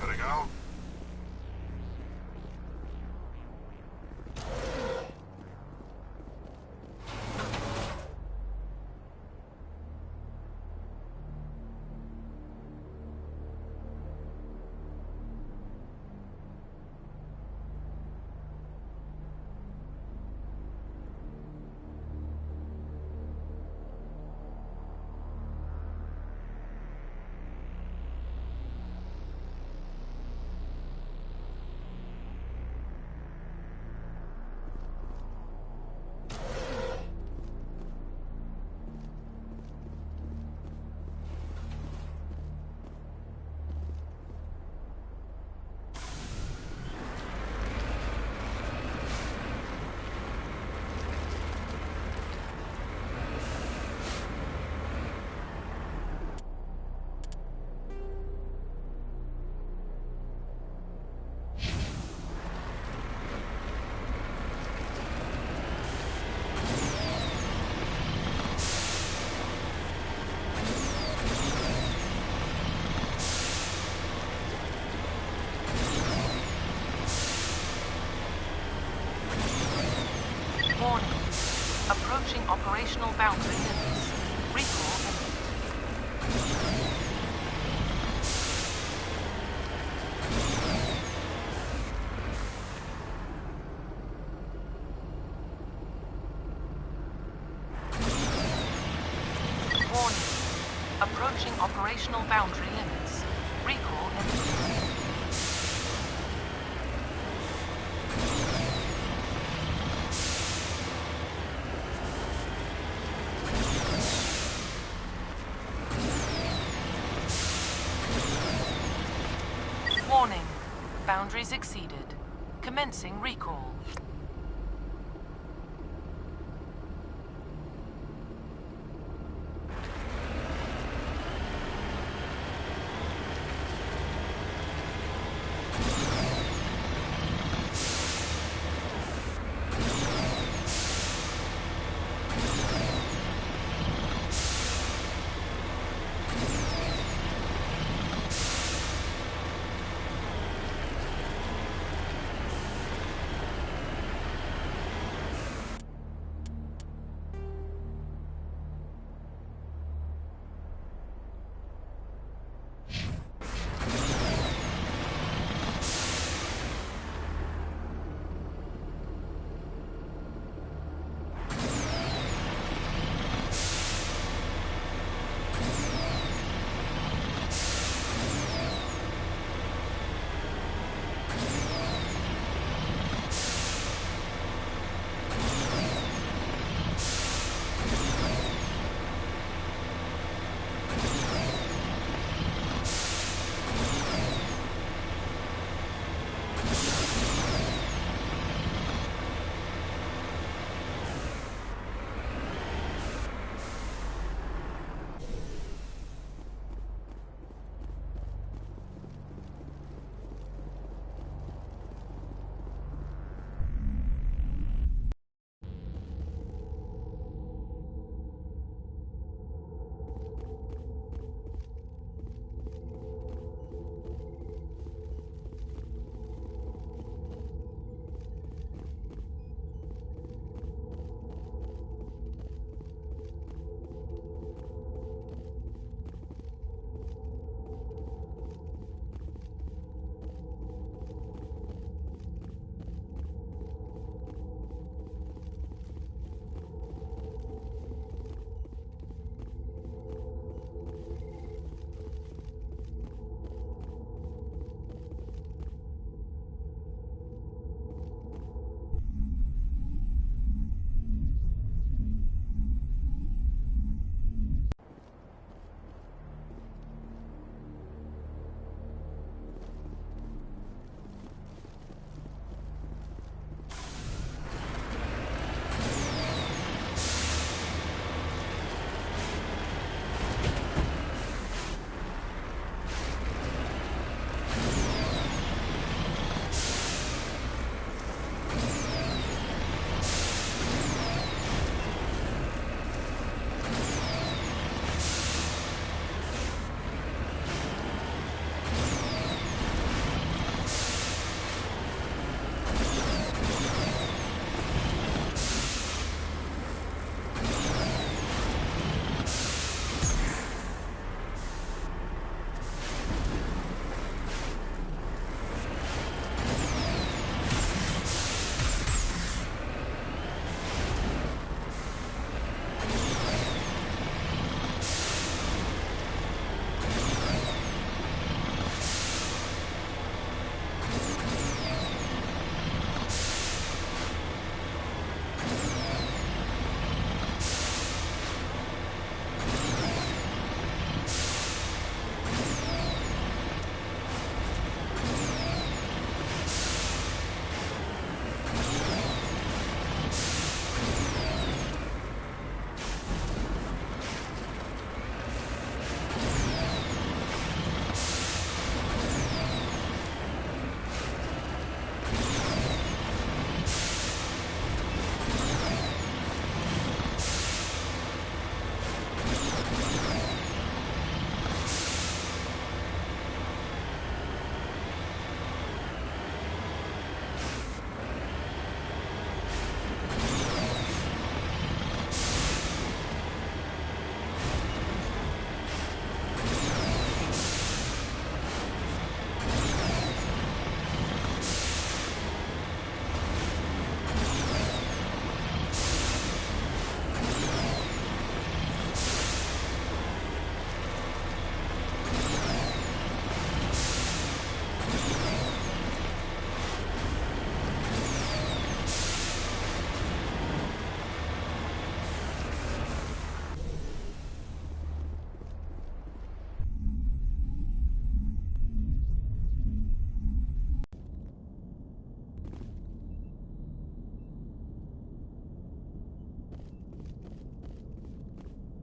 Heading out? Warning. Approaching operational boundary limits. Recall imminent. Warning. Approaching operational boundary limits. Recall imminent. Warning. Boundaries exceeded. Commencing recall.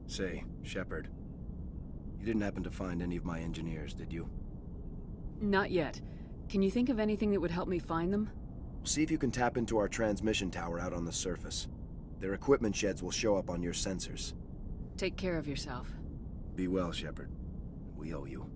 Say, Shepard, you didn't happen to find any of my engineers, did you? Not yet. Can you think of anything that would help me find them? See if you can tap into our transmission tower out on the surface. Their equipment sheds will show up on your sensors. Take care of yourself. Be well, Shepard. We owe you.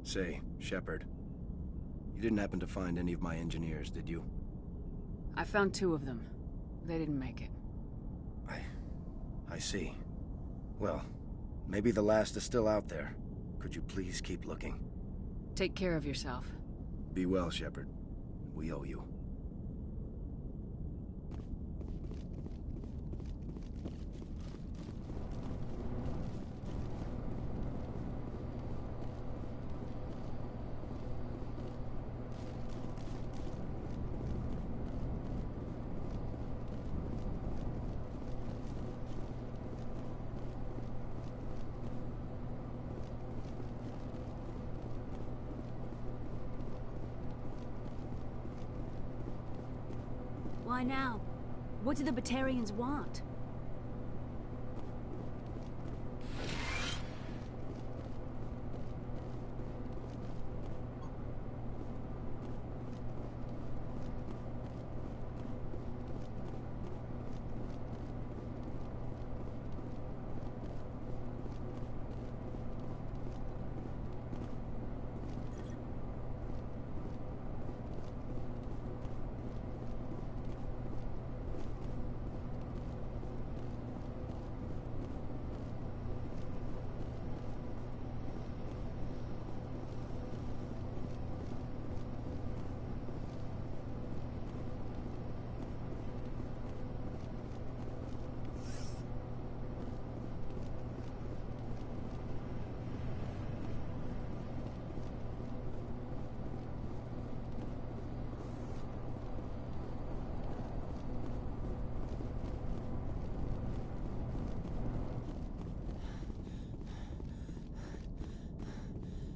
Say, Shepard, you didn't happen to find any of my engineers, did you? I found 2 of them. They didn't make it. I see. Well, maybe the last is still out there. Could you please keep looking? Take care of yourself. Be well, Shepard. We owe you. Why now? What do the Batarians want?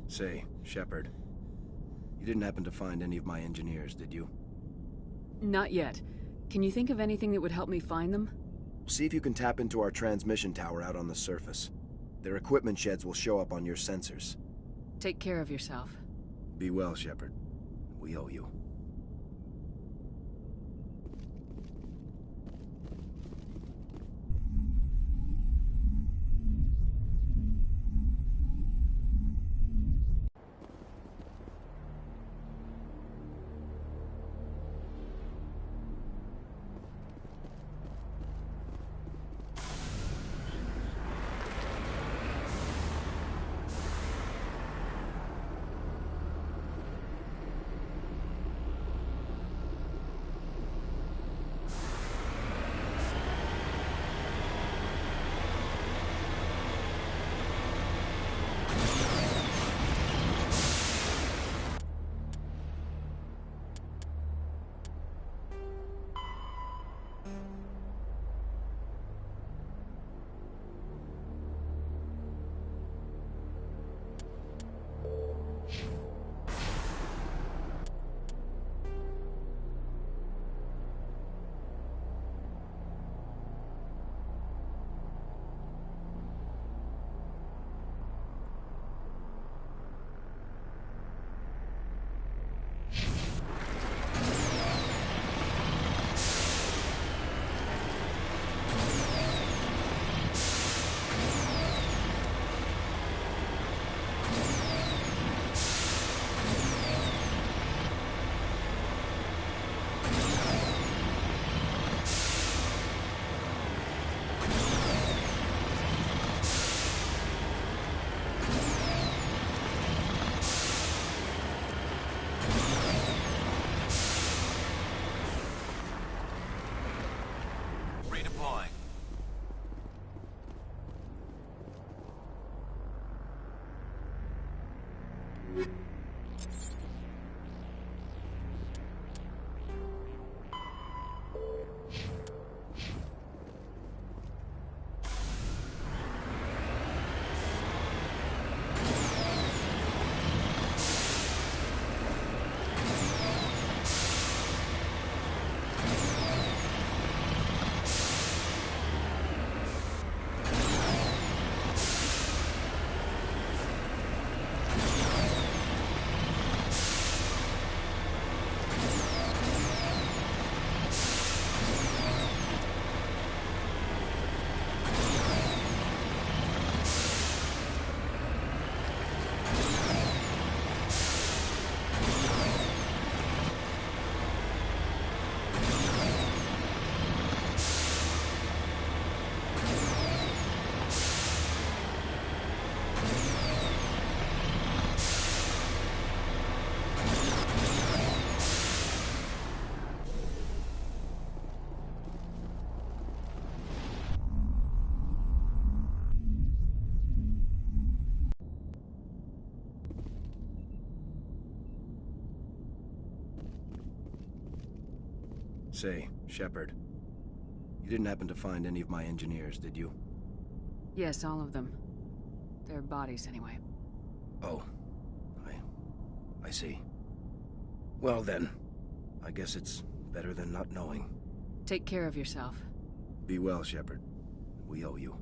Say, Shepard, You didn't happen to find any of my engineers, did you? Not yet. Can you think of anything that would help me find them? See if you can tap into our transmission tower out on the surface. Their equipment sheds will show up on your sensors. Take care of yourself. Be well, Shepard. We owe you. Redeploying. Say, Shepard, you didn't happen to find any of my engineers, did you? Yes, all of them. Their bodies, anyway. Oh. I see. Well then, I guess it's better than not knowing. Take care of yourself. Be well, Shepard. We owe you.